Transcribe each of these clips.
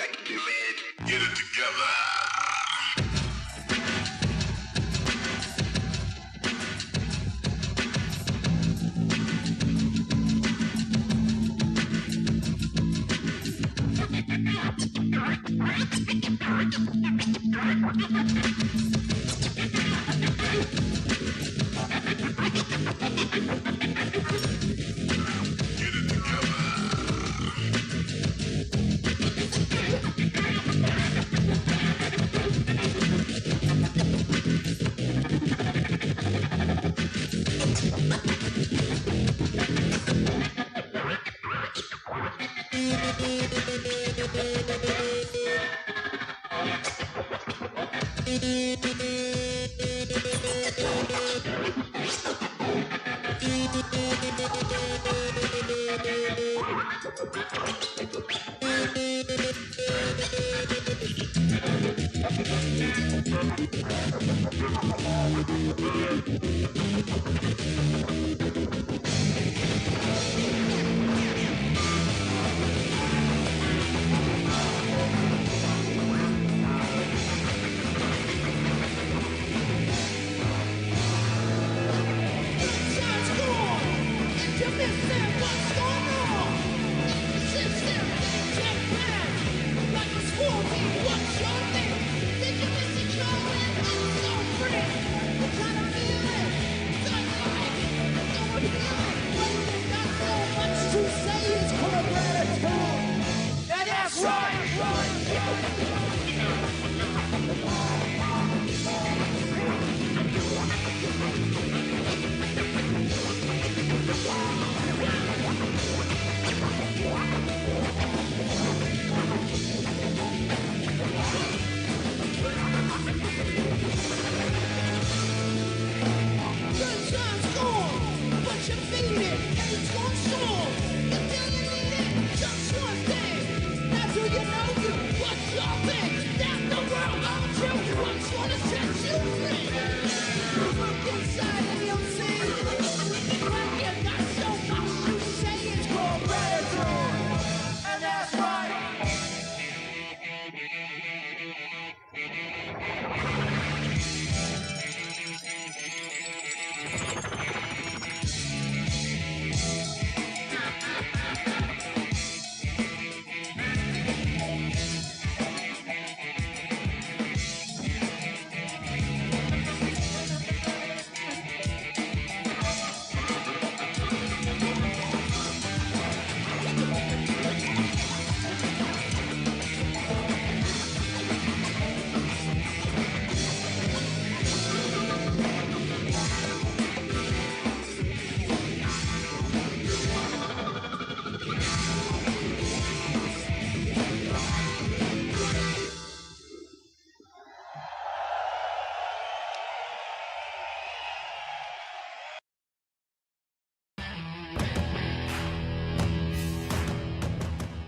deactivate. Get it together.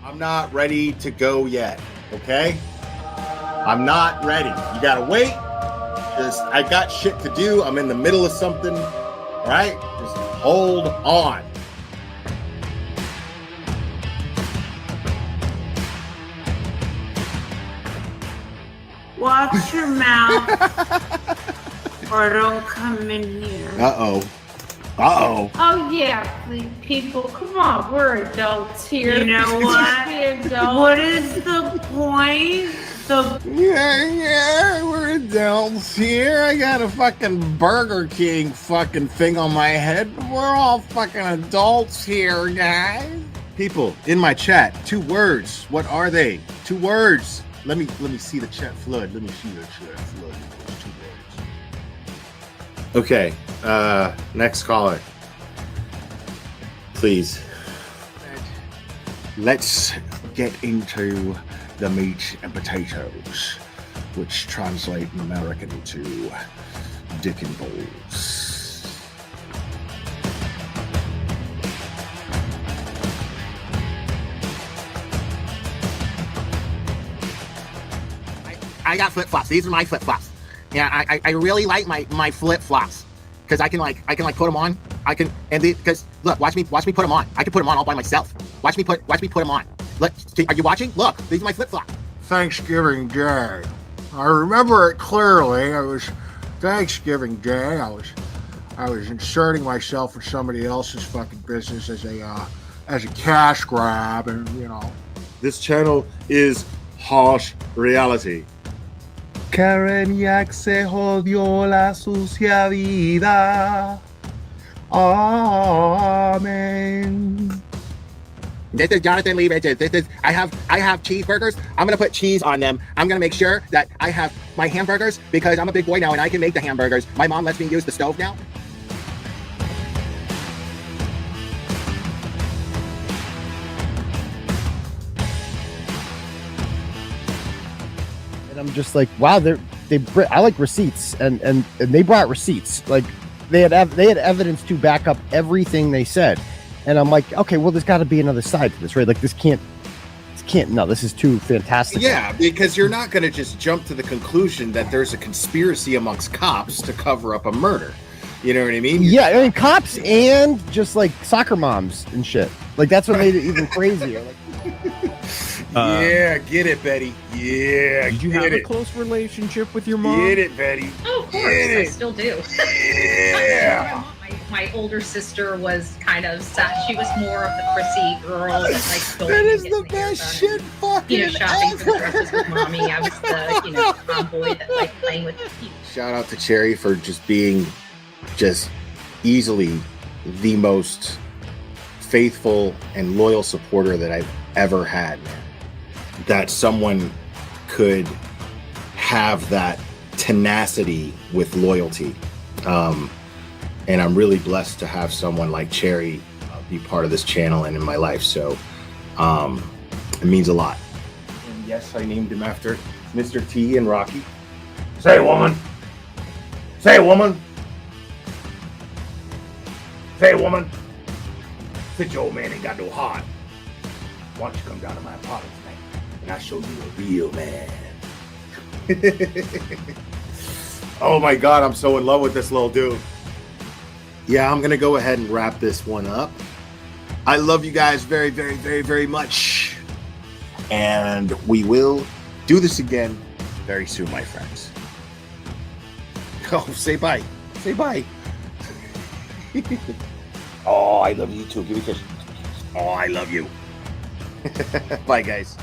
I'm not ready to go yet, okay? I'm not ready. You gotta wait. I got shit to do. I'm in the middle of something, all right? Just hold on. Watch your mouth or don't come in here. Uh-oh. Uh-oh. Oh, yeah, people, come on, we're adults here. You know what? What is the point? Yeah, we're adults here. I got a fucking Burger King fucking thing on my head. We're all fucking adults here, guys. People in my chat, 2 words. What are they? 2 words. Let me see the chat flood. Let me see the chat flood. 2 words. Okay, next caller. Please. Let's get into the meat and potatoes, which translate in American to dick and balls. I got flip-flops. These are my flip-flops. Yeah, I really like my flip-flops because I can put them on. Because look, watch me put them on. I can put them on all by myself. Watch me put them on. Look, are you watching? Look, these are my flip-flops. Thanksgiving Day. I remember it clearly. It was Thanksgiving Day. I was inserting myself in somebody else's fucking business as a cash grab, and you know. This channel is harsh reality. Karen Yak se jodió la sucia vida. Amen. This is Jonathan Lee Riches. I have cheeseburgers. I'm gonna put cheese on them. I'm gonna make sure that I have my hamburgers because I'm a big boy now and I can make the hamburgers. My mom lets me use the stove now. And I'm just like, wow, I like receipts, and they brought receipts. Like they had evidence to back up everything they said. And I'm like, okay, well, there's got to be another side to this, right? Like this can't. No, this is too fantastic. Yeah, because you're not going to just jump to the conclusion that there's a conspiracy amongst cops to cover up a murder. You know what I mean? Yeah, I mean, cops and just like soccer moms and shit. Like that's what made it even crazier. Like, yeah, get it, Betty. Yeah, did you have a close relationship with your mom? Get it, Betty. Oh, of course, I still do. Yeah. My older sister was kind of sad. She was more of the prissy girl that like going That is and the getting her best done shit fucking and, shopping ever. for dresses with mommy. I was the tomboy that liked playing with people. Shout out to Cherry for just being just easily the most faithful and loyal supporter that I've ever had. That someone could have that tenacity with loyalty. And I'm really blessed to have someone like Cherry be part of this channel and in my life. So it means a lot. And yes, I named him after Mr. T and Rocky. Say, woman. Say, woman. Say, woman. Since your old man ain't got no heart, why don't you come down to my apartment tonight and I'll show you a real man. Oh my God, I'm so in love with this little dude. Yeah, I'm gonna go ahead and wrap this one up. I love you guys very, very, very, very much. And we will do this again very soon, my friends. Oh, say bye. Say bye. Oh, I love you too. Give me a kiss. Oh, I love you. Bye, guys.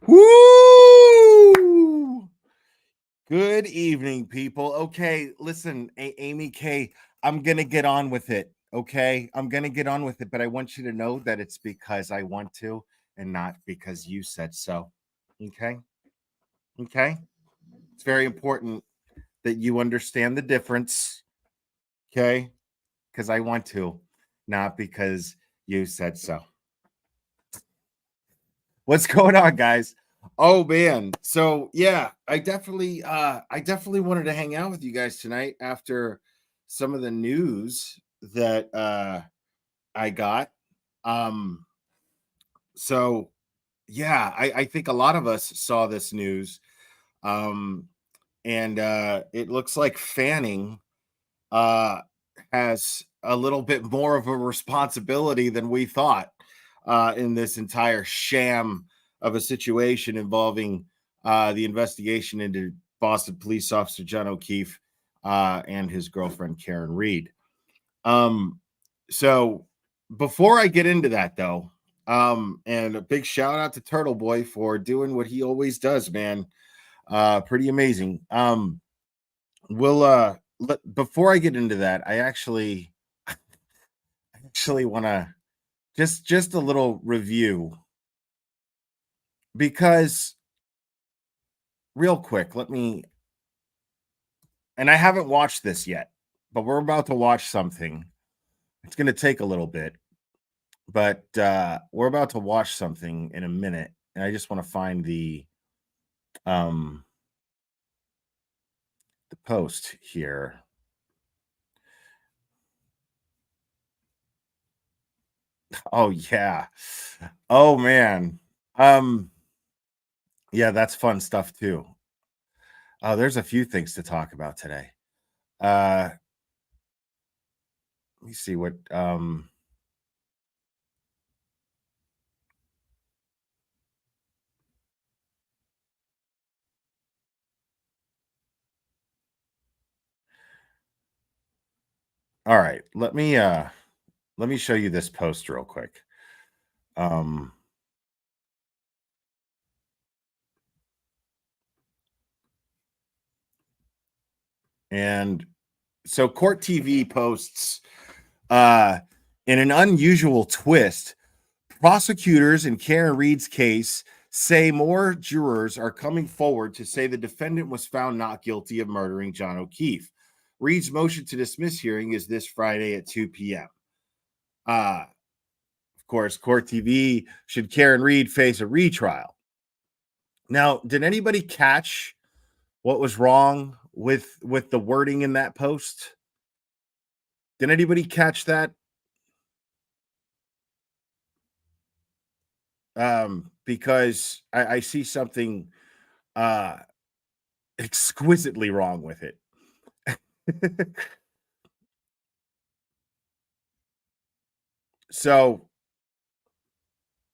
Woo! Good evening, people. Okay, listen, Amy K, I'm going to get on with it. Okay, I'm going to get on with it, but I want you to know that it's because I want to and not because you said so. Okay? Okay? It's very important that you understand the difference. Okay? Because I want to, not because you said so. What's going on, guys? Oh man. So yeah, I definitely wanted to hang out with you guys tonight after some of the news that I got. So yeah, I think a lot of us saw this news. And it looks like Fanning has a little bit more of a responsibility than we thought in this entire sham of a situation involving the investigation into Boston police officer John O'Keefe. and his girlfriend, Karen Reed. So before I get into that, though, and a big shout out to Turtleboy for doing what he always does, man. Pretty amazing. Before I get into that, I actually want to just a little review, because real quick, and I haven't watched this yet, but we're about to watch something. It's going to take a little bit, but we're about to watch something in a minute, and I just want to find the post here. Oh yeah. Oh man. Yeah, that's fun stuff too. Oh, there's a few things to talk about today. Let me see what all right, let me show you this post real quick. And so Court TV posts, in an unusual twist, prosecutors in Karen Reed's case say more jurors are coming forward to say the defendant was found not guilty of murdering John O'Keefe. Reed's motion to dismiss hearing is this Friday at 2 p.m. Of course, Court TV, should Karen Reed face a retrial? Now, did anybody catch what was wrong with the wording in that post? Did anybody catch that? Because I see something exquisitely wrong with it. So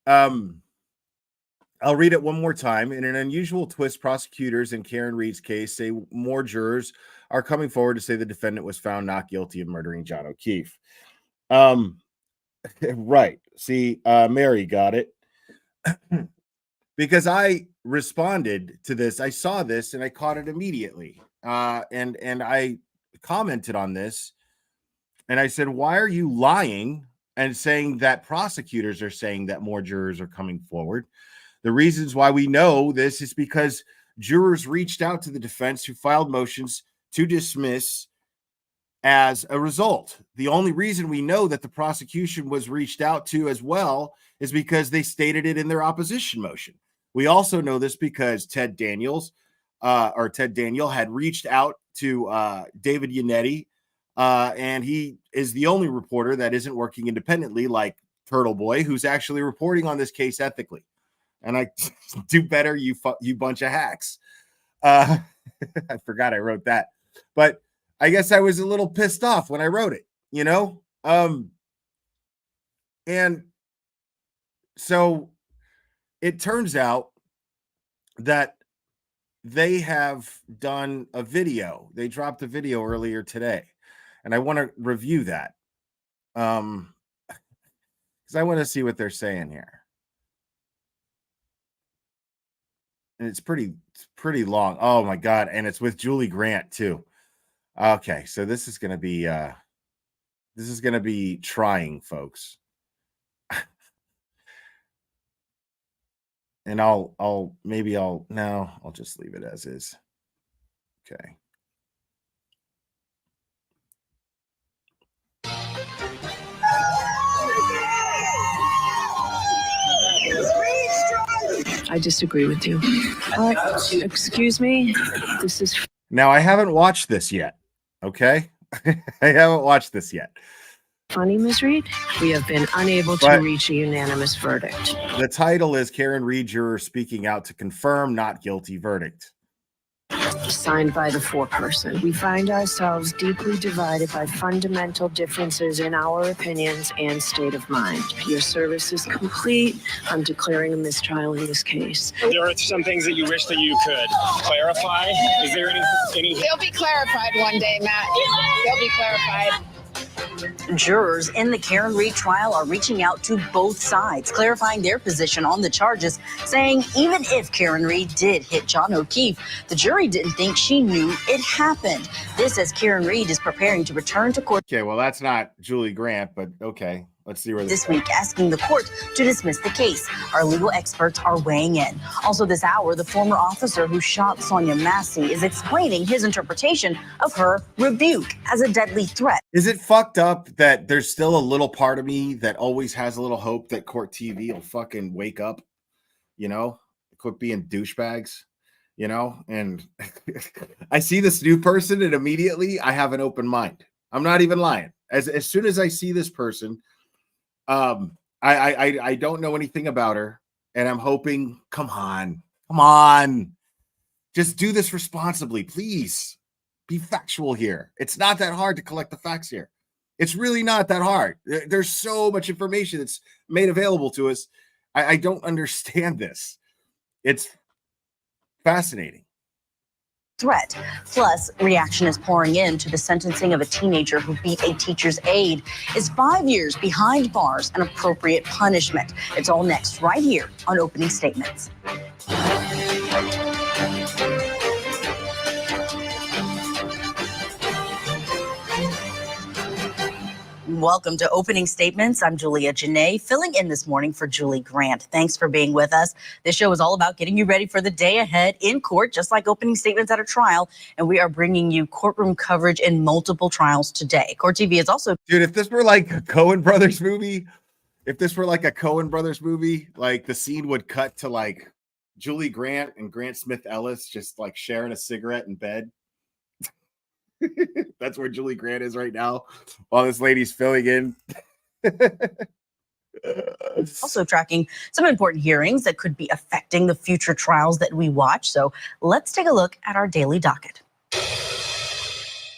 I'll read it one more time. In an unusual twist, prosecutors in Karen Reed's case say more jurors are coming forward to say the defendant was found not guilty of murdering John O'Keefe. Right. See, Mary got it. Because I responded to this. I saw this and I caught it immediately. And I commented on this. And I said, why are you lying and saying that prosecutors are saying that more jurors are coming forward? The reasons why we know this is because jurors reached out to the defense, who filed motions to dismiss as a result. The only reason we know that the prosecution was reached out to as well is because they stated it in their opposition motion. We also know this because Ted Daniel had reached out to David Yannetti, and he is the only reporter that isn't working independently like Turtleboy, who's actually reporting on this case ethically. And I do better, you bunch of hacks. I forgot I wrote that. But I guess I was a little pissed off when I wrote it, you know? And so it turns out that they have done a video. They dropped a video earlier today. And I want to review that. Because I want to see what they're saying here. And it's pretty long. Oh my God. And it's with Julie Grant too. Okay, so this is gonna be trying, folks. And I'll just leave it as is. Okay. I disagree with you. Excuse me. This is now. I haven't watched this yet. Okay, I haven't watched this yet. Funny, Ms. Reed. We have been unable to reach a unanimous verdict. The title is Karen Reed, juror speaking out to confirm not guilty verdict. Signed by the foreperson. We find ourselves deeply divided by fundamental differences in our opinions and state of mind. Your service is complete. I'm declaring a mistrial in this case. There are some things that you wish that you could clarify. Is there any? They'll be clarified one day, Matt. They'll be clarified. Jurors in the Karen Reed trial are reaching out to both sides, clarifying their position on the charges, saying even if Karen Reed did hit John O'Keefe, the jury didn't think she knew it happened. This as Karen Reed is preparing to return to court. Okay, well, that's not Julie Grant, but okay. Let's see where this week, asking the court to dismiss the case. Our legal experts are weighing in. Also this hour, the former officer who shot Sonia Massey is explaining his interpretation of her rebuke as a deadly threat. Is it fucked up that there's still a little part of me that always has a little hope that Court TV will fucking wake up, you know, quit being douchebags, you know? And I see this new person and immediately I have an open mind. I'm not even lying. As soon as I see this person, I don't know anything about her, and I'm hoping, come on, just do this responsibly, please. Be factual here. It's not that hard to collect the facts here. It's really not that hard. There's so much information that's made available to us. I don't understand this. It's fascinating. Threat. Plus, reaction is pouring in to the sentencing of a teenager who beat a teacher's aide. Is 5 years behind bars an appropriate punishment? It's all next right here on Opening Statements. Welcome to Opening Statements. I'm Julia Janae, filling in this morning for Julie Grant. Thanks for being with us. This show is all about getting you ready for the day ahead in court, just like opening statements at a trial. And we are bringing you courtroom coverage in multiple trials today. Court TV is also... Dude, if this were like a Coen Brothers movie, like the scene would cut to like Julie Grant and Grant Smith Ellis just like sharing a cigarette in bed. That's where Julie Grant is right now while this lady's filling in. Also tracking some important hearings that could be affecting the future trials that we watch. So let's take a look at our daily docket.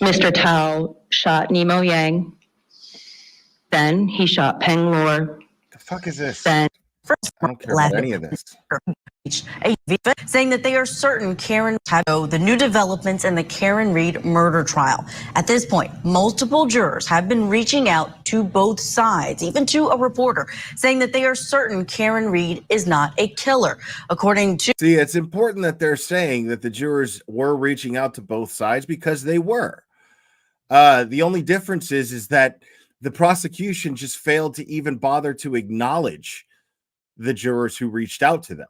Mr. Tao shot Nemo Yang. Then he shot Peng Lor. The fuck is this? Then I don't care about any of this. Saying that they are certain Karen the new developments in the Karen Reed murder trial. At this point, multiple jurors have been reaching out to both sides, even to a reporter, saying that they are certain Karen Reed is not a killer. According to... See, it's important that they're saying that the jurors were reaching out to both sides because they were. The only difference is that the prosecution just failed to even bother to acknowledge the jurors who reached out to them.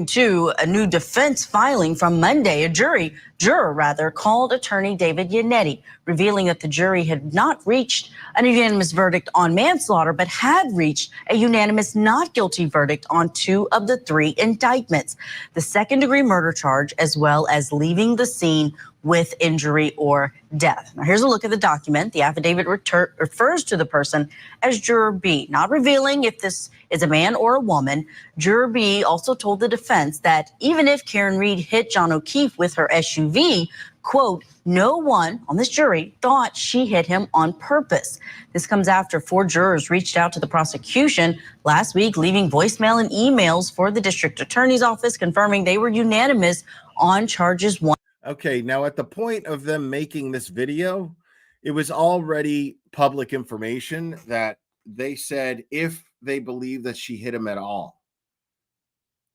To a new defense filing from Monday, a juror called attorney David Yannetti, revealing that the jury had not reached a unanimous verdict on manslaughter, but had reached a unanimous not guilty verdict on 2 of the 3 indictments, the second-degree murder charge, as well as leaving the scene with injury or death. Now, here's a look at the document. The affidavit refers to the person as Juror B, not revealing if this is a man or a woman. Juror B also told the defense that even if Karen Reed hit John O'Keefe with her SUV, quote, no one on this jury thought she hit him on purpose. This comes after 4 jurors reached out to the prosecution last week, leaving voicemail and emails for the district attorney's office, confirming they were unanimous on charges 1. Okay, now at the point of them making this video, it was already public information that they said if they believe that she hit him at all.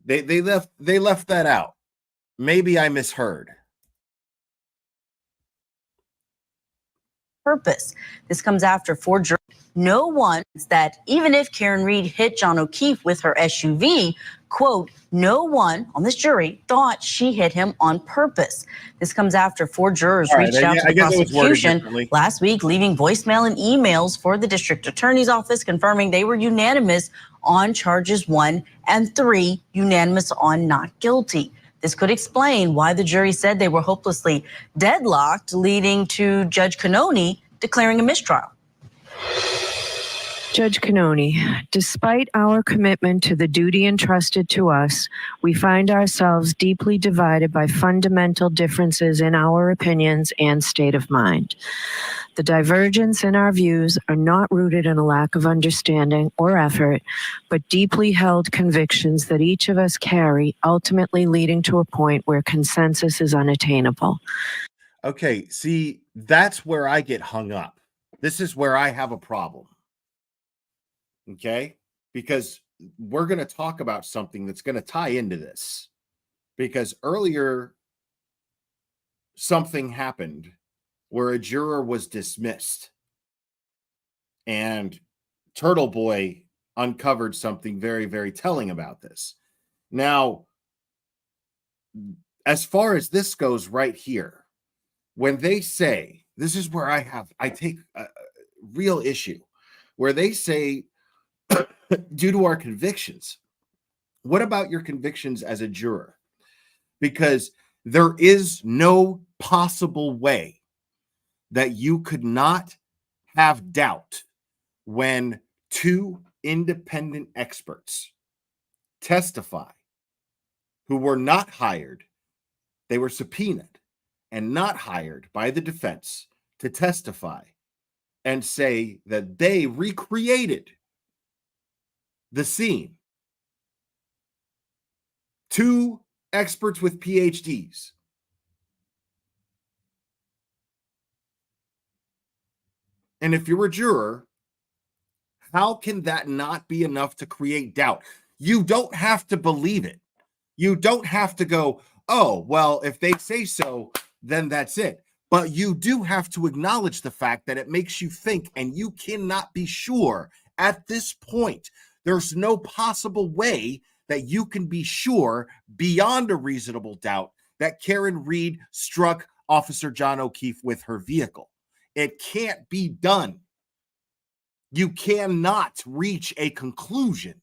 They left that out. Maybe I misheard. Purpose. This comes after 4 jurors. No one that even if Karen Reed hit John O'Keefe with her SUV, quote, no one on this jury thought she hit him on purpose. This comes after 4 jurors reached out to the prosecution last week, leaving voicemail and emails for the district attorney's office, confirming they were unanimous on charges 1 and 3, unanimous on not guilty. This could explain why the jury said they were hopelessly deadlocked, leading to Judge Cannoni declaring a mistrial. Judge Cannoni, despite our commitment to the duty entrusted to us, we find ourselves deeply divided by fundamental differences in our opinions and state of mind. The divergence in our views are not rooted in a lack of understanding or effort, but deeply held convictions that each of us carry, ultimately leading to a point where consensus is unattainable. Okay, see, that's where I get hung up. This is where I have a problem. Okay? Because we're going to talk about something that's going to tie into this. Because earlier, something happened where a juror was dismissed. And Turtleboy uncovered something very, very telling about this. Now, as far as this goes right here, when they say, this is where I take a real issue, where they say, due to our convictions. What about your convictions as a juror? Because there is no possible way that you could not have doubt when two independent experts testify who were not hired. They were subpoenaed and not hired by the defense to testify and say that they recreated the scene. Two experts with PhDs. And if you're a juror, how can that not be enough to create doubt? You don't have to believe it. You don't have to go, oh, well, if they say so, then that's it. But you do have to acknowledge the fact that it makes you think, and you cannot be sure at this point. There's no possible way that you can be sure beyond a reasonable doubt that Karen Reed struck Officer John O'Keefe with her vehicle. It can't be done. You cannot reach a conclusion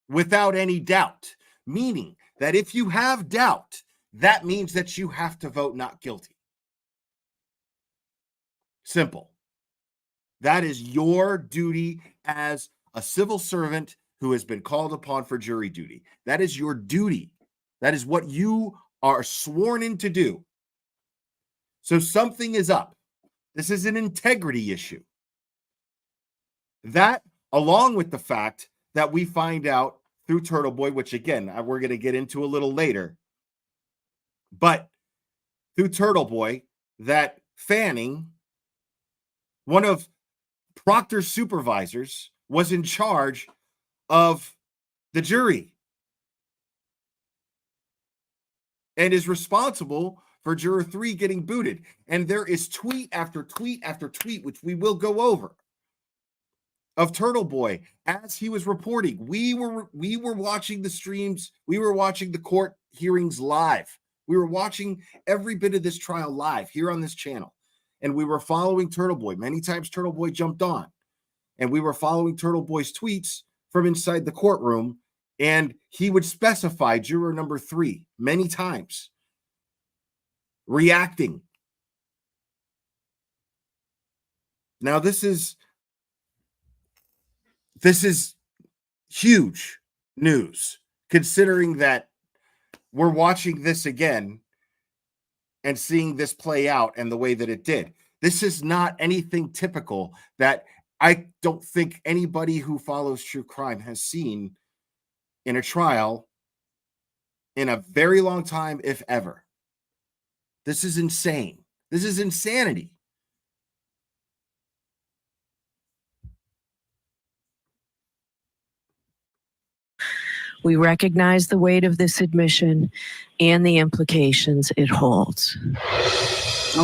without any doubt, meaning that if you have doubt, that means that you have to vote not guilty. Simple. That is your duty as a civil servant who has been called upon for jury duty. That is your duty. That is what you are sworn in to do. So something is up. This is an integrity issue. That, along with the fact that we find out through Turtleboy, which again, we're going to get into a little later, but through Turtleboy, that Fanning, one of Proctor's supervisors, was in charge of the jury and is responsible for Juror 3 getting booted. And there is tweet after tweet after tweet, which we will go over, of Turtleboy as he was reporting. We were watching the streams. We were watching the court hearings live. We were watching every bit of this trial live here on this channel. And we were following Turtleboy. Many times Turtleboy jumped on. And we were following Turtleboy's tweets from inside the courtroom. And he would specify juror number 3 many times, reacting. Now, this is huge news, considering that we're watching this again and seeing this play out and the way that it did. This is not anything typical that I don't think anybody who follows true crime has seen in a trial in a very long time, if ever. This is insane. This is insanity. We recognize the weight of this admission and the implications it holds.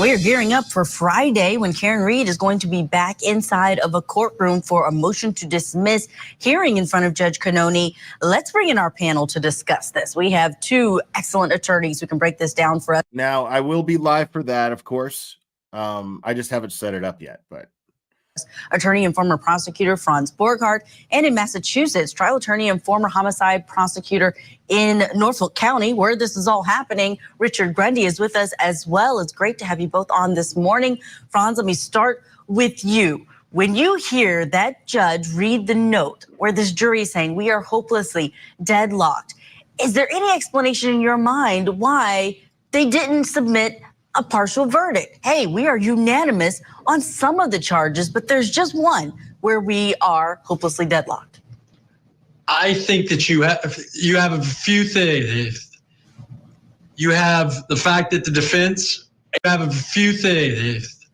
We are gearing up for Friday when Karen Reed is going to be back inside of a courtroom for a motion to dismiss hearing in front of Judge Cannoni. Let's bring in our panel to discuss this. We have 2 excellent attorneys who can break this down for us. Now, I will be live for that, of course. I just haven't set it up yet, but attorney and former prosecutor Franz Borghardt, and in Massachusetts, trial attorney and former homicide prosecutor in Norfolk County, where this is all happening, Richard Grundy is with us as well. It's great to have you both on this morning. Franz, let me start with you. When you hear that judge read the note where this jury is saying we are hopelessly deadlocked, is there any explanation in your mind why they didn't submit a partial verdict? Hey, we are unanimous on some of the charges, but there's just one where we are hopelessly deadlocked. I think that you have a few things. You have the fact that the defense, you have a few things.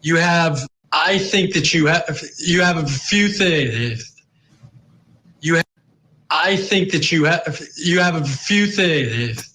You have, I think that you have a few things. I think that you have a few things.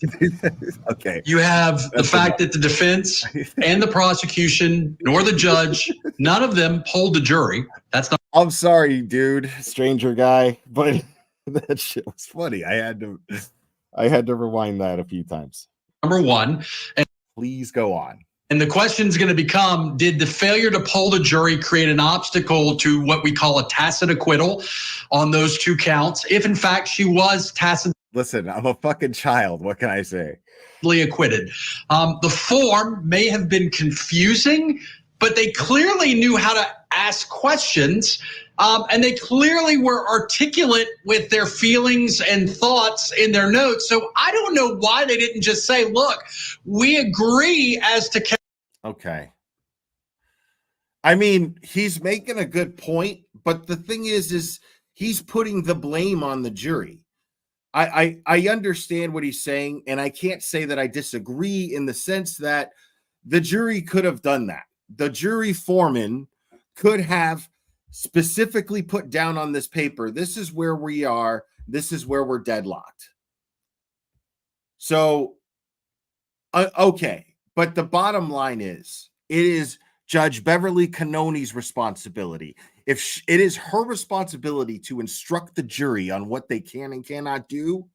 Okay. You have the fact that the defense and the prosecution, nor the judge, none of them polled the jury. That's not. I'm sorry, dude, stranger guy, but that shit was funny. I had to rewind that a few times. Number one. And please go on. And the question is going to become, did the failure to poll the jury create an obstacle to what we call a tacit acquittal on those two counts? If in fact she was tacitly. Listen, I'm a fucking child. What can I say? Acquitted. The form may have been confusing, but they clearly knew how to ask questions. And they clearly were articulate with their feelings and thoughts in their notes. So I don't know why they didn't just say, look, we agree as to. Okay. I mean, he's making a good point, but the thing is he's putting the blame on the jury. I understand what he's saying, and I can't say that I disagree in the sense that the jury could have done that. The jury foreman could have specifically put down on this paper, this is where we are, this is where we're deadlocked. So, okay. But the bottom line is, it is Judge Beverly Cannoni's responsibility. If it is her responsibility to instruct the jury on what they can and cannot do,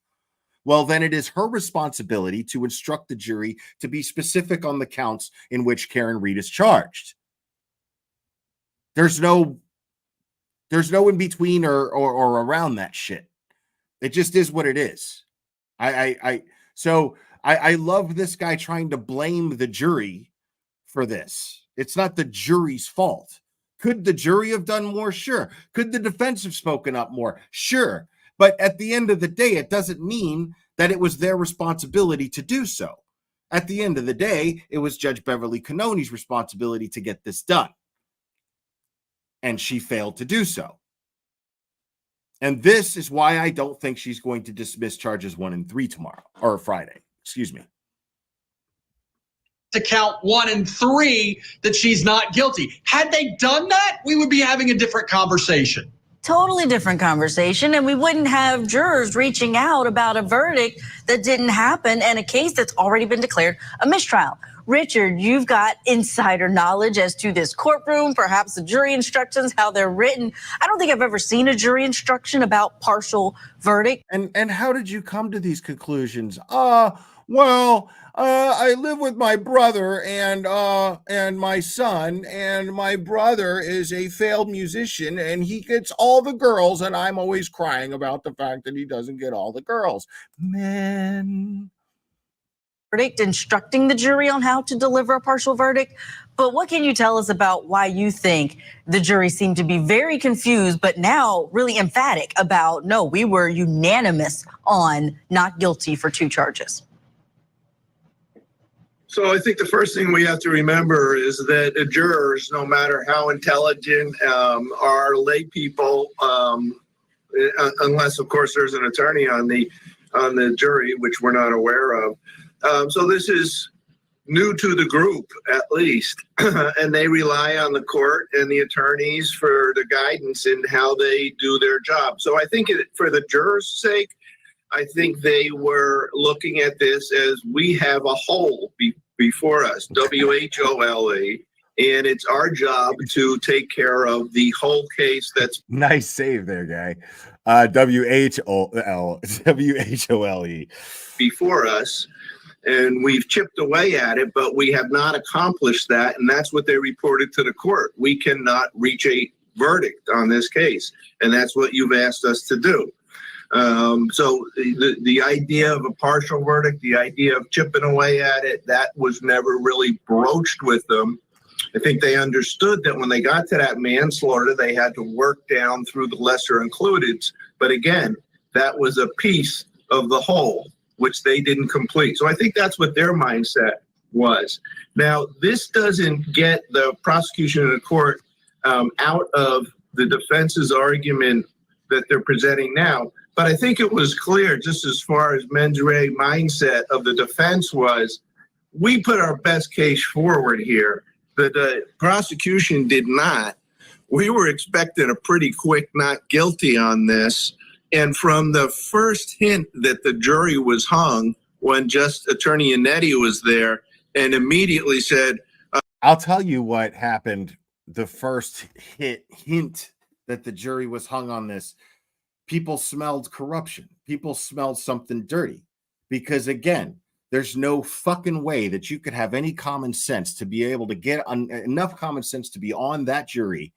well, then it is her responsibility to instruct the jury to be specific on the counts in which Karen Reed is charged. There's no in between or around that shit. It just is what it is. So I love this guy trying to blame the jury for this. It's not the jury's fault. Could the jury have done more? Sure. Could the defense have spoken up more? Sure. But at the end of the day, it doesn't mean that it was their responsibility to do so. At the end of the day, it was Judge Beverly Cannoni's responsibility to get this done. And she failed to do so. And this is why I don't think she's going to dismiss charges 1 and 3 tomorrow, or Friday. Excuse me. To count 1 and 3 that she's not guilty. Had they done that, we would be having a different conversation. Totally different conversation, and we wouldn't have jurors reaching out about a verdict that didn't happen and a case that's already been declared a mistrial. Richard, you've got insider knowledge as to this courtroom, perhaps the jury instructions, how they're written. I don't think I've ever seen a jury instruction about partial verdict. And how did you come to these conclusions? I live with my brother and my son, and my brother is a failed musician, and he gets all the girls, and I'm always crying about the fact that he doesn't get all the girls. Man. Verdict, instructing the jury on how to deliver a partial verdict. But what can you tell us about why you think the jury seemed to be very confused, but now really emphatic about, no, we were unanimous on not guilty for 2 charges? So I think the first thing we have to remember is that jurors, no matter how intelligent, are lay people, unless of course there's an attorney on the jury, which we're not aware of. So this is new to the group, at least, and they rely on the court and the attorneys for the guidance in how they do their job. So I think for the jurors' sake, I think they were looking at this as we have a whole before us, WHOLE, and it's our job to take care of the whole case. That's nice save there, guy. WHOLE before us, and we've chipped away at it, but we have not accomplished that, and that's what they reported to the court. We cannot reach a verdict on this case, and that's what you've asked us to do. So the idea of a partial verdict, the idea of chipping away at it, that was never really broached with them. I think they understood that when they got to that manslaughter, they had to work down through the lesser includeds. But again, that was a piece of the whole, which they didn't complete. So I think that's what their mindset was. Now, this doesn't get the prosecution in the court out of the defense's argument that they're presenting now. But I think it was clear, just as far as mens rea mindset of the defense was, we put our best case forward here. The prosecution did not. We were expecting a pretty quick not guilty on this. And from the first hint that the jury was hung, when just Attorney Yannetti was there and immediately said, I'll tell you what happened the first hint that the jury was hung on this. People smelled corruption. People smelled something dirty. Because again, there's no fucking way that you could have any common sense to be able to get enough common sense to be on that jury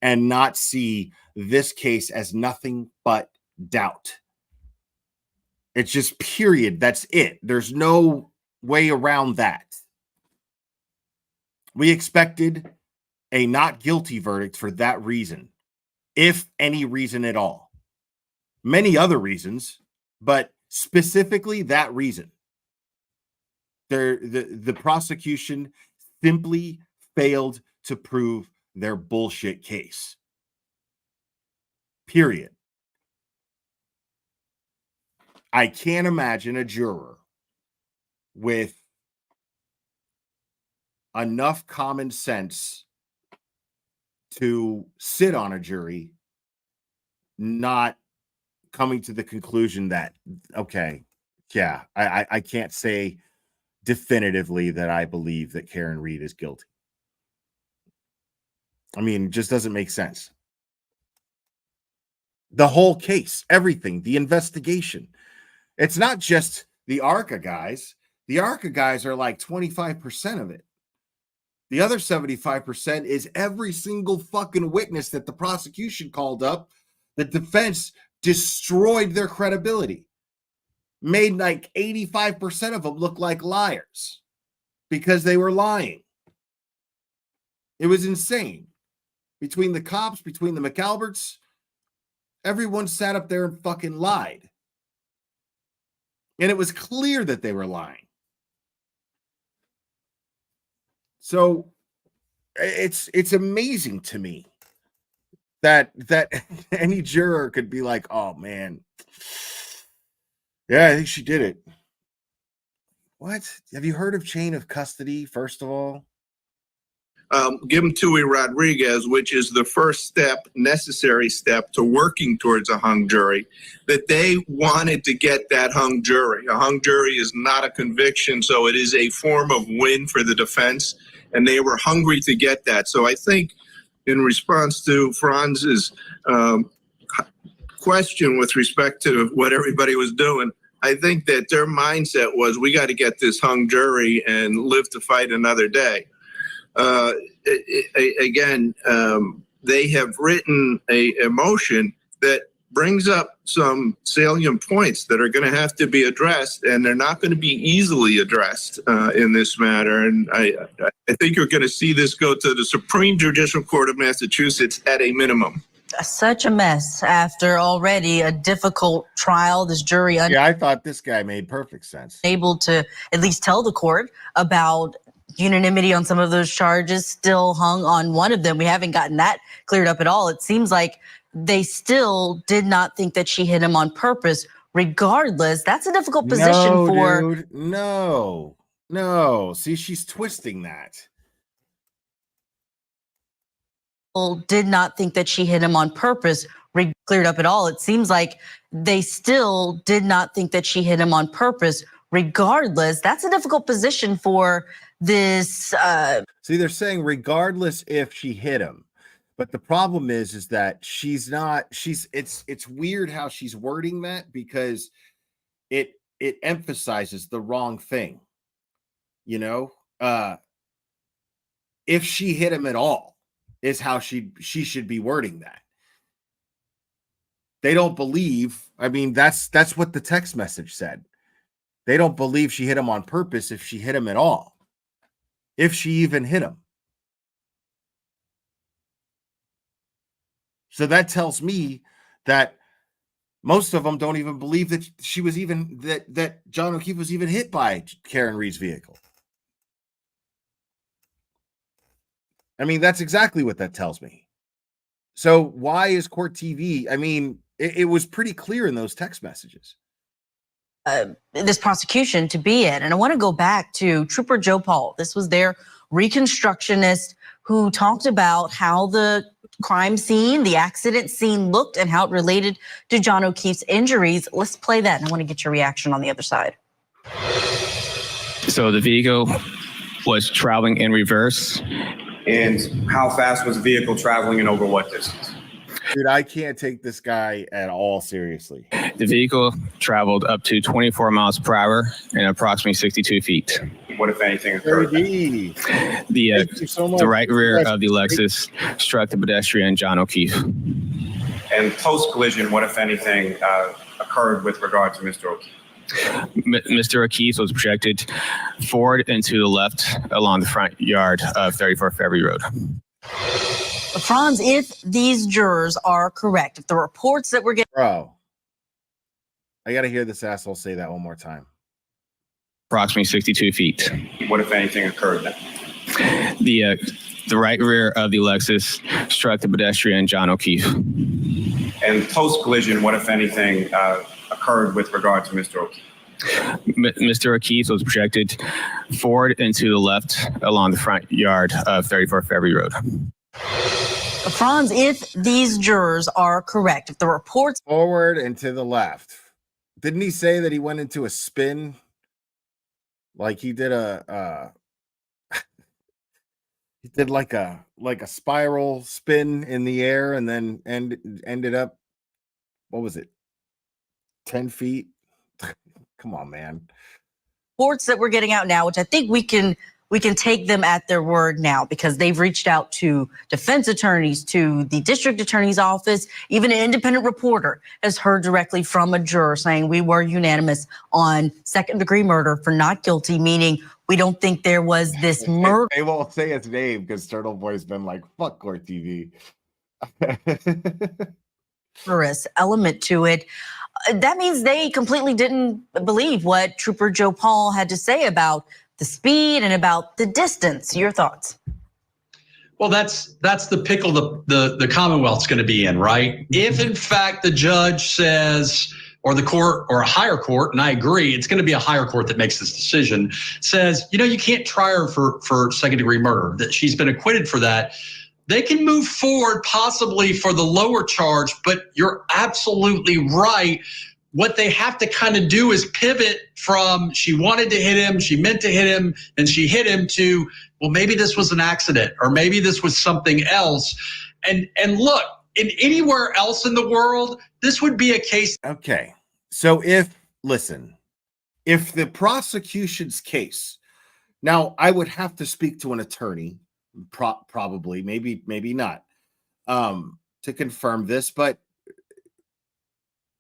and not see this case as nothing but doubt. It's just period. That's it. There's no way around that. We expected a not guilty verdict for that reason, if any reason at all. Many other reasons, but specifically that reason. The prosecution simply failed to prove their bullshit case. Period. I can't imagine a juror with enough common sense to sit on a jury not coming to the conclusion that, okay, yeah, I can't say definitively that I believe that Karen Reed is guilty. I mean, it just doesn't make sense. The whole case, everything, the investigation. It's not just the ARCA guys. The ARCA guys are like 25% of it. The other 75% is every single fucking witness that the prosecution called up. The defense destroyed their credibility. Made like 85% of them look like liars because they were lying. It was insane. Between the cops, between the McAlberts, everyone sat up there and fucking lied. And it was clear that they were lying. So it's amazing to me that any juror could be like, oh man, yeah, I think she did it. What? Have you heard of chain of custody, first of all? give them Tui Rodriguez, which is the first step, necessary step to working towards a hung jury, that they wanted to get that hung jury. A hung jury is not a conviction, so it is a form of win for the defense, and they were hungry to get that. So I think in response to Franz's question with respect to what everybody was doing, I think that their mindset was, we got to get this hung jury and live to fight another day. Again, they have written a motion that brings up some salient points that are going to have to be addressed, and they're not going to be easily addressed in this matter. And I think you're going to see this go to the Supreme Judicial Court of Massachusetts at a minimum. Such a mess after already a difficult trial. This jury yeah, I thought this guy made perfect sense. Able to at least tell the court about unanimity on some of those charges, still hung on one of them. We haven't gotten that cleared up at all. It seems like they still did not think that she hit him on purpose. Regardless, that's a difficult position for. Dude, no. See, she's twisting that. Did not think that she hit him on purpose. Cleared up at all. It seems like they still did not think that she hit him on purpose. Regardless, that's a difficult position for this. See, they're saying regardless if she hit him, but the problem is that she's not. It's weird how she's wording that, because it emphasizes the wrong thing. You know, if she hit him at all is how she should be wording that. They don't believe. I mean, that's what the text message said. They don't believe she hit him on purpose if she hit him at all. If she even hit him. So that tells me that most of them don't even believe that she was even that John O'Keefe was even hit by Karen Reed's vehicle. I mean, that's exactly what that tells me. So why is Court TV? I mean, it was pretty clear in those text messages. This prosecution to be it. And I want to go back to Trooper Joe Paul. This was their reconstructionist who talked about how the crime scene, the accident scene looked and how it related to John O'Keefe's injuries. Let's play that. And I want to get your reaction on the other side. So the vehicle was traveling in reverse. And how fast was the vehicle traveling and over what distance? Dude, I can't take this guy at all seriously. The vehicle traveled up to 24 miles per hour and approximately 62 feet. What, if anything, occurred? The right rear of the Lexus struck the pedestrian John O'Keefe. And post-collision, what, if anything, occurred with regard to Mr. O'Keefe? Mr. O'Keefe was projected forward and to the left along the front yard of 34 February Road. Franz, if these jurors are correct, if the reports that we're getting... Bro, I got to hear this asshole say that one more time. Approximately 62 feet. What, if anything, occurred then? The right rear of the Lexus struck the pedestrian John O'Keefe. And post-collision, what, if anything, occurred with regard to Mr. O'Keefe? Mr. O'Keefe was projected forward and to the left along the front yard of 34 February Road. Franz, if these jurors are correct, if the reports... Forward and to the left. Didn't he say that he went into a spin? Like he did he did like a spiral spin in the air and then ended up, what was it? 10 feet? Come on, man. Reports that we're getting out now, which I think we can take them at their word now because they've reached out to defense attorneys, to the district attorney's office. Even an independent reporter has heard directly from a juror saying we were unanimous on second-degree murder for not guilty, meaning we don't think there was this murder. They won't say his name because Turtleboy's been like, fuck Court TV. Element to it. That means they completely didn't believe what Trooper Joe Paul had to say about the speed and about the distance. Your thoughts? Well, that's the pickle the Commonwealth's going to be in, right? If in fact the judge says, or the court, or a higher court, and I agree, it's going to be a higher court that makes this decision, says, you can't try her for second-degree murder, that she's been acquitted for that. They can move forward possibly for the lower charge, but you're absolutely right. What they have to kind of do is pivot from she wanted to hit him, she meant to hit him, and she hit him to, well, maybe this was an accident, or maybe this was something else. And look, in anywhere else in the world, this would be a case. Okay. So if the prosecution's case, now I would have to speak to an attorney, probably, maybe not, to confirm this, but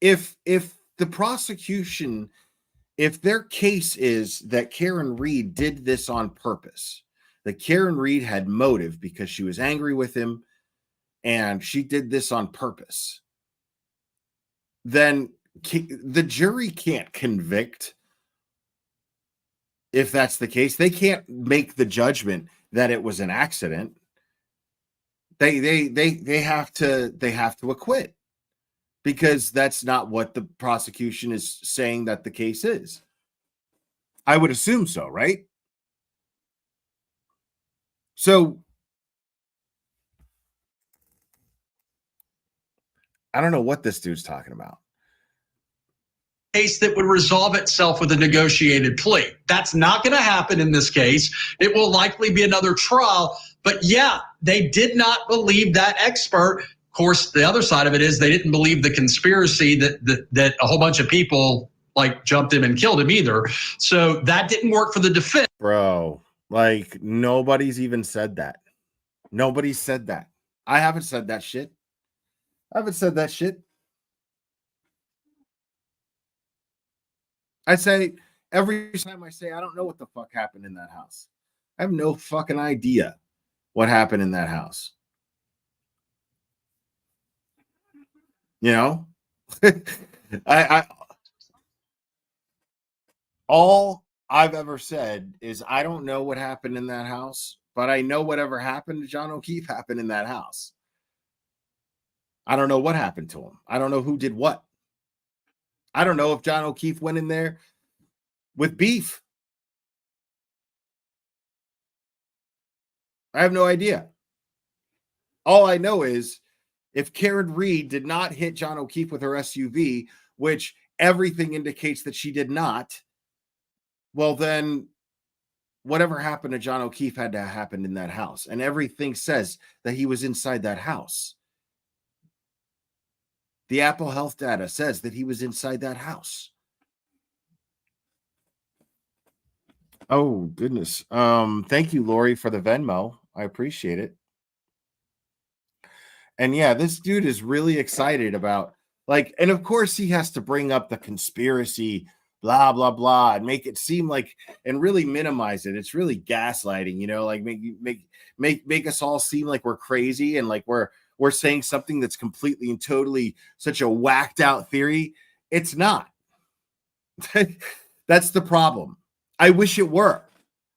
if the prosecution, if their case is that Karen Reed did this on purpose, that Karen Reed had motive because she was angry with him and she did this on purpose, then the jury can't convict. If that's the case, they can't make the judgment that it was an accident. They have to acquit, because that's not what the prosecution is saying that the case is. I would assume so, right? So I don't know what this dude's talking about. Case that would resolve itself with a negotiated plea. That's not going to happen in this case. It will likely be another trial. But yeah, they did not believe that expert. Of course, the other side of it is they didn't believe the conspiracy that a whole bunch of people like jumped him and killed him either. So that didn't work for the defense. Bro, like nobody's even said that. Nobody said that. I haven't said that shit. I say every time I say, I don't know what the fuck happened in that house. I have no fucking idea what happened in that house. You know, I all I've ever said is I don't know what happened in that house, but I know whatever happened to John O'Keefe happened in that house. I don't know what happened to him. I don't know who did what. I don't know if John O'Keefe went in there with beef. I have no idea. All I know is if Karen Reed did not hit John O'Keefe with her SUV, which everything indicates that she did not, well, then whatever happened to John O'Keefe had to happen in that house. And everything says that he was inside that house. The Apple Health data says that he was inside that house. Oh, goodness. Thank you, Lori, for the Venmo. I appreciate it. And yeah, this dude is really excited about, like, and of course he has to bring up the conspiracy, blah, blah, blah, and make it seem like, and really minimize it. It's really gaslighting, you know, like make us all seem like we're crazy and like we're saying something that's completely and totally such a whacked out theory. It's not. That's the problem. I wish it were.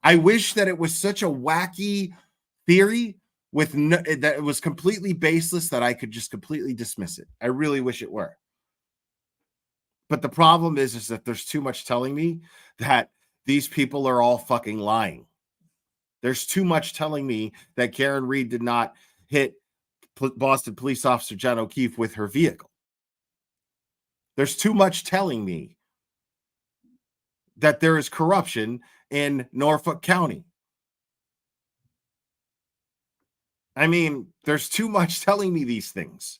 I wish that it was such a wacky theory with no, that it was completely baseless that I could just completely dismiss it. I really wish it were. But the problem is that there's too much telling me that these people are all fucking lying. There's too much telling me that Karen Reed did not hit Boston police officer John O'Keefe with her vehicle. There's too much telling me that there is corruption in Norfolk County. I mean, there's too much telling me these things.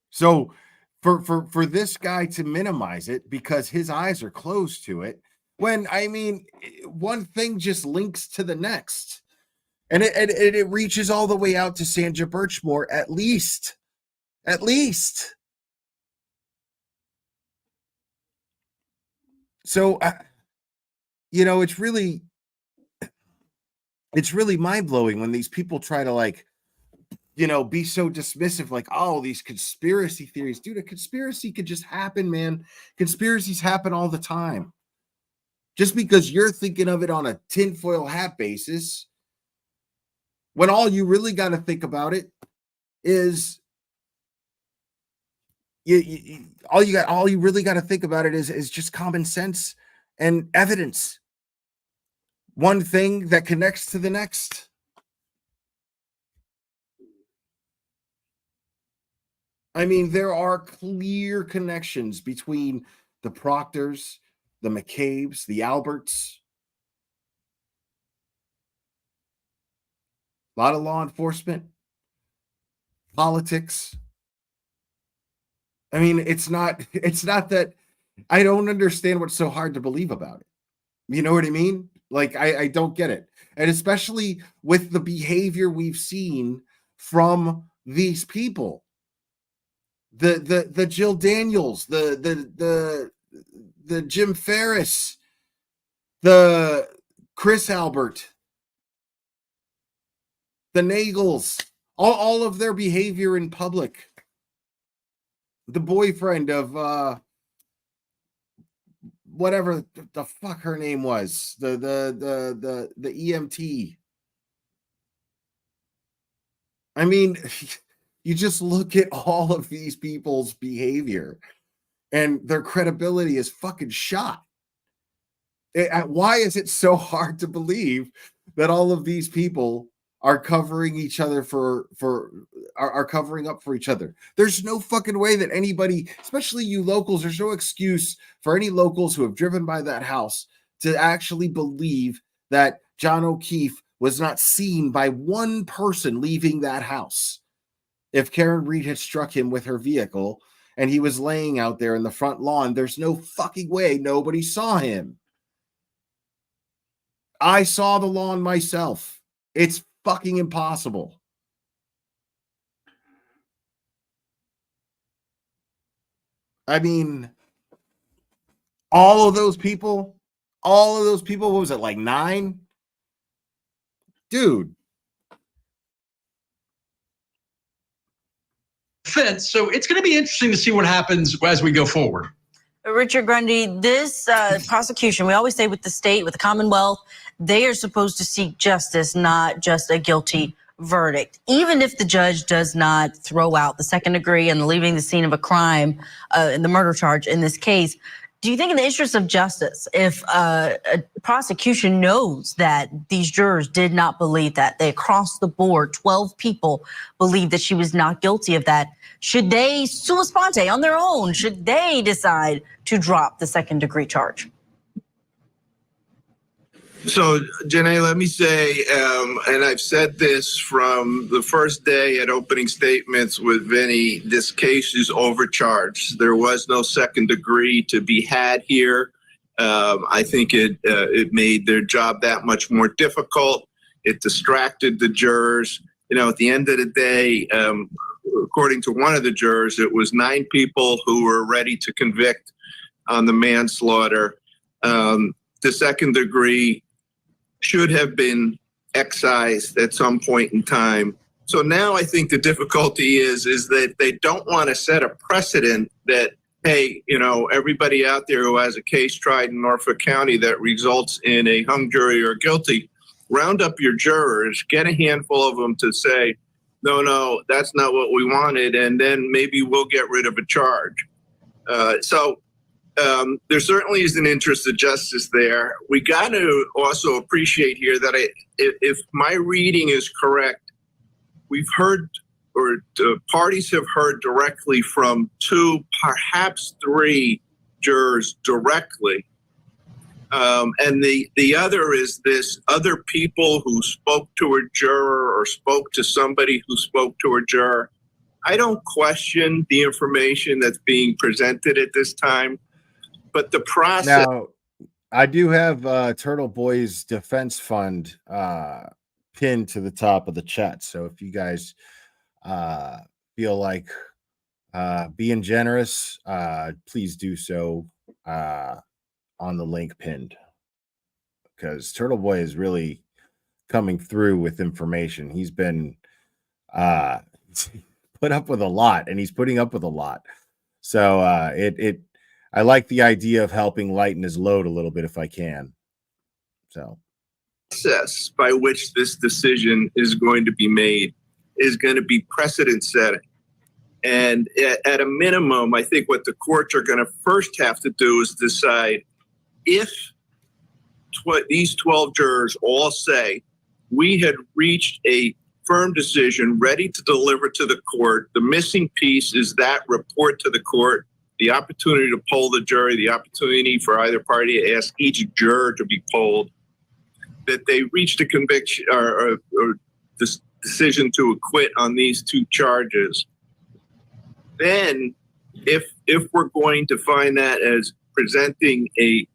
So for this guy to minimize it because his eyes are closed to it, when, I mean, one thing just links to the next. And it reaches all the way out to Sandra Birchmore, at least. At least. So, you know, it's really mind-blowing when these people try to, like, you know, be so dismissive, like, oh, these conspiracy theories. Dude, a conspiracy could just happen, man. Conspiracies happen all the time. Just because you're thinking of it on a tinfoil hat basis, when all you really got to think about it is all you really got to think about it is just common sense and evidence. One thing that connects to the next. I mean, there are clear connections between the Proctors, the McCabe's, the Alberts. A lot of law enforcement, politics. I mean, it's not that I don't understand what's so hard to believe about it. You know what I mean? Like, I don't get it. And especially with the behavior we've seen from these people. The Jill Daniels, the Jim Ferris, the Chris Albert, the Nagels, all of their behavior in public. The boyfriend of whatever the fuck her name was, the EMT. I mean, you just look at all of these people's behavior and their credibility is fucking shot. Why is it so hard to believe that all of these people are covering each other are covering up for each other? There's no fucking way that anybody, especially you locals, there's no excuse for any locals who have driven by that house to actually believe that John O'Keefe was not seen by one person leaving that house. If Karen Reed had struck him with her vehicle and he was laying out there in the front lawn, there's no fucking way nobody saw him. I saw the lawn myself. It's fucking impossible. I mean, all of those people, what was it, like 9? Dude. defense. So it's going to be interesting to see what happens as we go forward. Richard Grundy, this prosecution, we always say with the state, with the Commonwealth, they are supposed to seek justice, not just a guilty verdict. Even if the judge does not throw out the second degree and leaving the scene of a crime in the murder charge in this case, do you think in the interest of justice, if a prosecution knows that these jurors did not believe that, they across the board, 12 people believe that she was not guilty of that, should they sua sponte on their own? Should they decide to drop the second degree charge? So, Janae, let me say, and I've said this from the first day at opening statements with Vinny, this case is overcharged. There was no second degree to be had here. I think it made their job that much more difficult. It distracted the jurors. You know, at the end of the day, according to one of the jurors, it was 9 people who were ready to convict on the manslaughter. The second degree should have been excised at some point in time. So now I think the difficulty is that they don't want to set a precedent that, hey, you know, everybody out there who has a case tried in Norfolk County that results in a hung jury or guilty, round up your jurors, get a handful of them to say, no, that's not what we wanted, and then maybe we'll get rid of a charge. There certainly is an interest of justice there. We got to also appreciate here that if my reading is correct, we've heard, or the parties have heard directly from 2, perhaps 3 jurors directly. And the other is this other people who spoke to a juror or spoke to somebody who spoke to a juror. I don't question the information that's being presented at this time, but the process. Now, I do have Turtleboy's defense fund pinned to the top of the chat. So if you guys feel like being generous, please do so on the link pinned, because Turtleboy is really coming through with information. He's been put up with a lot, and he's putting up with a lot. So I like the idea of helping lighten his load a little bit if I can. So, process by which this decision is going to be made is going to be precedent setting. And at a minimum, I think what the courts are going to first have to do is decide if these 12 jurors all say, we had reached a firm decision ready to deliver to the court. The missing piece is that report to the court, the opportunity to poll the jury, the opportunity for either party to ask each juror to be polled, that they reached a conviction or this decision to acquit on these 2 charges. Then if we're going to find that as presenting a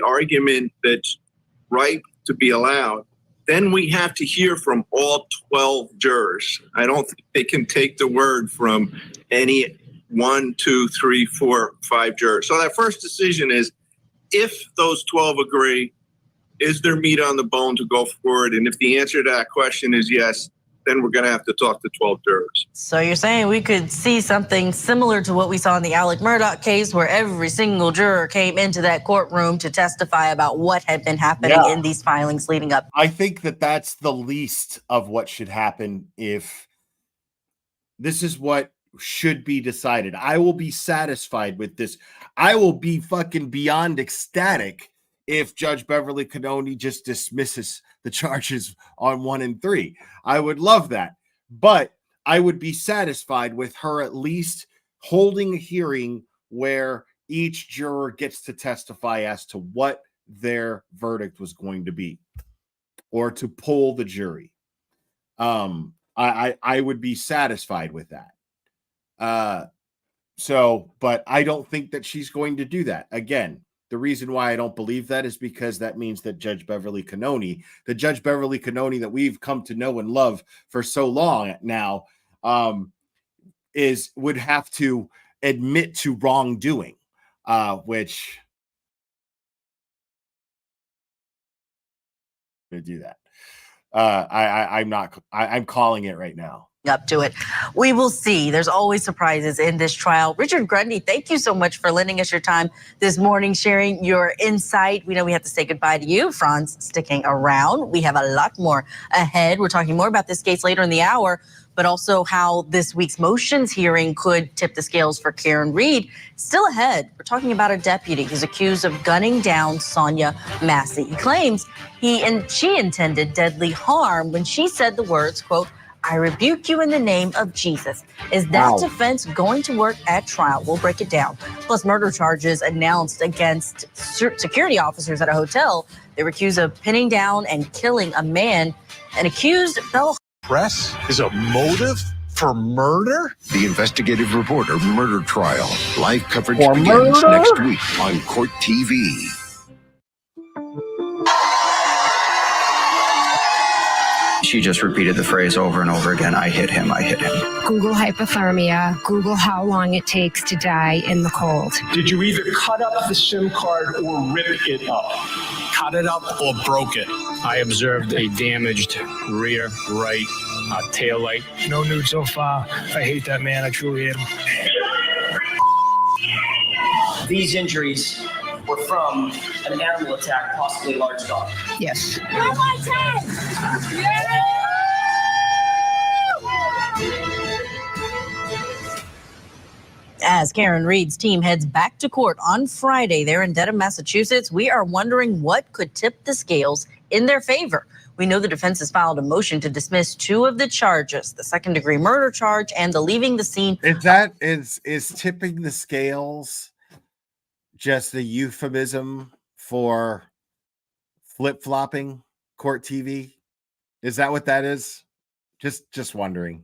argument that's ripe to be allowed, then we have to hear from all 12 jurors. I don't think they can take the word from any 1, 2, 3, 4, 5 jurors. So that first decision is, if those 12 agree, is there meat on the bone to go forward? And if the answer to that question is yes, then we're going to have to talk to 12 jurors. So you're saying we could see something similar to what we saw in the Alec Murdaugh case, where every single juror came into that courtroom to testify about what had been happening in these filings leading up. I think that that's the least of what should happen. If this is what should be decided, I will be satisfied with this. I will be fucking beyond ecstatic if Judge Beverly Cannoni just dismisses the charges on 1 and 3. I would love that. But I would be satisfied with her at least holding a hearing where each juror gets to testify as to what their verdict was going to be, or to poll the jury. I would be satisfied with that. But I don't think that she's going to do that. Again, the reason why I don't believe that is because that means that Judge Beverly Cannoni, the Judge Beverly Cannoni that we've come to know and love for so long now, would have to admit to wrongdoing, which to do that. I'm calling it right now. up to it. We will see. There's always surprises in this trial. Richard Grundy, thank you so much for lending us your time this morning, sharing your insight. We know we have to say goodbye to you. Franz sticking around. We have a lot more ahead. We're talking more about this case later in the hour, but also how this week's motions hearing could tip the scales for Karen Reed. Still ahead, we're talking about a deputy who's accused of gunning down Sonia Massey. He claims she intended deadly harm when she said the words, quote, "I rebuke you in the name of Jesus." Is that defense going to work at trial? We'll break it down. Plus, murder charges announced against security officers at a hotel. They were accused of pinning down and killing a man. An accused fell. Press is a motive for murder? The investigative reporter murder trial. Live coverage begins next week on Court TV. She just repeated the phrase over and over again, "I hit him, I hit him." Google hypothermia. Google how long it takes to die in the cold. Did you either cut up the SIM card or rip it up? Cut it up or broke it. I observed a damaged rear right tail light. No nude so far. I hate that man. I truly hate him. These injuries were from an animal attack, possibly a large dog. Yes. As Karen Reed's team heads back to court on Friday there in Dedham, Massachusetts, we are wondering what could tip the scales in their favor. We know the defense has filed a motion to dismiss 2 of the charges, the second-degree murder charge and the leaving the scene. Is tipping the scales just a euphemism for flip-flopping court TV? Is that what that is? Just wondering.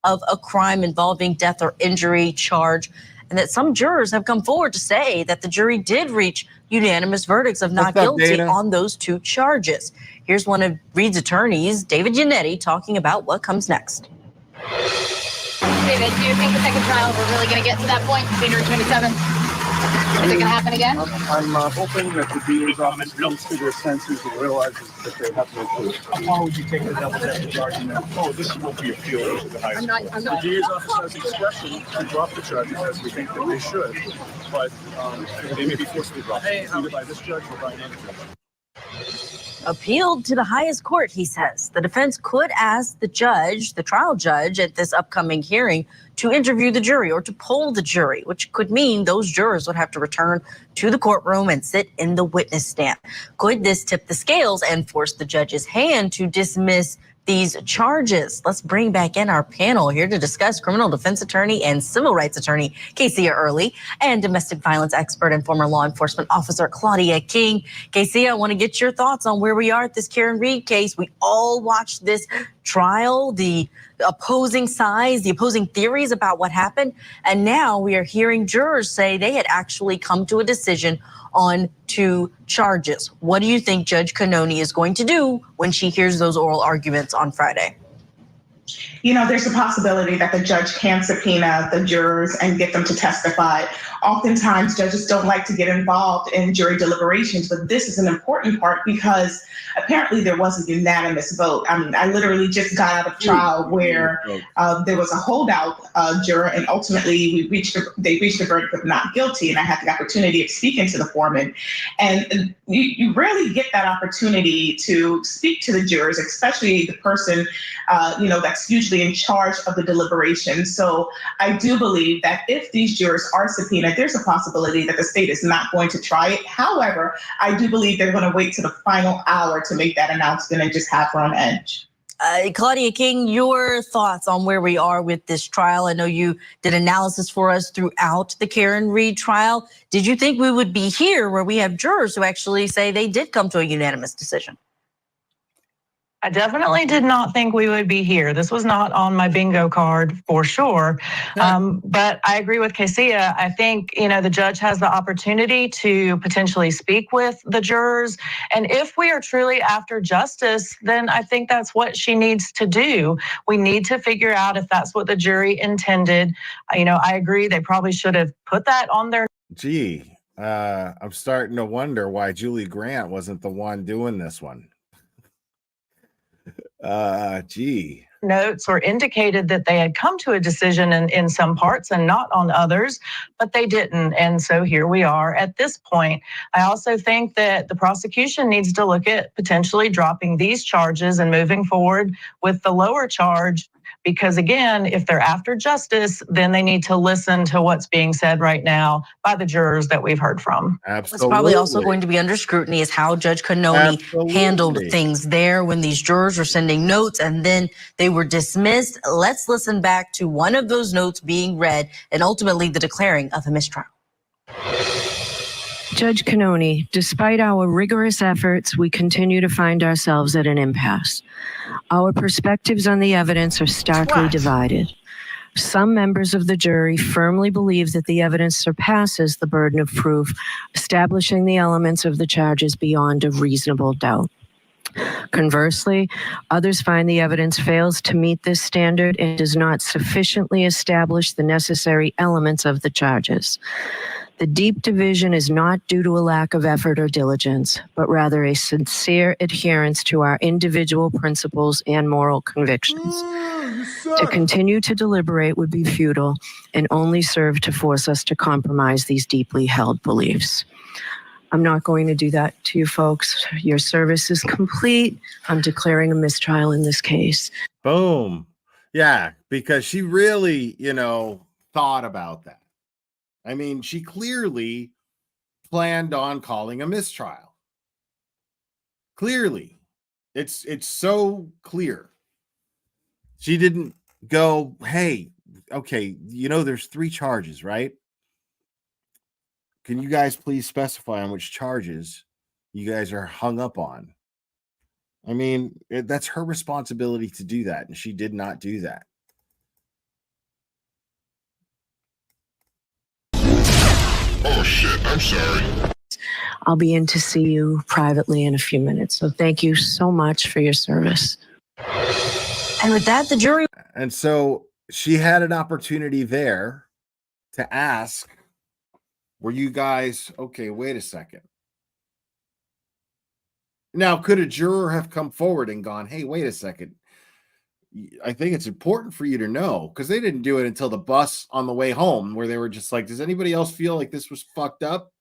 Of a crime involving death or injury charge, and that some jurors have come forward to say that the jury did reach unanimous verdicts of not guilty on those 2 charges. Here's one of Reed's attorneys, David Yannetti, talking about what comes next. David, do you think the second trial we're really going to get to that point, January 27th? Is it going to happen again? I'm hoping that the DA's office comes to their senses and realizes that they have no clue. How would you take the devil's advocate argument? Oh, this will be appealed to the high court. I'm not. The DA's office has discretion to drop the charges as we think that they should, but they may be forcibly dropped either by this judge or by another judge. Appealed to the highest court, he says. The defense could ask the judge, the trial judge at this upcoming hearing, to interview the jury or to poll the jury, which could mean those jurors would have to return to the courtroom and sit in the witness stand. Could this tip the scales and force the judge's hand to dismiss these charges? Let's bring back in our panel here to discuss criminal defense attorney and civil rights attorney Casey Early and domestic violence expert and former law enforcement officer Claudia King. Casey, I want to get your thoughts on where we are at this Karen Reed case. We all watched this trial, the opposing sides, the opposing theories about what happened, and now we are hearing jurors say they had actually come to a decision on 2 charges. What do you think Judge Cannoni is going to do when she hears those oral arguments on Friday? You know, there's a possibility that the judge can subpoena the jurors and get them to testify. Oftentimes, judges don't like to get involved in jury deliberations, but this is an important part because apparently there was a unanimous vote. I mean, I literally just got out of trial where there was a holdout juror, and ultimately they reached a verdict of not guilty, and I had the opportunity of speaking to the foreman. And you rarely get that opportunity to speak to the jurors, especially the person, that's usually in charge of the deliberation. So I do believe that if these jurors are subpoenaed, there's a possibility that the state is not going to try it. However, I do believe they're going to wait to the final hour to make that announcement and just have her on edge. Claudia King, your thoughts on where we are with this trial? I know you did analysis for us throughout the Karen Reed trial. Did you think we would be here where we have jurors who actually say they did come to a unanimous decision? I definitely did not think we would be here. This was not on my bingo card for sure. But I agree with Cassia. I think, the judge has the opportunity to potentially speak with the jurors. And if we are truly after justice, then I think that's what she needs to do. We need to figure out if that's what the jury intended. I agree. They probably should have put that on their. Gee, I'm starting to wonder why Julie Grant wasn't the one doing this one. Gee. Notes or indicated that they had come to a decision in some parts and not on others, but they didn't. And so here we are at this point. I also think that the prosecution needs to look at potentially dropping these charges and moving forward with the lower charge. Because again, if they're after justice, then they need to listen to what's being said right now by the jurors that we've heard from. Absolutely. What's probably also going to be under scrutiny is how Judge Cannoni handled Absolutely. things there when these jurors were sending notes and then they were dismissed. Let's listen back to one of those notes being read and ultimately the declaring of a mistrial. Judge Cannoni, despite our rigorous efforts, we continue to find ourselves at an impasse. Our perspectives on the evidence are starkly divided. Some members of the jury firmly believe that the evidence surpasses the burden of proof, establishing the elements of the charges beyond a reasonable doubt. Conversely, others find the evidence fails to meet this standard and does not sufficiently establish the necessary elements of the charges. The deep division is not due to a lack of effort or diligence, but rather a sincere adherence to our individual principles and moral convictions. To continue to deliberate would be futile and only serve to force us to compromise these deeply held beliefs. I'm not going to do that to you folks. Your service is complete. I'm declaring a mistrial in this case. Boom. Yeah, because she really, thought about that. I mean, she clearly planned on calling a mistrial. Clearly. It's so clear. She didn't go, hey, okay, there's 3 charges, right? Can you guys please specify on which charges you guys are hung up on? I mean, that's her responsibility to do that, and she did not do that. Oh, shit. I'm sorry. I'll be in to see you privately in a few minutes. So thank you so much for your service. And with that, the jury. And so she had an opportunity there to ask, were you guys, okay, wait a second. Now, could a juror have come forward and gone, hey, wait a second. I think it's important for you to know, because they didn't do it until the bus on the way home, where they were just like, does anybody else feel like this was fucked up?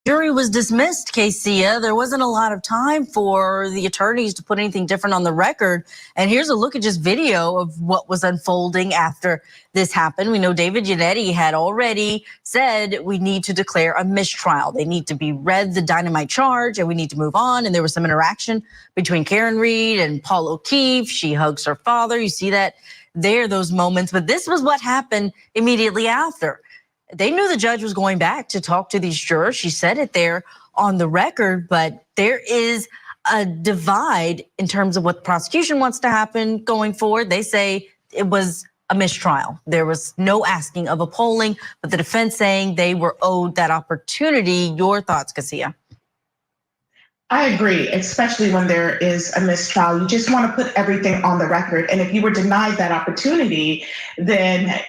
Jury was dismissed, Casey. There wasn't a lot of time for the attorneys to put anything different on the record. And here's a look at just video of what was unfolding after this happened. We know David Yannetti had already said we need to declare a mistrial. They need to be read the dynamite charge and we need to move on. And there was some interaction between Karen Reed and Paul O'Keefe. She hugs her father. You see that there, those moments. But this was what happened immediately after. They knew the judge was going back to talk to these jurors. She said it there on the record, but there is a divide in terms of what the prosecution wants to happen going forward. They say it was a mistrial. There was no asking of a polling, but the defense saying they were owed that opportunity. Your thoughts, Cassia? I agree, especially when there is a mistrial. You just want to put everything on the record. And if you were denied that opportunity, then,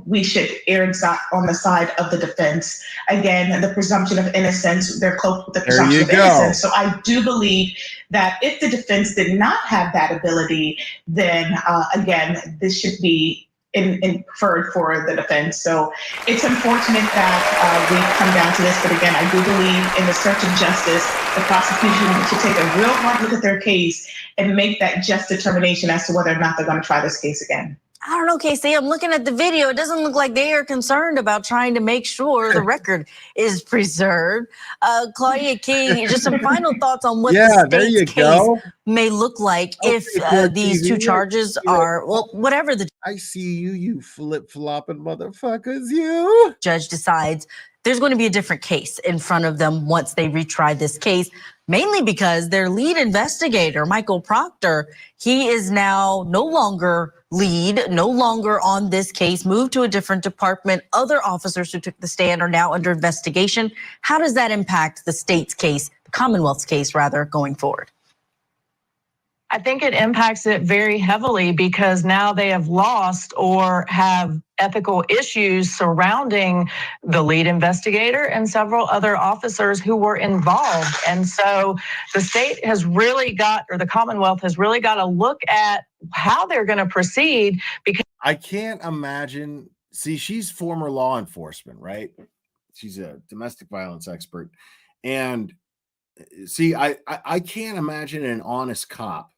we should err on the side of the defense. Again, the presumption of innocence, they're close with the presumption of innocence. So I do believe that if the defense did not have that ability, then again, this should be inferred for the defense. So it's unfortunate that we come down to this, but again, I do believe in the search of justice, the prosecution should take a real hard look at their case and make that just determination as to whether or not they're going to try this case again. I don't know, Casey. I'm looking at the video. It doesn't look like they are concerned about trying to make sure the record is preserved. Claudia King, just some final thoughts on what the state's case may look like if these 2 charges are, whatever the. I see you flip-flopping motherfuckers, you. Judge decides there's going to be a different case in front of them once they retry this case, mainly because their lead investigator, Michael Proctor, he is now no longer on this case, moved to a different department. Other officers who took the stand are now under investigation. How does that impact the state's case, the Commonwealth's case, rather, going forward? I think it impacts it very heavily because now they have lost or have ethical issues surrounding the lead investigator and several other officers who were involved. And so the state has really got, or the Commonwealth has really got to look at how they're going to proceed, because I can't imagine. See, she's former law enforcement, right? She's a domestic violence expert. And see, I can't imagine an honest cop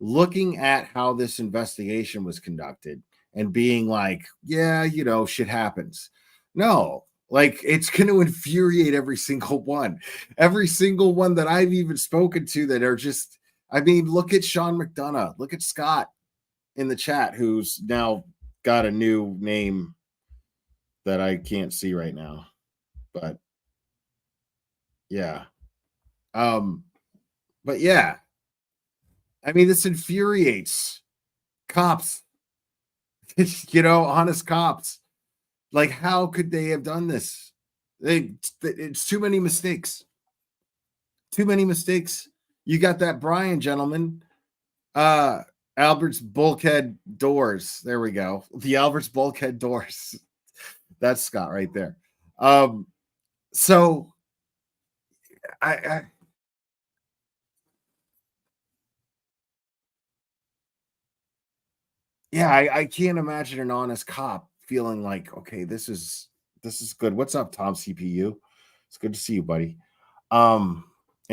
looking at how this investigation was conducted and being like, yeah, shit happens. No, like it's going to infuriate every single one that I've even spoken to that are just, I mean, look at Sean McDonough, look at Scott in the chat, who's now got a new name that I can't see right now, but yeah. But yeah, I mean, this infuriates cops, honest cops. Like, how could they have done this? It's too many mistakes. Too many mistakes. You got that Brian gentleman, Albert's bulkhead doors. There we go. The Albert's bulkhead doors. That's Scott right there. So I can't imagine an honest cop feeling like, okay, this is good. What's up, Tom CPU? It's good to see you, buddy. And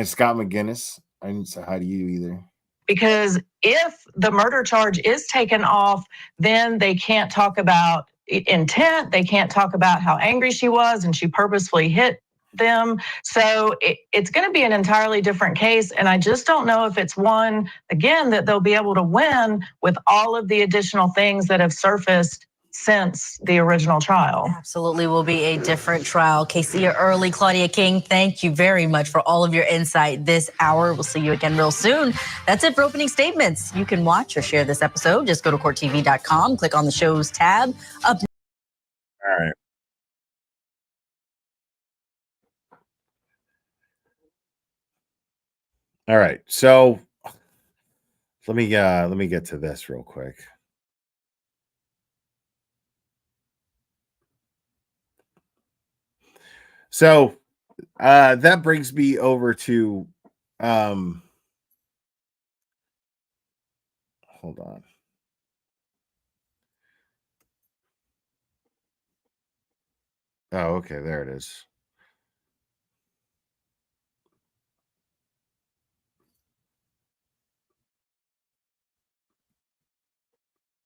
Scott McGinnis, I didn't say hi to you either. Because if the murder charge is taken off, then they can't talk about intent. They can't talk about how angry she was and she purposefully hit them. So it's going to be an entirely different case. And I just don't know if it's one, again, that they'll be able to win with all of the additional things that have surfaced since the original trial. Absolutely will be a different trial. Casey Early, Claudia King, thank you very much for all of your insight this hour. We'll see you again real soon. That's it for opening statements. You can watch or share this episode. Just go to courttv.com, click on the shows tab. Up. All right. All right. So let me get to this real quick. So that brings me over to hold on. Oh, okay, there it is.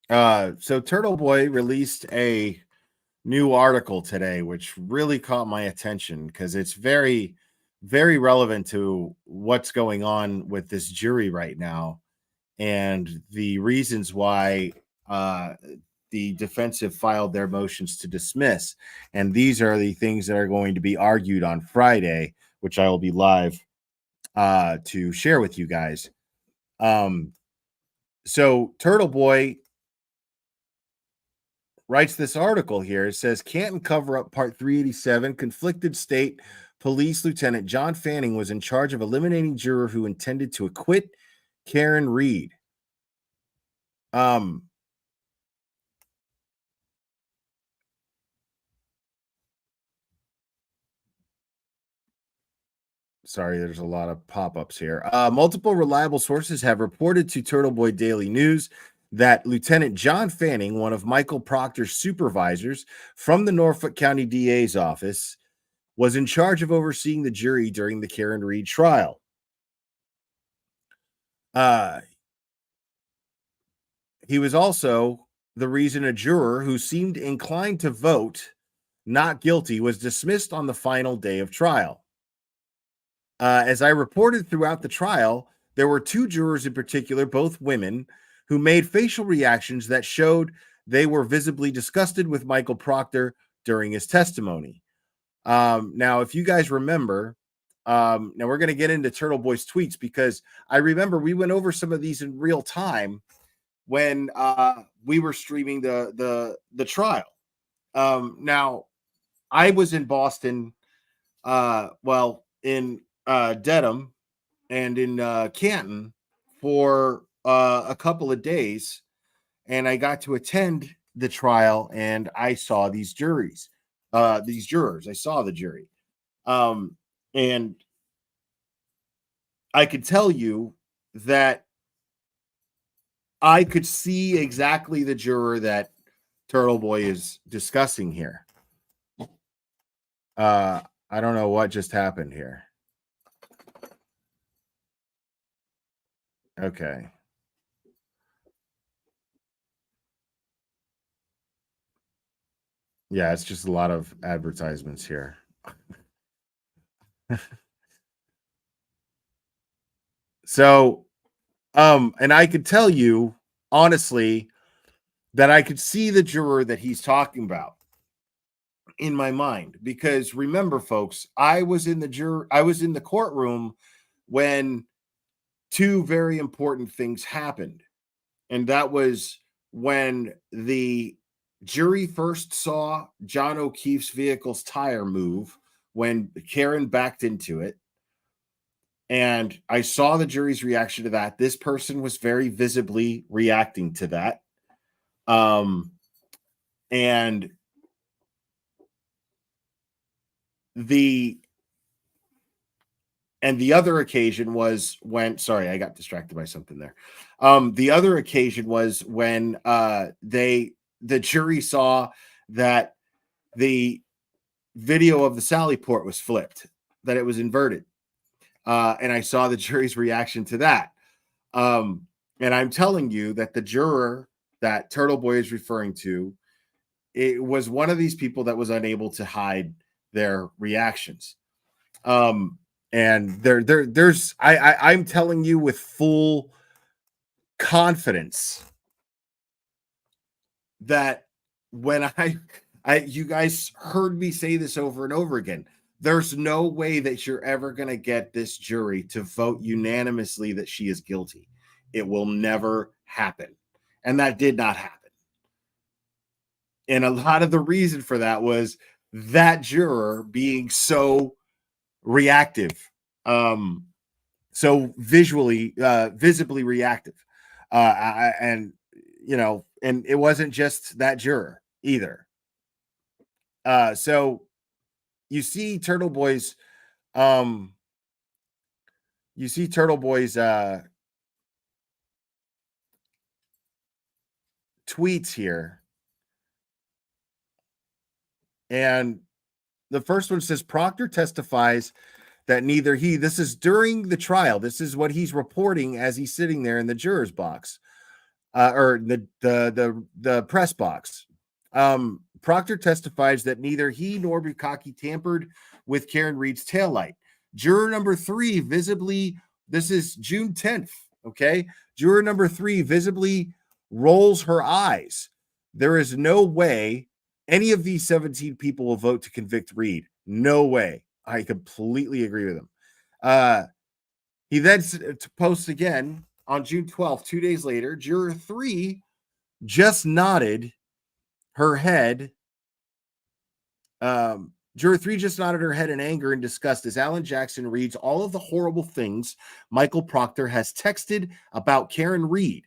So Turtleboy released a new article today, which really caught my attention because it's very, very relevant to what's going on with this jury right now and the reasons why the defense have filed their motions to dismiss. And these are the things that are going to be argued on Friday, which I will be live to share with you guys. So Turtleboy writes this article here. It says, Canton cover-up part 387, conflicted state police lieutenant John Fanning was in charge of eliminating juror who intended to acquit Karen Reed. Sorry, there's a lot of pop-ups here. Multiple reliable sources have reported to Turtleboy Daily News that Lieutenant John Fanning, one of Michael Proctor's supervisors from the Norfolk County DA's office, was in charge of overseeing the jury during the Karen Reed trial. He was also the reason a juror who seemed inclined to vote not guilty was dismissed on the final day of trial. As I reported throughout the trial, there were two jurors in particular, both women, who made facial reactions that showed they were visibly disgusted with Michael Proctor during his testimony. Now, if you guys remember, now we're going to get into Turtleboy's tweets because I remember we went over some of these in real time when we were streaming the trial. Now, I was in Boston, in Dedham and in Canton for a couple of days, and I got to attend the trial, and I saw these jurors. I saw the jury. And I could tell you that I could see exactly the juror that Turtleboy is discussing here. I don't know what just happened here. Okay. Yeah, it's just a lot of advertisements here. So, and I could tell you honestly that I could see the juror that he's talking about in my mind, because remember, folks, I was in the courtroom when two very important things happened. And that was when the jury first saw John O'Keefe's vehicle's tire move when Karen backed into it. And I saw the jury's reaction to that. This person was very visibly reacting to that. And the other occasion was when, sorry, I got distracted by something there. The other occasion was when the jury saw that the video of the Sally Port was flipped, that it was inverted. And I saw the jury's reaction to that. And I'm telling you that the juror that Turtleboy is referring to, it was one of these people that was unable to hide their reactions. And I'm telling you with full confidence that when you guys heard me say this over and over again, there's no way that you're ever going to get this jury to vote unanimously that she is guilty. It will never happen. And that did not happen. And a lot of the reason for that was that juror being so reactive, so visibly reactive. And it wasn't just that juror either. So you see Turtleboy's tweets here. And the first one says Proctor testifies that neither he, this is during the trial, this is what he's reporting as he's sitting there in the juror's box, or the press box. Proctor testifies that neither he nor Bukaki tampered with Karen Reed's taillight. Juror number 3 visibly, this is June 10th, okay? Juror number 3 visibly rolls her eyes. There is no way any of these 17 people will vote to convict Reed. No way. I completely agree with him. He then posts again on June 12th, 2 days later. Juror 3 just nodded her head. Juror 3 just nodded her head in anger and disgust as Alan Jackson reads all of the horrible things Michael Proctor has texted about Karen Reed.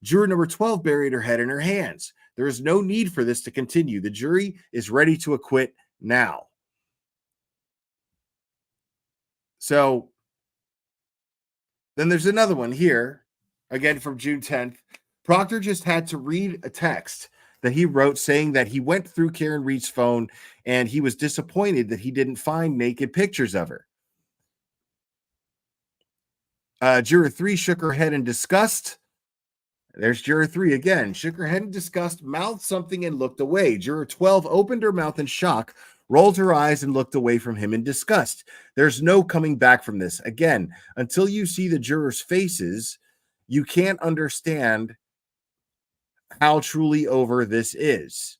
Juror number 12 buried her head in her hands. There is no need for this to continue. The jury is ready to acquit now. So then there's another one here, again from June 10th. Proctor just had to read a text that he wrote saying that he went through Karen Reed's phone and he was disappointed that he didn't find naked pictures of her. Juror 3 shook her head in disgust. There's Juror 3 again. Shook her head in disgust, mouthed something, and looked away. Juror 12 opened her mouth in shock, rolled her eyes, and looked away from him in disgust. There's no coming back from this. Again, until you see the jurors' faces, you can't understand how truly over this is.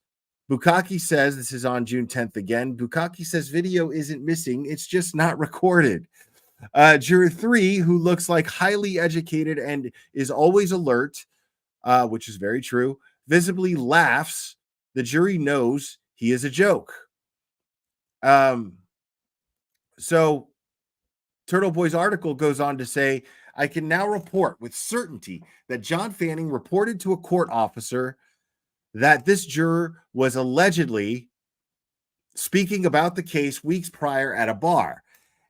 Bukaki says, this is on June 10th again, Bukaki says video isn't missing, it's just not recorded. Juror 3, who looks like highly educated and is always alert, which is very true, visibly laughs. The jury knows he is a joke. So Turtleboy's article goes on to say, I can now report with certainty that John Fanning reported to a court officer that this juror was allegedly speaking about the case weeks prior at a bar,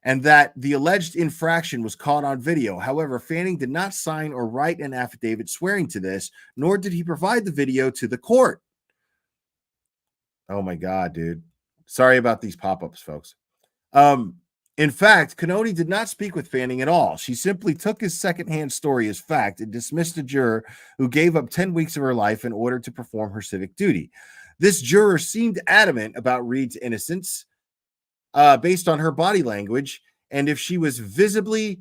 and that the alleged infraction was caught on video. However, Fanning did not sign or write an affidavit swearing to this, nor did he provide the video to the court. Oh my God, dude. Sorry about these pop-ups, folks. In fact, Cannoni did not speak with Fanning at all. She simply took his secondhand story as fact and dismissed a juror who gave up 10 weeks of her life in order to perform her civic duty. This juror seemed adamant about Reed's innocence based on her body language, and if she was visibly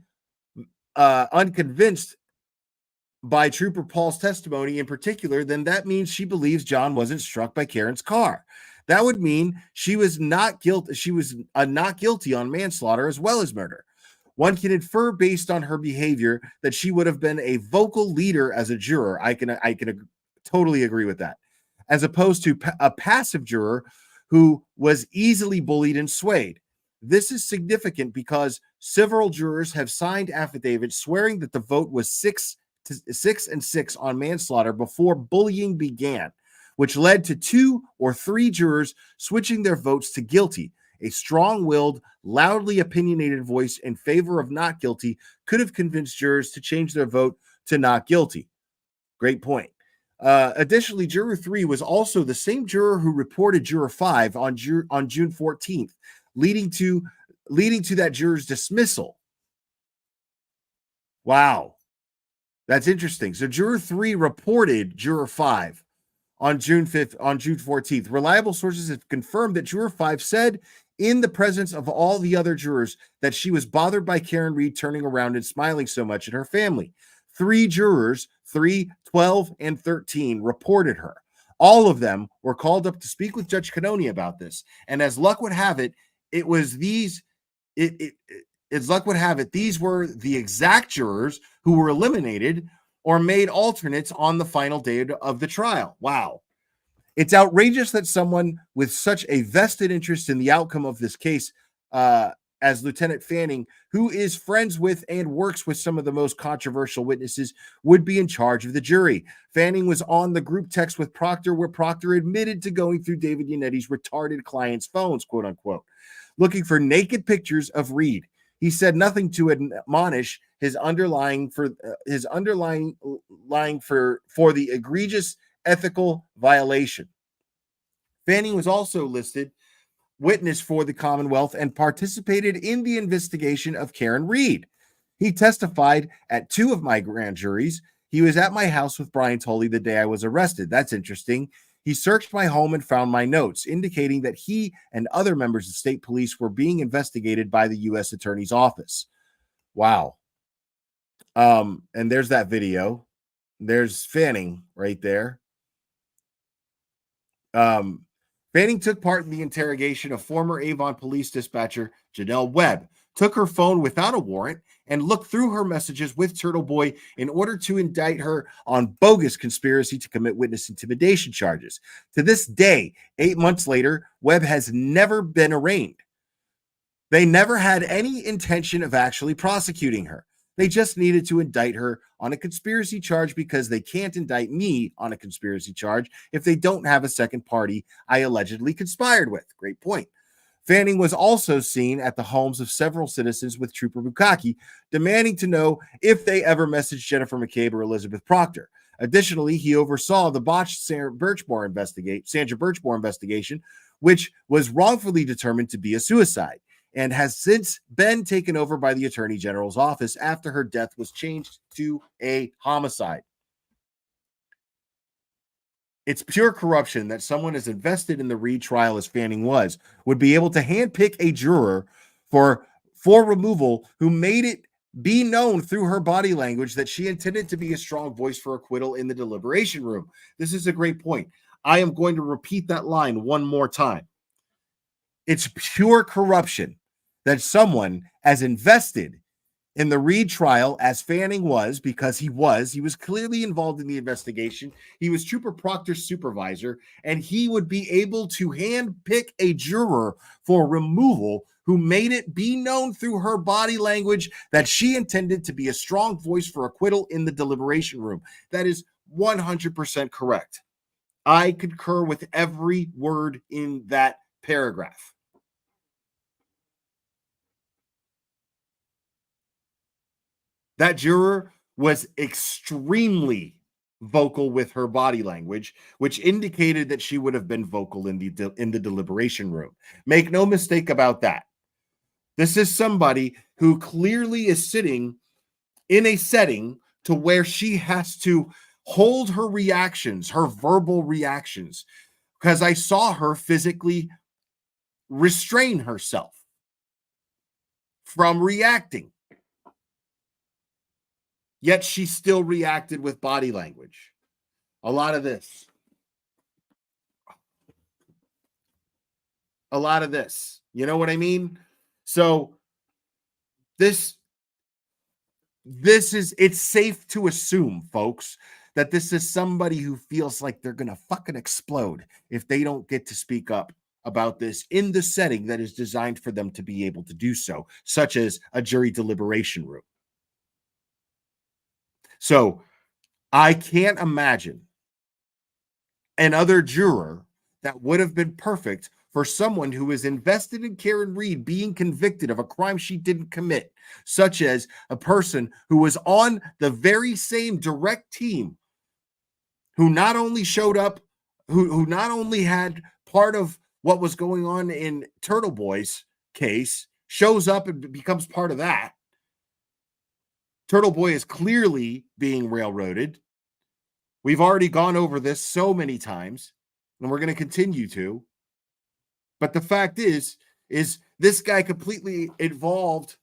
unconvinced by Trooper Paul's testimony in particular, then that means she believes John wasn't struck by Karen's car. That would mean she was not guilty. She was not guilty on manslaughter as well as murder. One can infer based on her behavior that she would have been a vocal leader as a juror. I can totally agree with that, as opposed to a passive juror who was easily bullied and swayed. This is significant because several jurors have signed affidavits swearing that the vote was 6-6 on manslaughter before bullying began, which led to 2 or 3 jurors switching their votes to guilty. A strong-willed, loudly opinionated voice in favor of not guilty could have convinced jurors to change their vote to not guilty. Great point. Additionally, Juror 3 was also the same juror who reported Juror 5 on June 14th, leading to that juror's dismissal. Wow. That's interesting. So Juror 3 reported Juror 5 on June 14th. Reliable sources have confirmed that Juror 5 said in the presence of all the other jurors that she was bothered by Karen Reed turning around and smiling so much at her family. 3 jurors, 3, 12, and 13, reported her. All of them were called up to speak with Judge Cannoni about this. And as luck would have it, these were the exact jurors who were eliminated or made alternates on the final day of the trial. Wow. It's outrageous that someone with such a vested interest in the outcome of this case, as Lieutenant Fanning, who is friends with and works with some of the most controversial witnesses, would be in charge of the jury. Fanning was on the group text with Proctor, where Proctor admitted to going through David Yannetti's retarded clients' phones, quote unquote, looking for naked pictures of Reed. He said nothing to admonish his underlying for the egregious ethical violation. Fanning was also listed witness for the Commonwealth and participated in the investigation of Karen Reed. He testified at 2 of my grand juries. He was at my house with Brian Tolley the day I was arrested. That's interesting. He searched my home and found my notes, indicating that he and other members of state police were being investigated by the U.S. Attorney's Office. Wow. And there's that video. There's Fanning right there. Fanning took part in the interrogation of former Avon police dispatcher Janelle Webb, took her phone without a warrant, and looked through her messages with Turtleboy in order to indict her on bogus conspiracy to commit witness intimidation charges. To this day, 8 months later, Webb has never been arraigned. They never had any intention of actually prosecuting her. They just needed to indict her on a conspiracy charge because they can't indict me on a conspiracy charge if they don't have a second party I allegedly conspired with. Great point. Fanning was also seen at the homes of several citizens with Trooper Bukaki, demanding to know if they ever messaged Jennifer McCabe or Elizabeth Proctor. Additionally, he oversaw the botched Sandra Birchmore investigation, which was wrongfully determined to be a suicide, and has since been taken over by the Attorney General's office after her death was changed to a homicide. It's pure corruption that someone as invested in the Reed trial as Fanning would be able to handpick a juror for removal who made it be known through her body language that she intended to be a strong voice for acquittal in the deliberation room. This is a great point. I am going to repeat that line one more time. It's pure corruption that someone as invested In the Reed trial, as Fanning was, because he was clearly involved in the investigation. He was Trooper Proctor's supervisor, and he would be able to handpick a juror for removal who made it be known through her body language that she intended to be a strong voice for acquittal in the deliberation room. That is 100% correct. I concur with every word in that paragraph. That juror was extremely vocal with her body language, which indicated that she would have been vocal in the deliberation room. Make no mistake about that. This is somebody who clearly is sitting in a setting to where she has to hold her reactions, her verbal reactions, because I saw her physically restrain herself from reacting. Yet she still reacted with body language. A lot of this. You know what I mean? So it's safe to assume, folks, that this is somebody who feels like they're going to fucking explode if they don't get to speak up about this in the setting that is designed for them to be able to do so, such as a jury deliberation room. So I can't imagine another juror that would have been perfect for someone who is invested in Karen Reed being convicted of a crime she didn't commit, such as a person who was on the very same direct team, who not only showed up, who not only had part of what was going on in Turtleboy's case, shows up and becomes part of that. Turtleboy is clearly being railroaded. We've already gone over this so many times, and we're going to continue to. But the fact is this guy completely involved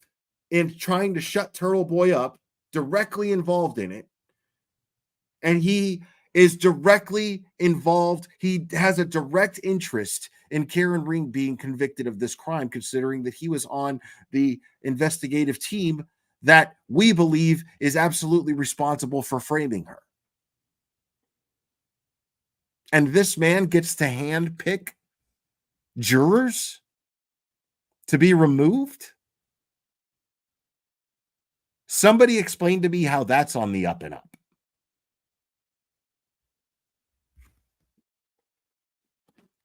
in trying to shut Turtleboy up, directly involved in it. And he is directly involved. He has a direct interest in Karen Reed being convicted of this crime, considering that he was on the investigative team that we believe is absolutely responsible for framing her. And this man gets to handpick jurors to be removed? Somebody explain to me how that's on the up and up.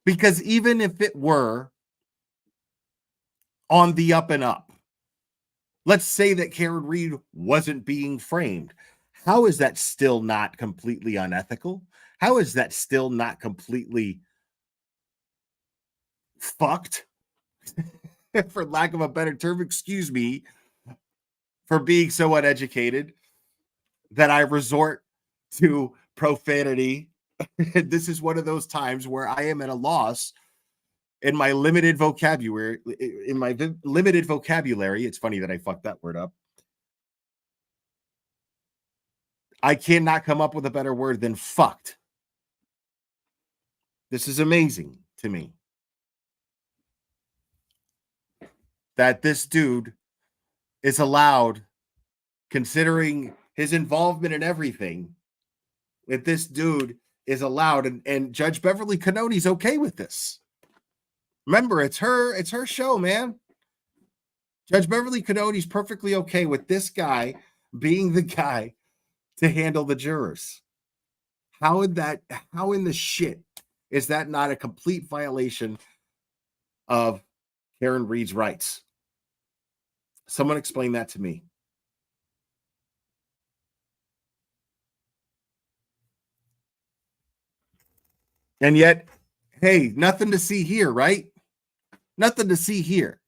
Because even if it were on the up and up, let's say that Karen Reed wasn't being framed. How is that still not completely unethical? How is that still not completely fucked? For lack of a better term, excuse me for being so uneducated that I resort to profanity. This is one of those times where I am at a loss in my limited vocabulary. It's funny that I fucked that word up. I cannot come up with a better word than fucked. This is amazing to me. That this dude is allowed, considering his involvement in everything, that this dude is allowed, and Judge Beverly Cannoni's okay with this. Remember, it's her show, man. Judge Beverly Cannoni's perfectly okay with this guy being the guy to handle the jurors. How in the shit is that not a complete violation of Karen Reed's rights? Someone explain that to me. And yet, hey, nothing to see here, right? Nothing to see here.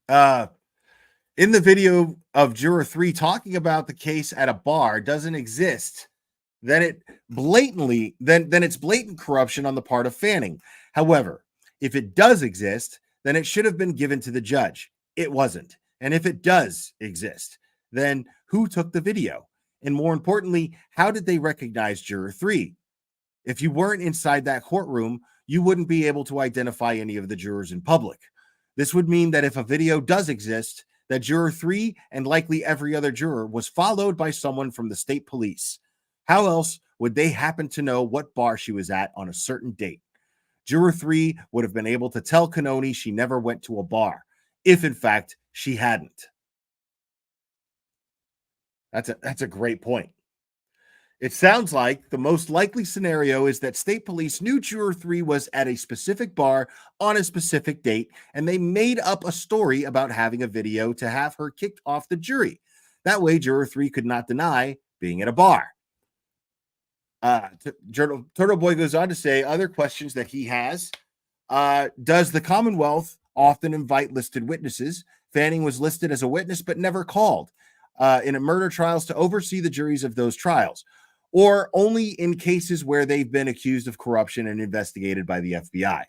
In the video of Juror 3 talking about the case at a bar doesn't exist, then it's blatant corruption on the part of Fanning. However, if it does exist, then it should have been given to the judge. It wasn't. And if it does exist, then who took the video? And more importantly, how did they recognize Juror 3? If you weren't inside that courtroom, you wouldn't be able to identify any of the jurors in public. This would mean that if a video does exist, that juror 3 and likely every other juror was followed by someone from the state police. How else would they happen to know what bar she was at on a certain date? Juror 3 would have been able to tell Cannoni she never went to a bar, if in fact she hadn't. That's a great point. It sounds like the most likely scenario is that state police knew juror 3 was at a specific bar on a specific date, and they made up a story about having a video to have her kicked off the jury. That way, juror 3 could not deny being at a bar. Turtleboy goes on to say other questions that he has. Does the Commonwealth often invite listed witnesses? Fanning was listed as a witness but never called in a murder trials to oversee the juries of those trials, or only in cases where they've been accused of corruption and investigated by the FBI.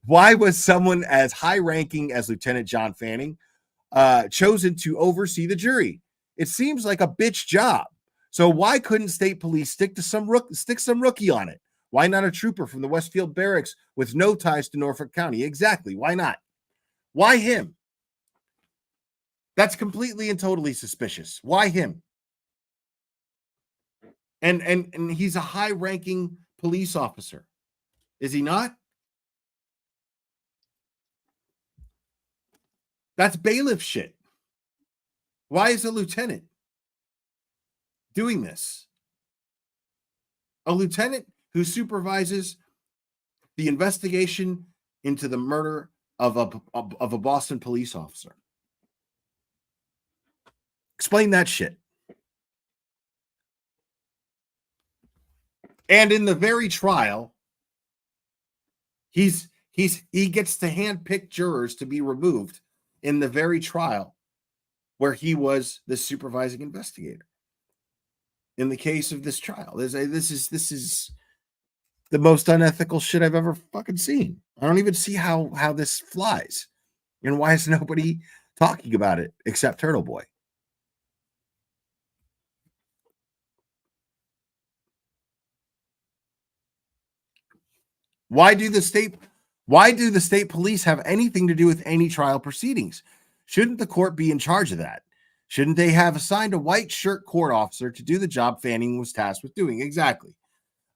Why was someone as high-ranking as Lieutenant John Fanning chosen to oversee the jury? It seems like a bitch job. So why couldn't state police stick some rookie on it? Why not a trooper from the Westfield Barracks with no ties to Norfolk County? Exactly. Why not? Why him? That's completely and totally suspicious. Why him? And he's a high-ranking police officer. Is he not? That's bailiff shit. Why is a lieutenant doing this? A lieutenant who supervises the investigation into the murder of a Boston police officer. Explain that shit. And in the very trial, he gets to handpick jurors to be removed in the very trial where he was the supervising investigator. In the case of this trial, this is the most unethical shit I've ever fucking seen. I don't even see how this flies, and why is nobody talking about it except Turtleboy? Why do the state police have anything to do with any trial proceedings? Shouldn't the court be in charge of that? Shouldn't they have assigned a white shirt court officer to do the job Fanning was tasked with doing? Exactly.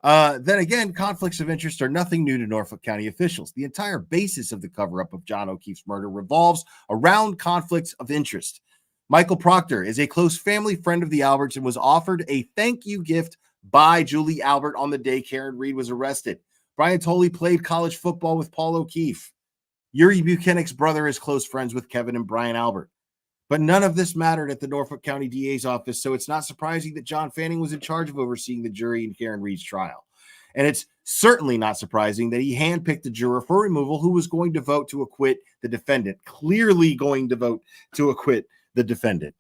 Then again, conflicts of interest are nothing new to Norfolk County officials. The entire basis of the cover-up of John O'Keefe's murder revolves around conflicts of interest. Michael Proctor is a close family friend of the Alberts and was offered a thank you gift by Julie Albert on the day Karen Reed was arrested. Brian Tolley played college football with Paul O'Keefe. Yuri Buchanan's brother is close friends with Kevin and Brian Albert. But none of this mattered at the Norfolk County DA's office, so it's not surprising that John Fanning was in charge of overseeing the jury in Karen Reed's trial. And it's certainly not surprising that he handpicked a juror for removal who was going to vote to acquit the defendant, clearly going to vote to acquit the defendant.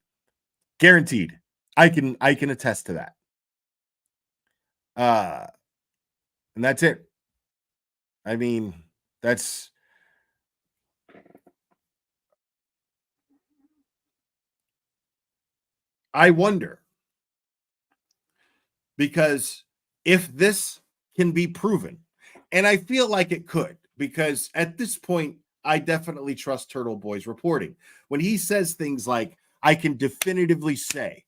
Guaranteed. I can attest to that. And that's it. I mean, that's... I wonder, because if this can be proven, and I feel like it could, because at this point, I definitely trust Turtleboy's reporting. When he says things like, I can definitively say,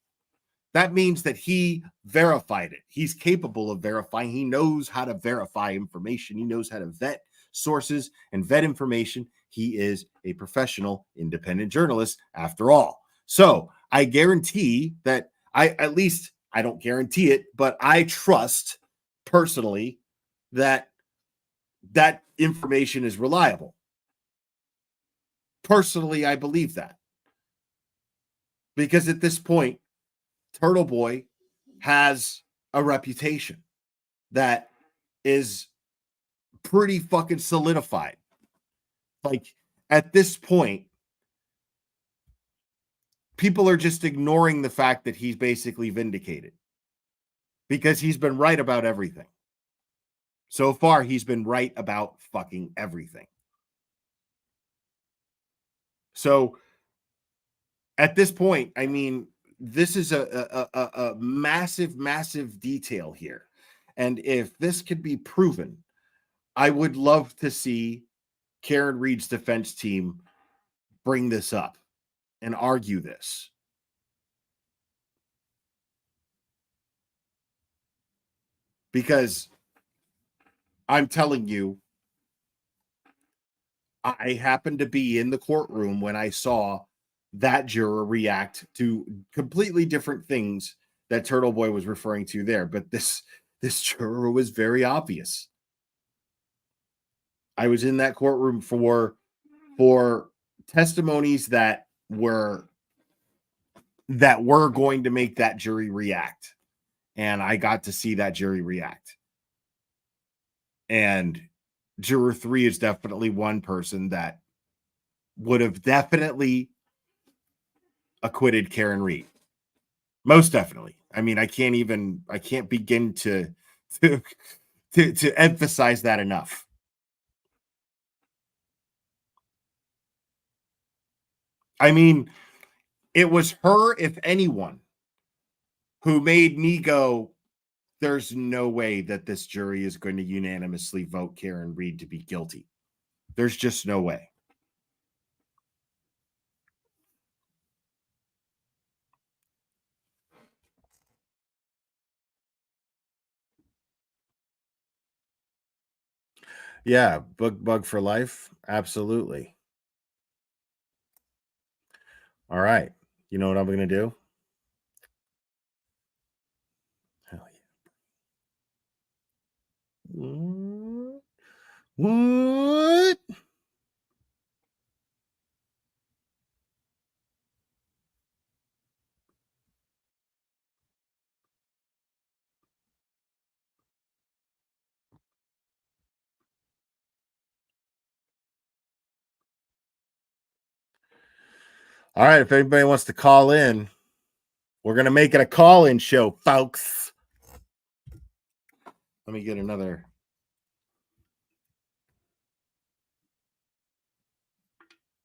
that means that he verified it. He's capable of verifying. He knows how to verify information. He knows how to vet sources and vet information. He is a professional independent journalist after all. So I guarantee that I don't guarantee it, but I trust personally that that information is reliable. Personally, I believe that. Because at this point, Turtleboy has a reputation that is pretty fucking solidified. Like, at this point, people are just ignoring the fact that he's basically vindicated because he's been right about everything. So far, he's been right about fucking everything. So at this point, I mean, this is a massive, massive detail here. And if this could be proven, I would love to see Karen Reed's defense team bring this up and argue this. Because I'm telling you, I happened to be in the courtroom when I saw that juror react to completely different things that Turtleboy was referring to there. But this juror was very obvious. I was in that courtroom for testimonies that were going to make that jury react. And I got to see that jury react. And Juror 3 is definitely one person that would have definitely acquitted Karen Reed. Most definitely. I mean, I can't begin to emphasize that enough. I mean, it was her, if anyone, who made me go, there's no way that this jury is going to unanimously vote Karen Reed to be guilty. There's just no way. Yeah, bug for life. Absolutely. All right. You know what I'm going to do? Hell yeah. What? All right. If anybody wants to call in, we're going to make it a call-in show, folks. Let me get another.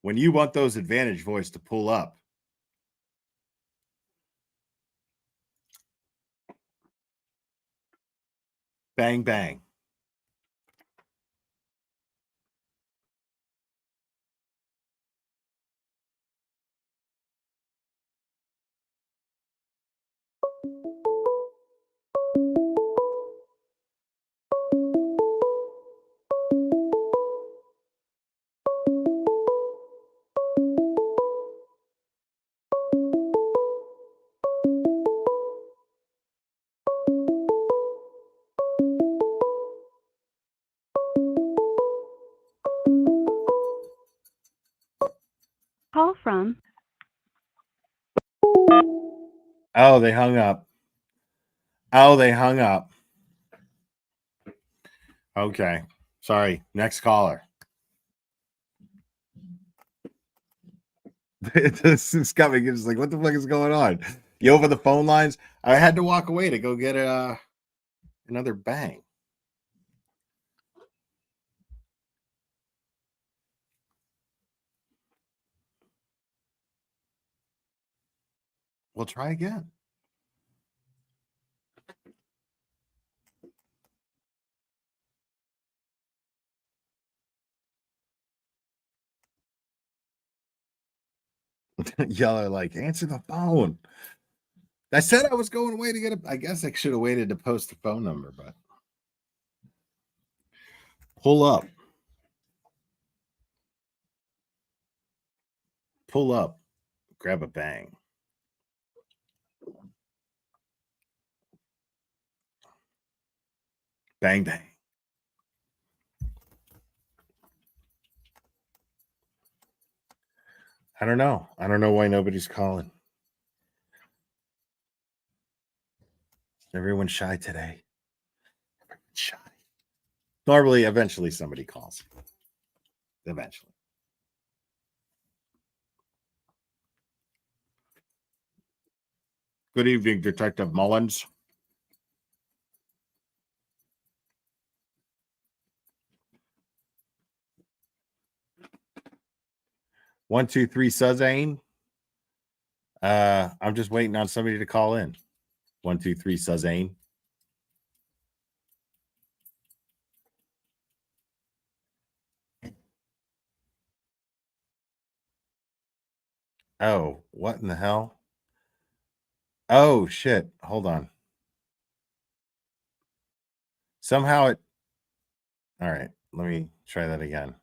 When you want those advantage voice to pull up, bang, bang. Call from. Oh, they hung up. Oh, they hung up. Okay. Sorry. Next caller. This is coming. It's like, what the fuck is going on? You over the phone lines? I had to walk away to go get another bang. We'll try again. Y'all are like, answer the phone. I said I was going away to get I guess I should have waited to post the phone number, but pull up. Pull up. Grab a bang. Bang, bang. I don't know. I don't know why nobody's calling. Everyone's shy today. Everyone's shy. Normally, eventually somebody calls. Eventually. Good evening, Detective Mullins. One, two, three, Suzanne. I'm just waiting on somebody to call in. 1, 2, 3, Suzanne. Oh, what in the hell? Oh, shit. Hold on. Somehow it. All right. Let me try that again.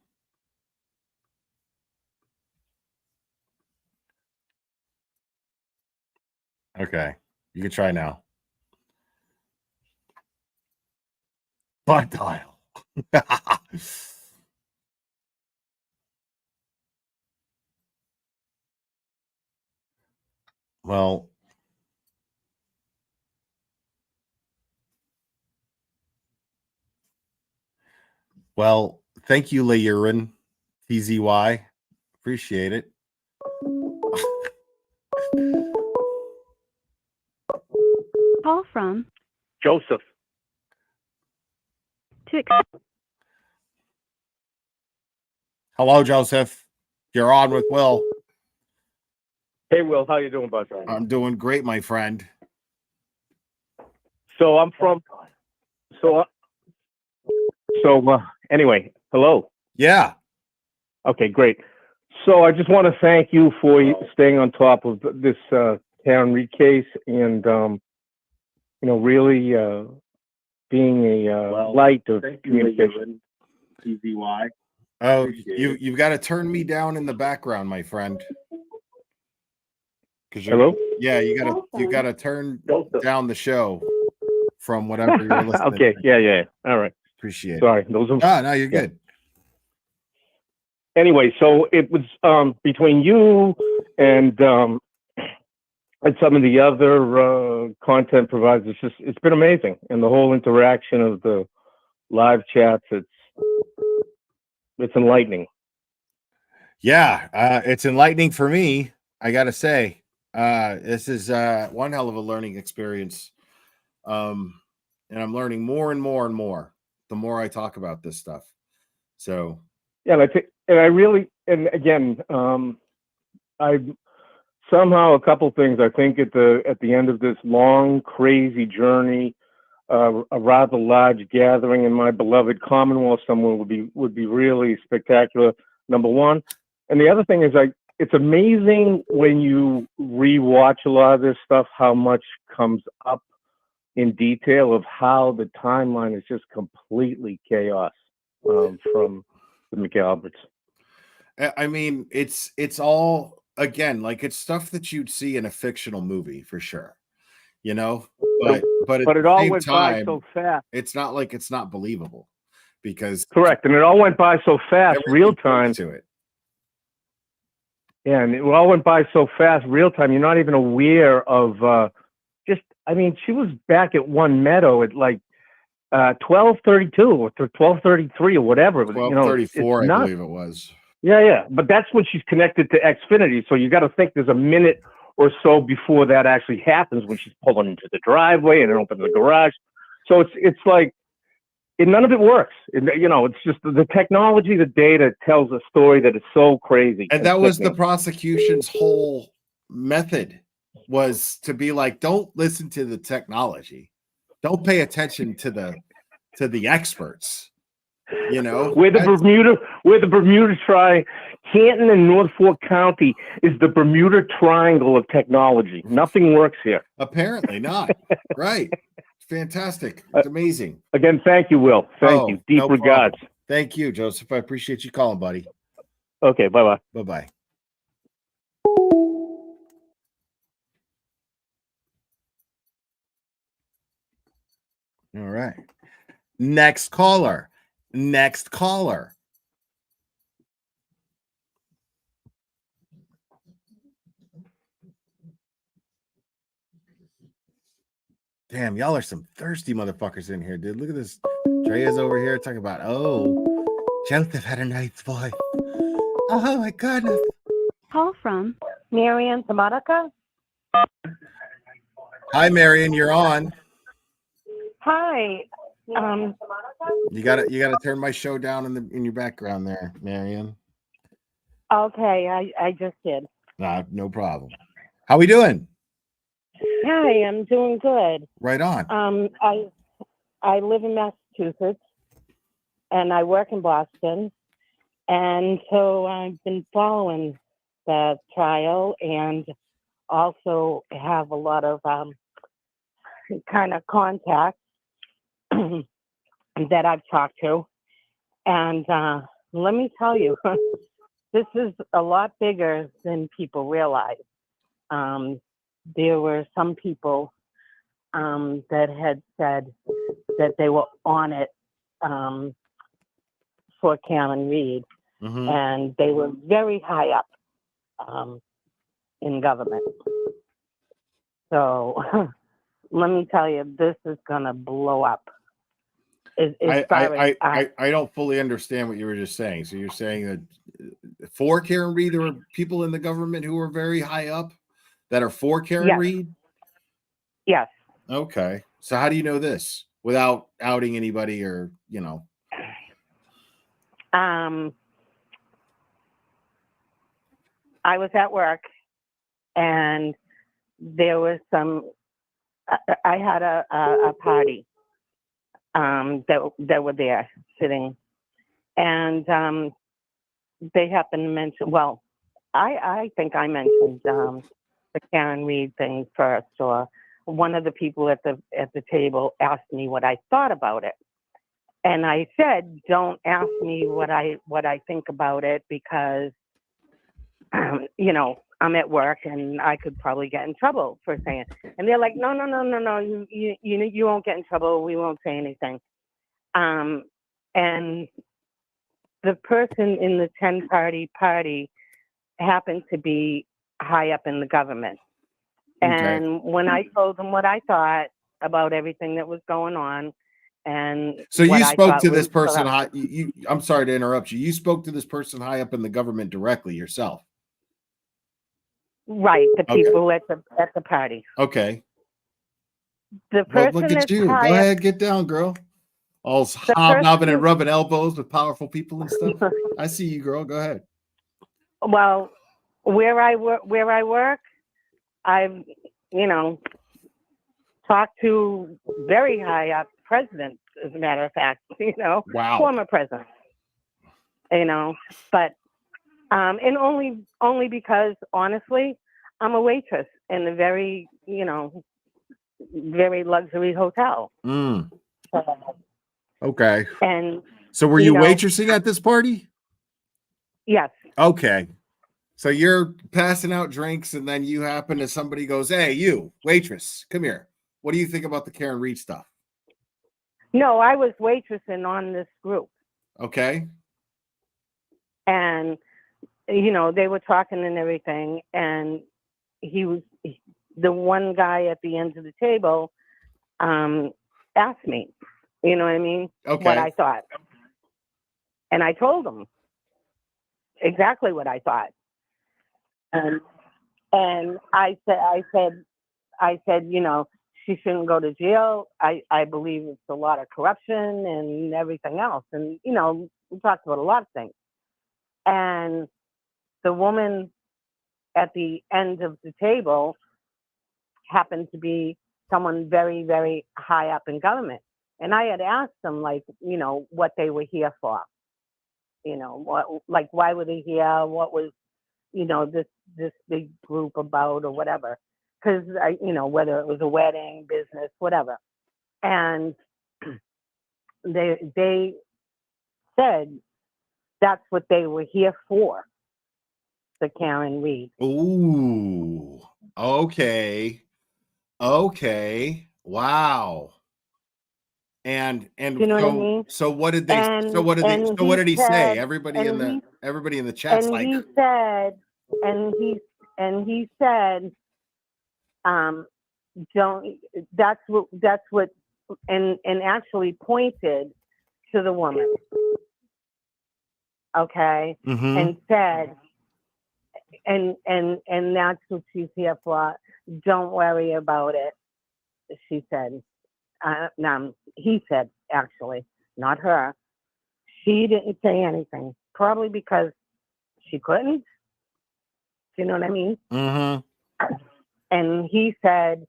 Okay. You can try now. Butt dial. Well, thank you, Layurin, TZY. Appreciate it. Call from Joseph. Hello, Joseph. You're on with Will. Hey, Will, how you doing, bud? I'm doing great, my friend. So I'm from. Anyway, hello. Yeah. Okay, great. So I just want to thank you for staying on top of this Karen Reed case and really being a light of communication. TZY. Oh, you've got to turn me down in the background, my friend. Hello? Yeah, you gotta turn down the show from whatever you're listening. Okay, yeah. All right. Appreciate it. Sorry, those are. No, you're good. Anyway, so it was between you and some of the other content providers. It's been amazing, and the whole interaction of the live chats. It's enlightening. Yeah, it's enlightening for me. I gotta say, this is one hell of a learning experience, and I'm learning more and more and more the more I talk about this stuff. So yeah, and again, I somehow a couple things. I think at the end of this long, crazy journey, a rather large gathering in my beloved Commonwealth somewhere would be really spectacular. Number one, and the other thing is it's amazing when you rewatch a lot of this stuff how much comes up in detail of how the timeline is just completely chaos from the McAlberts. I mean, it's all again like it's stuff that you'd see in a fictional movie for sure, but it all went by so fast. It's not like it's not believable because correct, and it all went by so fast, real time to it. Yeah, and it all went by so fast, real time. You're not even aware of she was back at One Meadow at like 12:32 or 12:33 or whatever. 12:34, I believe it was. Yeah, but that's when she's connected to Xfinity. So you got to think there's a minute or so before that actually happens when she's pulling into the driveway and then opens the garage. So it's like none of it works. It's just the technology, the data tells a story that is so crazy. And that was the prosecution's whole method, was to be like, don't listen to the technology, don't pay attention to the experts. Where the Bermuda Triangle, Canton and North Fork County is the Bermuda Triangle of technology. Nothing works here. Apparently not. Right. Fantastic. It's amazing. Again, thank you, Will. Thank you. Deep regards. Thank you, Joseph. I appreciate you calling, buddy. Okay, bye-bye. Bye-bye. All right. Next caller. Damn, y'all are some thirsty motherfuckers in here, dude. Look at this. Drea's over here talking about, Joseph had a nice voice. Oh my goodness. Call from Marianne Monica. Hi, Marion. You're on. Hi. You gotta turn my show down in your background there, Marion. Okay, I just did. No problem. How we doing? Hi, I'm doing good. Right on. I live in Massachusetts and I work in Boston, and so I've been following the trial and also have a lot of kind of contacts that I've talked to. And let me tell you, this is a lot bigger than people realize. There were some people that had said that they were on it for Karen Reed, and they were very high up in government. So let me tell you, this is gonna blow up. I don't fully understand what you were just saying. So you're saying that for Karen Reed, there were people in the government who were very high up that are for Karen Reed? Yes. Okay. So how do you know this without outing anybody or, you know? I was at work and there was I had a party that were there sitting, and they happened to mention, well, I think I mentioned the Karen Reed thing first, or one of the people at the table asked me what I thought about it. And I said, don't ask me what I think about it, because you know, I'm at work and I could probably get in trouble for saying it. And they're like, no, you won't get in trouble. We won't say anything. And the person in the 10-party party happened to be high up in the government. Okay. And when I told them what I thought about everything that was going on, and so you spoke to this was person high, I'm sorry to interrupt you. You spoke to this person high up in the government directly yourself. Right, the people at the party. Okay. The person look at that's you. Go high up, ahead, get down, girl. All hobnobbing and rubbing elbows with powerful people and stuff. I see you, girl. Go ahead. Well, where I work, I've, you know, talked to very high up presidents, as a matter of fact, you know, former presidents, you know, but and only because, honestly, I'm a waitress in a very, you know, very luxury hotel. Okay. And so were you waitressing at this party? Yes. Okay. So you're passing out drinks, and then you happen to, somebody goes, hey, you, waitress, come here. What do you think about the Karen Reed stuff? No, I was waitressing on this group. Okay. And, you know, they were talking and everything, and the one guy at the end of the table asked me, you know what I mean? Okay. What I thought. And I told him exactly what I thought. And I said, you know, she shouldn't go to jail. I believe it's a lot of corruption and everything else. And, you know, we talked about a lot of things. And the woman at the end of the table happened to be someone very, very high up in government. And I had asked them, like, you know, what they were here for. You know, why were they here? What was, you know, this big group about, or whatever. Because, you know, whether it was a wedding, business, whatever. And they said that's what they were here for, the Karen Reed. Ooh, okay. Wow. And you know what I mean? So what did they? So what did he say? Everybody in the chat's like. He said, don't. That's what, and actually pointed to the woman. Okay, and said, and that's what she's here for. Don't worry about it. She said. He said, actually, not her. She didn't say anything, probably because she couldn't. You know what I mean? And he said,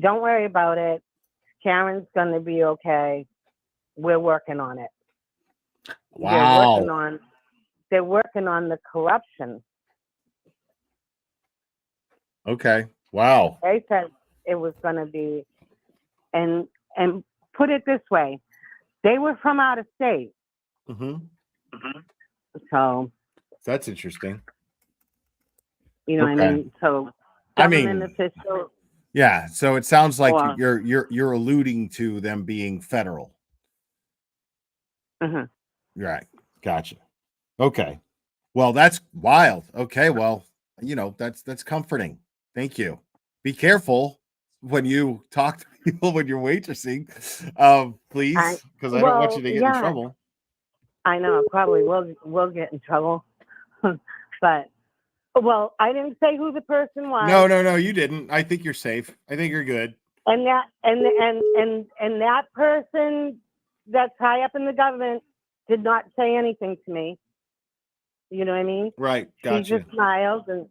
don't worry about it. Karen's going to be okay. We're working on it. Wow. They're working on the corruption Okay. Wow. They said it was going to be, and put it this way, they were from out of state. Mm-hmm. So that's interesting. You know what I mean? So government officials. Yeah. So it sounds like Or- you're alluding to them being federal. Mm-hmm. Right. Gotcha. Okay. Well, that's wild. Okay. Well, that's comforting. Thank you. Be careful when you talk to people when you're waitressing, please, because I don't want you to get in trouble. I know, probably will get in trouble. But well, I didn't say who the person was. No, you didn't. I think you're safe. I think you're good. And that and that person that's high up in the government did not say anything to me. You know what I mean? Right. Gotcha. She just smiled and,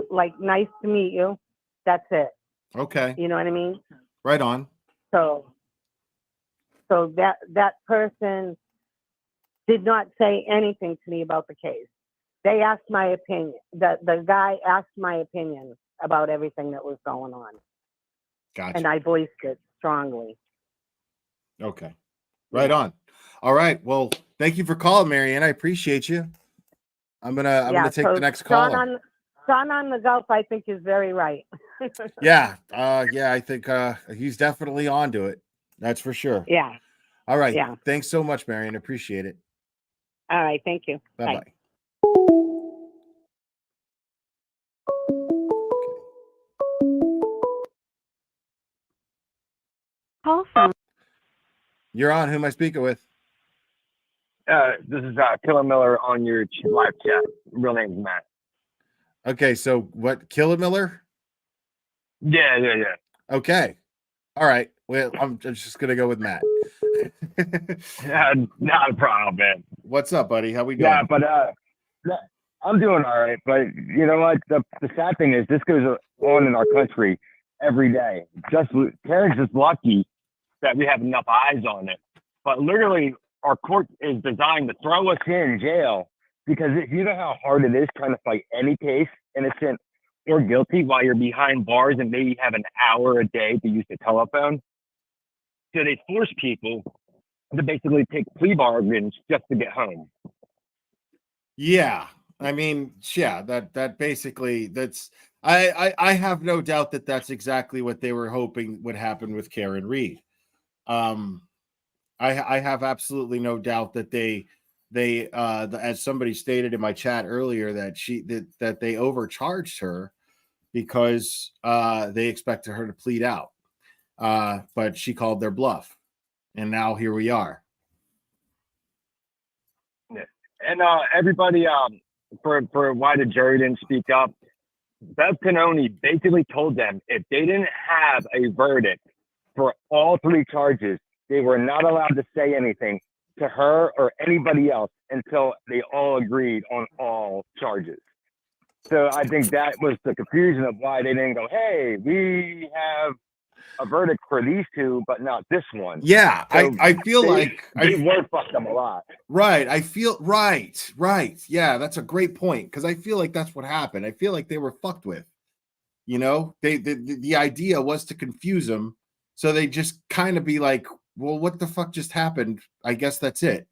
like, nice to meet you. That's it. Okay. You know what I mean? Right on. So that person did not say anything to me about the case. They asked my opinion. The guy asked my opinion about everything that was going on. Gotcha. And I voiced it strongly. Okay. Right on. All right. Well, thank you for calling, Marianne. I appreciate you. I'm gonna take the next caller. Sean on the Gulf, I think, is very right. Yeah. I think he's definitely onto it. That's for sure. Yeah. All right. Yeah. Thanks so much, Marianne. Appreciate it. All right. Thank you. Bye-bye. Bye. Call from. You're on. Who am I speaking with? This is Killer Miller on your live chat. Real name's Matt. Okay, so what? Killer Miller? Yeah. Okay. All right. Well, I'm just gonna go with Matt. Not a problem, man. What's up, buddy? How we doing? Yeah, but I'm doing all right. But you know what? The sad thing is, this goes on in our country every day. Karen's just lucky that we have enough eyes on it. But literally, our court is designed to throw us in jail because you know how hard it is trying to fight any case, innocent or guilty, while you're behind bars and maybe have an hour a day to use the telephone. So they force people to basically take plea bargains just to get home. Yeah. I mean, yeah, that basically I have no doubt that that's exactly what they were hoping would happen with Karen Reed. I have absolutely no doubt that they as somebody stated in my chat earlier, that they overcharged her because they expected her to plead out. But she called their bluff. And now here we are. And everybody, for why the jury didn't speak up, Bev Canoni basically told them if they didn't have a verdict for all three charges, they were not allowed to say anything to her or anybody else until they all agreed on all charges. So I think that was the confusion of why they didn't go, hey, we have a verdict for these two, but not this one. Yeah, so I feel they were fucked them a lot. Right. I feel right. Yeah, that's a great point because I feel like that's what happened. I feel like they were fucked with. The idea was to confuse them, so they just kind of be like, well, what the fuck just happened? I guess that's it.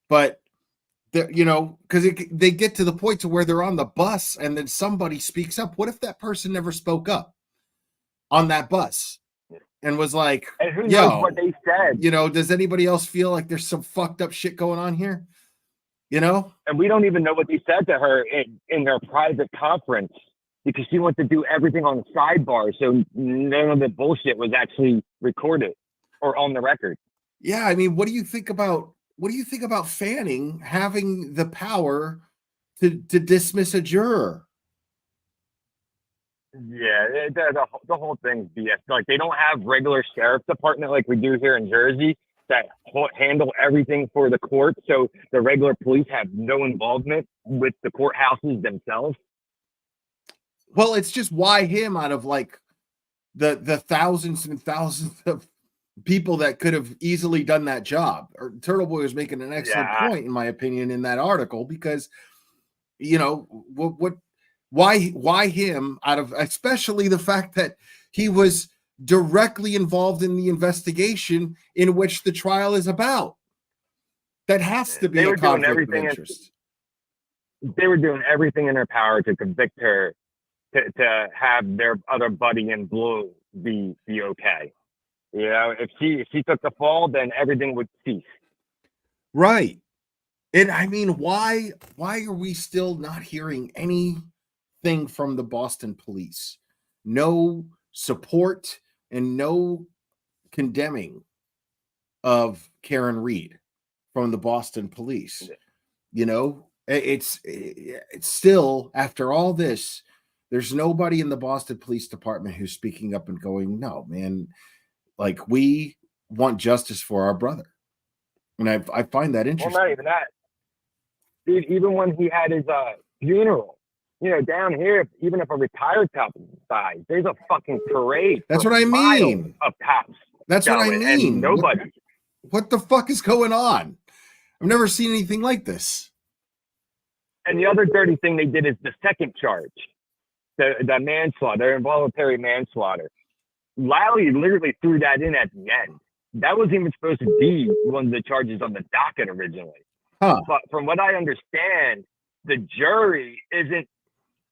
But because they get to the point to where they're on the bus and then somebody speaks up. What if that person never spoke up on that bus and was like, and who knows what they said? Does anybody else feel like there's some fucked up shit going on here? And we don't even know what they said to her in their private conference because she wanted to do everything on the sidebar. So none of the bullshit was actually recorded or on the record. Yeah. I mean, what do you think about Fanning having the power to dismiss a juror? Yeah, the whole thing's BS. Like, they don't have regular sheriff's department like we do here in Jersey that handle everything for the court. So the regular police have no involvement with the courthouses themselves. Well, it's just why him out of like the thousands and thousands of people that could have easily done that job. Or Turtleboy was making an excellent point, in my opinion, in that article, because what Why him, out of especially the fact that he was directly involved in the investigation in which the trial is about? That has to be a conflict of interest. They were doing everything in their power to convict her, to have their other buddy in blue be okay. You know, if she took the fall, then everything would cease. Right. And I mean, why are we still not hearing anything from the Boston police? No support and no condemning of Karen Reed from the Boston police. You know, it's still, after all this, there's nobody in the Boston Police Department who's speaking up and going, no, man, like, we want justice for our brother. And I find that interesting. Well, not even that. Dude, even when he had his funeral, you know, down here, even if a retired cop dies, there's a fucking parade. That's what I mean. Of cops. That's what I mean. And nobody. What the fuck is going on? I've never seen anything like this. And the other dirty thing they did is the second charge, the manslaughter, involuntary manslaughter. Lally literally threw that in at the end. That wasn't even supposed to be one of the charges on the docket originally. Huh. But from what I understand, the jury isn't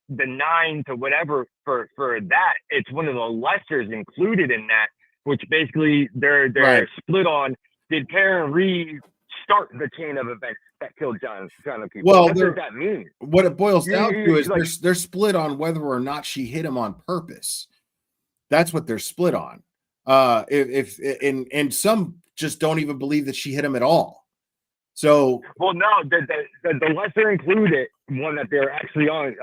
the 9 to whatever for that. It's one of the lessers included in that, which basically they're Right. split on. Did Karen Reed start the chain of events that killed John O'Keefe? Well, what does that mean? What it boils down to is like, they're split on whether or not she hit him on purpose. That's what they're split on. And some just don't even believe that she hit him at all. So, well, no, the lesser included one that they're actually on,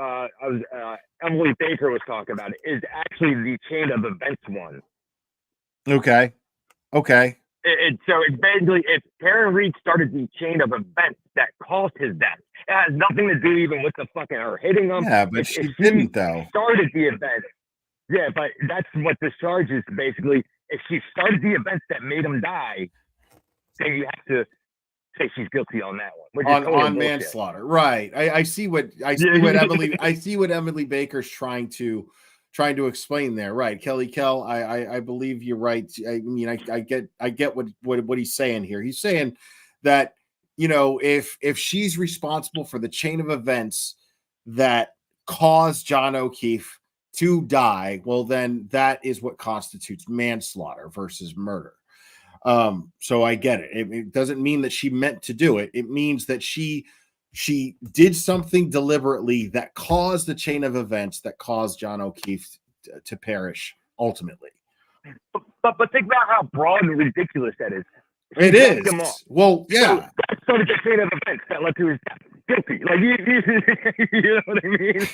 Emily Baker was talking about it, is actually the chain of events one. okay. So it's basically, if Karen Reed started the chain of events that caused his death, it has nothing to do even with the fucking her hitting him. Yeah, but she didn't, though. Started the event. Yeah, but that's what the charge is basically. If she started the events that made him die, then you have to say she's guilty on that one. Which is On bullshit. manslaughter, right? I see what Emily Baker's trying to explain there, right? Kelly Kell, I believe you're right. I mean, I get what he's saying here. He's saying that, you know, if she's responsible for the chain of events that caused John O'Keefe to die, well, then that is what constitutes manslaughter versus murder. So I get it. It doesn't mean that she meant to do it. It means that she did something deliberately that caused the chain of events that caused John O'Keefe to perish ultimately. But think about how broad and ridiculous that is. It is. Well, yeah. So that started the chain of events that led to his death. Guilty. Like you know what I mean?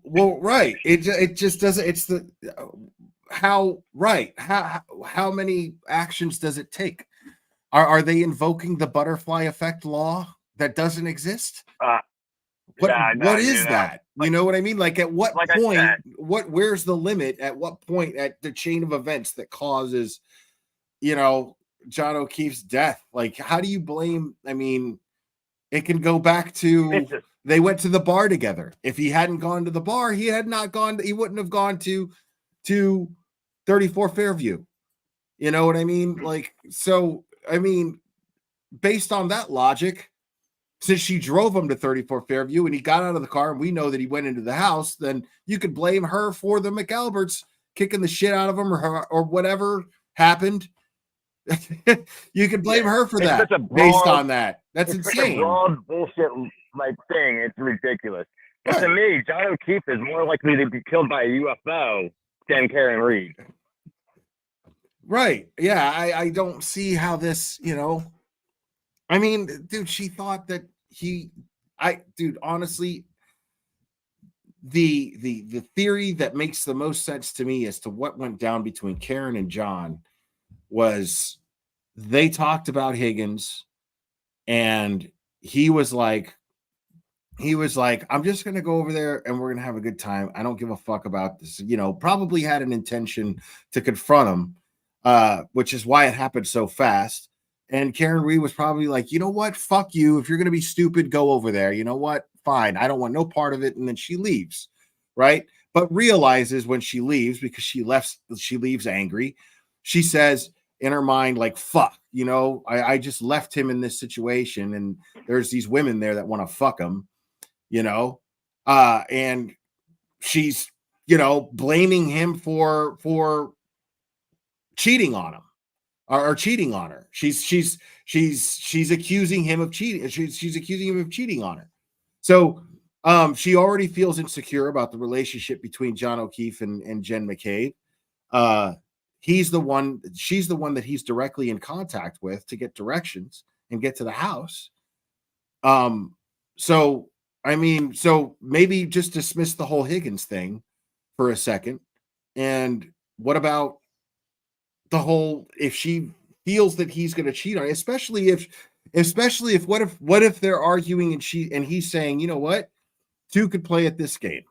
Well, right. It just doesn't. It's the how many actions does it take? Are they invoking the butterfly effect law that doesn't exist? What is that? You know what I mean? Like, at what point? Where's the limit? At what point at the chain of events that causes, you know, John O'Keefe's death? Like, how do you blame? I mean, it can go back to they went to the bar together. If he hadn't gone to the bar, he wouldn't have gone to 34 Fairview. You know what I mean? Like, so, I mean, based on that logic, since she drove him to 34 Fairview and he got out of the car and we know that he went into the house, then you could blame her for the McAlberts kicking the shit out of him or whatever happened. You could blame her for that based on that. That's insane. It's a broad bullshit like thing. It's ridiculous. But to me, John O'Keefe is more likely to be killed by a UFO than Karen Reed. Right. Yeah. I don't see how this, you know, I mean, dude, she thought that honestly, the theory that makes the most sense to me as to what went down between Karen and John was they talked about Higgins and he was like, I'm just going to go over there and we're going to have a good time. I don't give a fuck about this, you know, probably had an intention to confront him, which is why it happened so fast. And Karen Reed was probably like, you know what? Fuck you. If you're going to be stupid, go over there. You know what? Fine. I don't want no part of it. And then she leaves, right? But realizes when she leaves, because she leaves angry. She says in her mind, like, fuck, you know, I just left him in this situation. And there's these women there that want to fuck him, you know? And she's, you know, blaming him for cheating on him. Or cheating on her. She's accusing him of cheating. She's accusing him of cheating on her. So she already feels insecure about the relationship between John O'Keefe and Jen McCabe. She's the one that he's directly in contact with to get directions and get to the house. So maybe just dismiss the whole Higgins thing for a second. And what about the whole, if she feels that he's going to cheat on her, especially if what if they're arguing and he's saying, you know what, two could play at this game.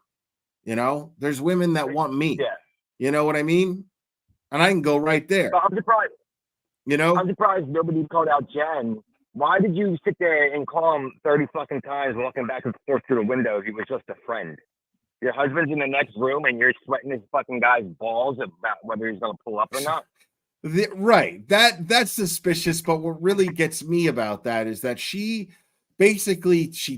You know, there's women that want me. Yeah. You know what I mean? And I can go right there. But I'm surprised. You know, I'm surprised nobody called out Jen. Why did you sit there and call him 30 fucking times walking back and forth through the window? He was just a friend. Your husband's in the next room and you're sweating this fucking guy's balls about whether he's going to pull up or not. Right. That's suspicious. But what really gets me about that is that she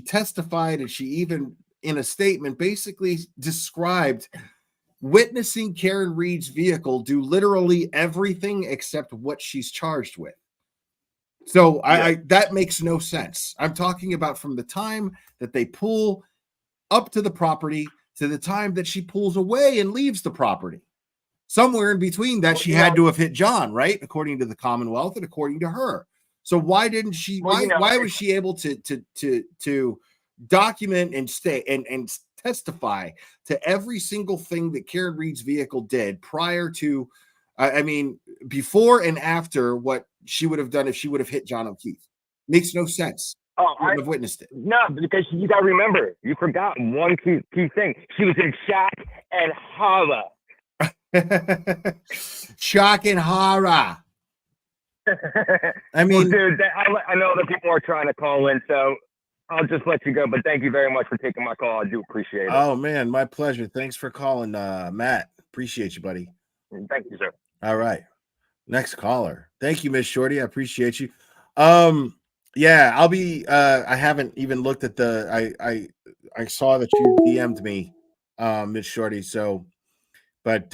testified, and she even in a statement basically described witnessing Karen Reed's vehicle do literally everything except what she's charged with. So I that makes no sense. I'm talking about from the time that they pull up to the property to the time that she pulls away and leaves the property. Somewhere in between that, she had to have hit John, right? According to the Commonwealth and according to her. So why didn't she? Why was she able to document and and testify to every single thing that Karen Reed's vehicle did prior to, before and after what she would have done if she would have hit John O'Keefe? Makes no sense. Oh, I have witnessed it. No, because you got to remember, you forgot one key thing. She was in shock and horror. Shock and horror. I mean, well, dude, I know that people are trying to call in, so I'll just let you go. But thank you very much for taking my call. I do appreciate it. Oh man, my pleasure. Thanks for calling, Matt. Appreciate you, buddy. Thank you, sir. All right, next caller. Thank you, Miss Shorty. I appreciate you. Yeah, I'll be. I haven't even looked at the. I saw that you DM'd me, Miss Shorty. So. But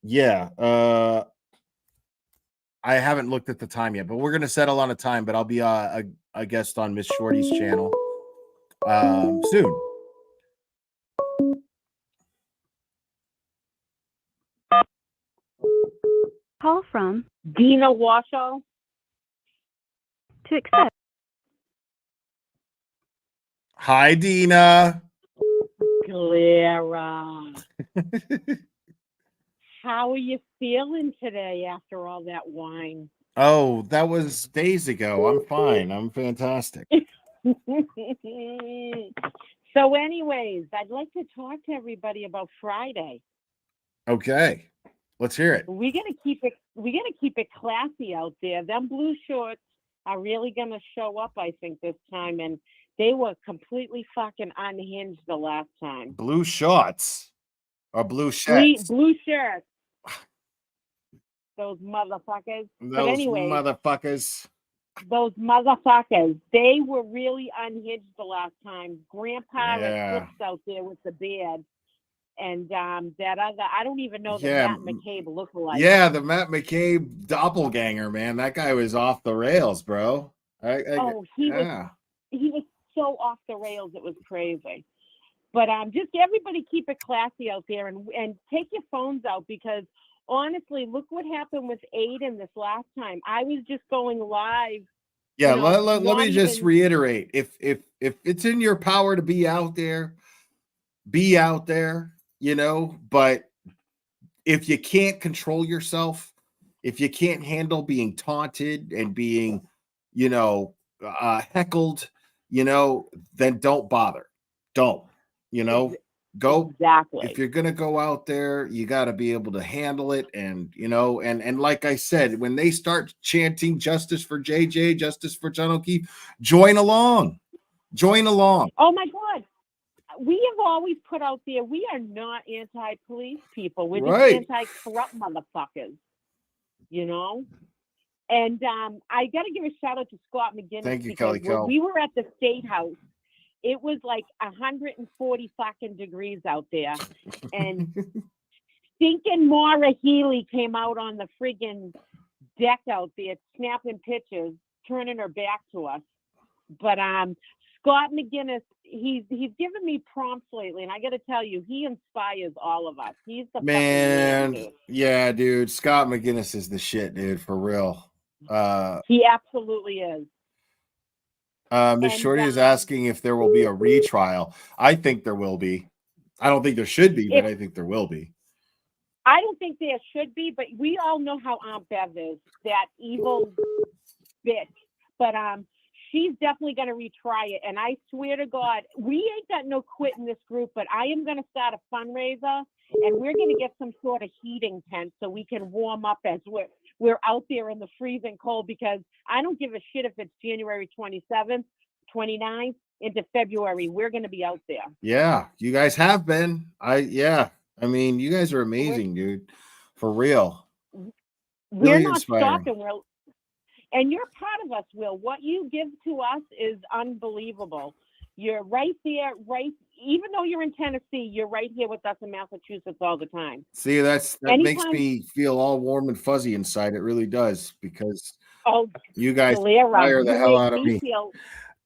yeah, I haven't looked at the time yet, but we're gonna settle on a time. But I'll be a guest on Miss Shorty's channel soon. Call from Dina Washoe. To accept. Hi, Dina. Clara. How are you feeling today after all that wine? Oh, that was days ago. I'm fine. I'm fantastic. So anyways, I'd like to talk to everybody about Friday. Okay. Let's hear it. We're gonna keep it classy out there. Them blue shorts are really gonna show up, I think, this time, and they were completely fucking unhinged the last time. Blue shorts or blue shirts? Blue shirts. Those motherfuckers. But anyway, those motherfuckers. They were really unhinged the last time. Grandpa flips out there with the beard. And that other, I don't even know the Matt McCabe lookalike. Yeah, the Matt McCabe doppelganger, man. That guy was off the rails, bro. He was so off the rails, it was crazy. But just everybody keep it classy out there and take your phones out, because honestly, look what happened with Aiden this last time. I was just going live. Yeah, let me just reiterate. If it's in your power to be out there, be out there, you know, but if you can't control yourself, if you can't handle being taunted and being, you know, heckled, you know, then don't bother. Don't, you know, Go exactly. If you're gonna go out there, you got to be able to handle it, and and like I said, when they start chanting "Justice for JJ, Justice for John O'Keefe," join along. Oh my God. We have always put out there, we are not anti-police people. We're just anti-corrupt motherfuckers, And I got to give a shout out to Scott McGinnis. Thank you, because Kelly Kell. when we were at the State House, it was like 140 fucking degrees out there. And stinking Maura Healey came out on the friggin' deck out there, snapping pictures, turning her back to us. But Scott McGinnis, he's given me prompts lately, and I got to tell you, he inspires all of us. He's the Man, fucking man, dude. Yeah, dude. Scott McGinnis is the shit, dude, for real. He absolutely is. Miss Shorty is asking if there will be a retrial. I think there will be. I don't think there should be, but I think there will be. I don't think there should be, but we all know how Aunt Bev is, that evil bitch. But she's definitely going to retry it. And I swear to God, we ain't got no quit in this group, but I am going to start a fundraiser, and we're going to get some sort of heating tent so we can warm up as we're out there in the freezing cold, because I don't give a shit if it's January 27th, 29th into February. We're going to be out there. Yeah, you guys have been. I mean, you guys are amazing, dude. For real. We're not stopping. And you're part of us, Will. What you give to us is unbelievable. You're right there, even though you're in Tennessee, you're right here with us in Massachusetts all the time. See, that makes me feel all warm and fuzzy inside. It really does, because you guys fire the hell out of me.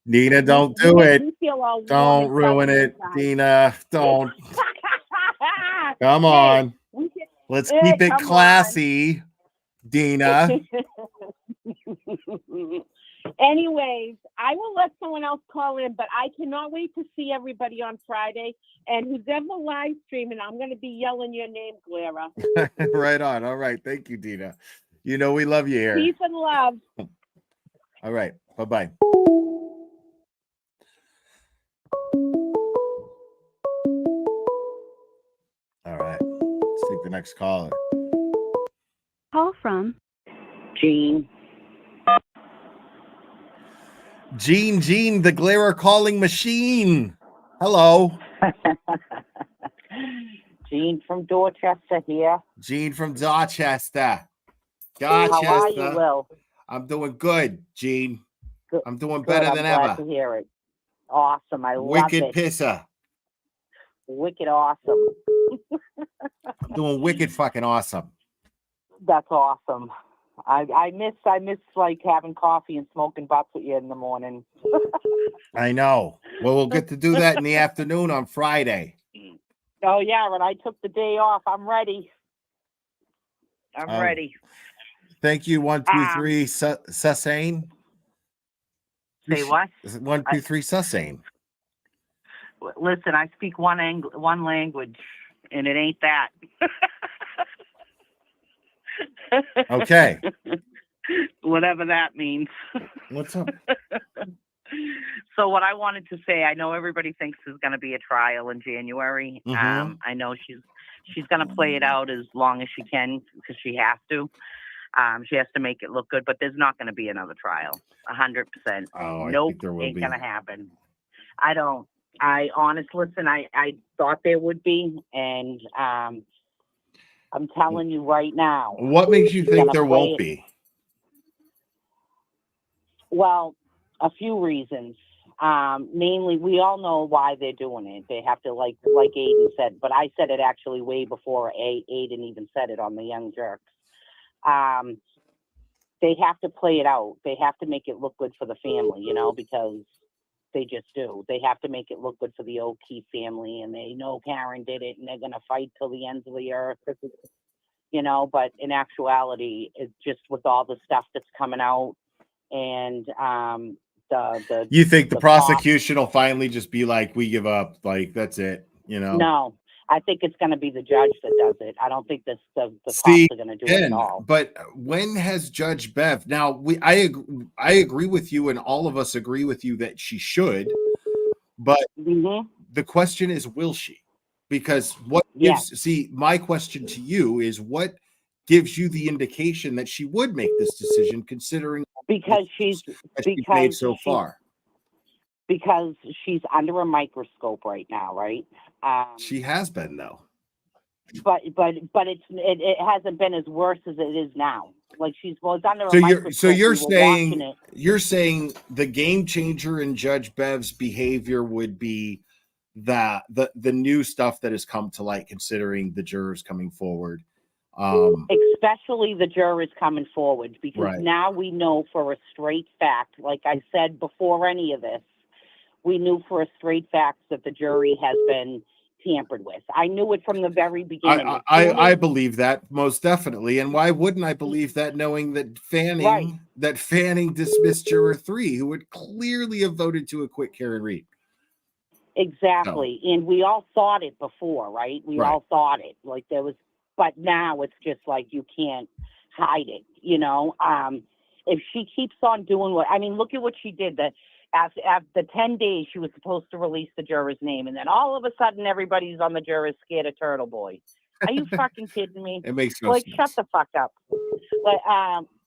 Dina, don't do it. Don't ruin it, Dina. Don't. Come on. Let's keep it classy, Dina. Anyways, I will let someone else call in, but I cannot wait to see everybody on Friday. And who's ever live streaming, I'm going to be yelling your name, Clara. Right on. All right. Thank you, Dina. You know we love you here. Peace and love. All right. Bye-bye. All right. Let's take the next caller. Call from Gene. Gene, the Glare calling machine. Hello. Gene from Dorchester here. Gene from Dorchester. How are you, Will? I'm doing good, Gene. Good. I'm doing better than glad ever. To hear it. Awesome. I love Wicked it. pisser. Wicked awesome. I'm doing wicked fucking awesome. That's awesome. I miss like having coffee and smoking butts with you in the morning. I know. Well, we'll get to do that in the afternoon on Friday. Oh yeah, but I took the day off. I'm ready. I'm ready. Thank you. 1, 2, 3. Sussane. Say what? 1, 2, 3. Sussane. Listen, I speak one language, and it ain't that. Okay. Whatever that means. What's up? So what I wanted to say, I know everybody thinks there's going to be a trial in January. Mm-hmm. I know she's going to play it out as long as she can, because she has to. She has to make it look good, but there's not going to be another trial. 100%. Oh, nope, ain't going to happen. I honestly, listen, I thought there would be, and I'm telling you right now. What makes you think there won't be? Well, a few reasons. Mainly, we all know why they're doing it. They have to, like Aiden said, but I said it actually way before Aiden even said it on the Young Jerks. They have to play it out. They have to make it look good for the family, because they just do. They have to make it look good for the O'Keefe family, and they know Karen did it, and they're going to fight till the ends of the earth, but in actuality, it's just with all the stuff that's coming out, and you think the prosecution will finally just be like, we give up, like, that's it, No, I think it's going to be the judge that does it. I don't think the cops are going to do it at all. But when has Judge Bev? Now, I agree with you, and all of us agree with you that she should. But the question is, will she? Because what gives, see, my question to you is what gives you the indication that she would make this decision considering because she's made so far? Because she's under a microscope right now, right? She has been though. But it hasn't been as worse as it is now. Like she's under a microscope. So you're saying the game changer in Judge Bev's behavior would be that the new stuff that has come to light, considering the jurors coming forward, especially the jurors coming forward, because now we know for a straight fact, like I said before any of this, we knew for a straight fact that the jury has been tampered with. I knew it from the very beginning. I believe that most definitely, and why wouldn't I believe that, knowing that Fanning dismissed Juror 3, who would clearly have voted to acquit Karen Reed. Exactly, and we all thought it before, right? We all thought it. Like there was, but now it's just like you can't hide it. You know, if she keeps on doing what, I mean, look at what she did. That after the 10 days, she was supposed to release the juror's name, and then all of a sudden, everybody's on the jurors scared of Turtleboy. Are you fucking kidding me? It makes no sense. Shut the fuck up. But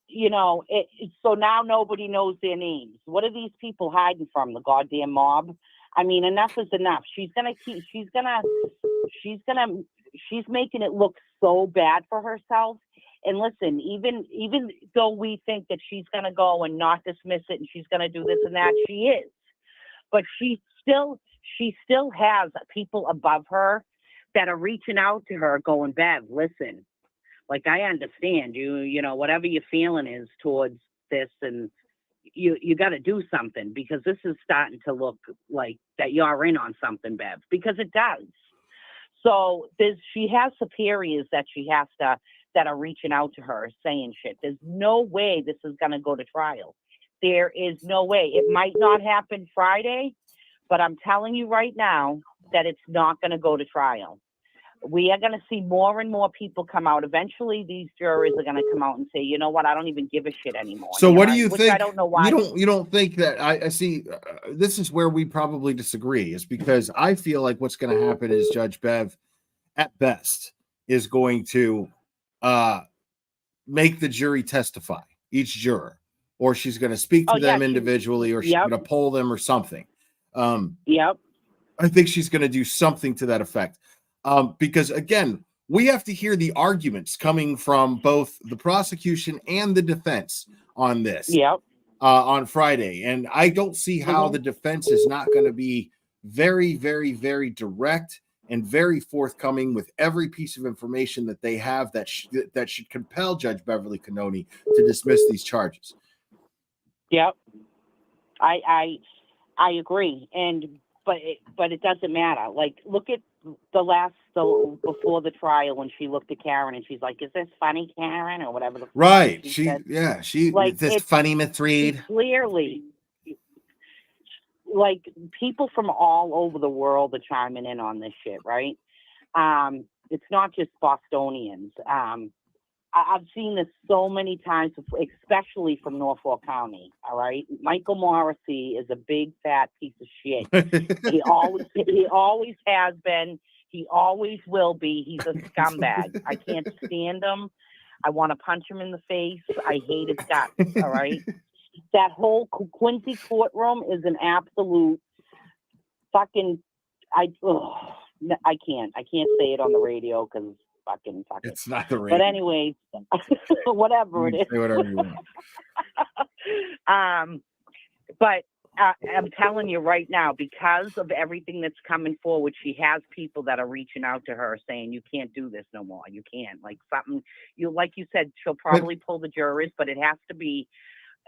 you know, so now nobody knows their names. What are these people hiding from? The goddamn mob. I mean, enough is enough. She's making it look so bad for herself. And listen, even though we think that she's going to go and not dismiss it and she's going to do this and that, she is. But she still has people above her that are reaching out to her going, Bev, listen, like I understand you know, whatever your feeling is towards this, and you got to do something, because this is starting to look like that you're in on something, Bev, because it does. So she has superiors that she has to, that are reaching out to her saying shit. There's no way this is going to go to trial. There is no way. It might not happen Friday, but I'm telling you right now that it's not going to go to trial. We are going to see more and more people come out. Eventually, these jurors are going to come out and say, you know what, I don't even give a shit anymore. So what do you think? I don't know why. You don't think that, I see, this is where we probably disagree, is because I feel like what's going to happen is Judge Bev, at best, is going to make the jury testify, each juror, or she's going to speak to them individually, or she's going to poll them or something. I think she's going to do something to that effect. Because again, we have to hear the arguments coming from both the prosecution and the defense on this on Friday. And I don't see how the defense is not going to be very, very, very direct and very forthcoming with every piece of information that they have that should compel Judge Beverly Cannoni to dismiss these charges. I agree. But it doesn't matter. Like, look at before the trial when she looked at Karen and she's like, "Is this funny, Karen?" or whatever the right. She said. Like, is this funny, Miss Reed? Clearly, like, people from all over the world are chiming in on this shit, right? It's not just Bostonians. I've seen this so many times, especially from Norfolk County. All right, Michael Morrissey is a big fat piece of shit. He always has been. He always will be. He's a scumbag. I can't stand him. I want to punch him in the face. I hate his guts. All right, that whole Quincy courtroom is an absolute fucking. I can't say it on the radio because. Fucking it's not the radio. But anyways, whatever it is. Say whatever you want. But I'm telling you right now, because of everything that's coming forward, she has people that are reaching out to her saying, "You can't do this no more. You can't." Like something like you said, she'll probably pull the jurors, but it has to be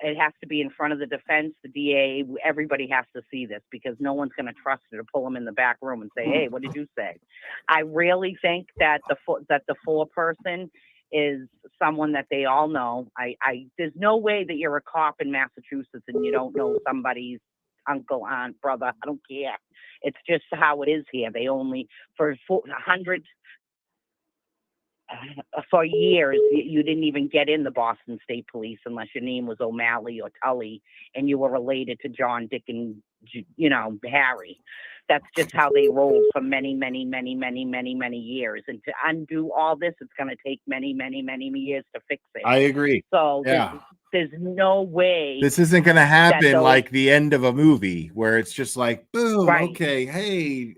in front of the defense, the DA. Everybody has to see this, because no one's going to trust her to pull them in the back room and say, "Hey, what did you say?" I really think that the foreperson is someone that they all know. There's no way that you're a cop in Massachusetts and you don't know somebody's uncle, aunt, brother. I don't care. It's just how it is here. They only for hundreds. for years, you didn't even get in the Boston State Police unless your name was O'Malley or Tully and you were related to John, Dick, and, Harry. That's just how they rolled for many, many, many, many, many, many years. And to undo all this, it's going to take many, many, many years to fix it. I agree. So yeah. there's no way. This isn't going to happen like the end of a movie where it's just like, boom, right. Okay, hey,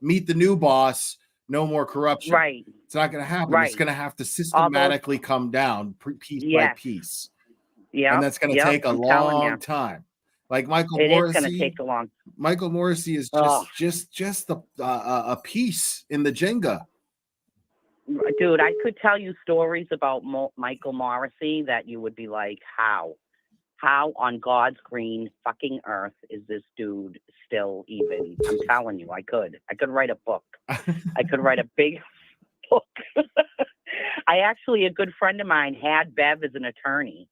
meet the new boss, no more corruption. Right. It's not going to happen. Right. It's going to have to systematically come down piece by piece. Yeah. And that's going to take a long time. Like Michael Morrissey. It is going to take a long. Michael Morrissey is just a piece in the Jenga. Dude, I could tell you stories about Michael Morrissey that you would be like, how on God's green fucking earth is this dude still even? I'm telling you, I could write a book. I could write a big book. A good friend of mine had Bev as an attorney.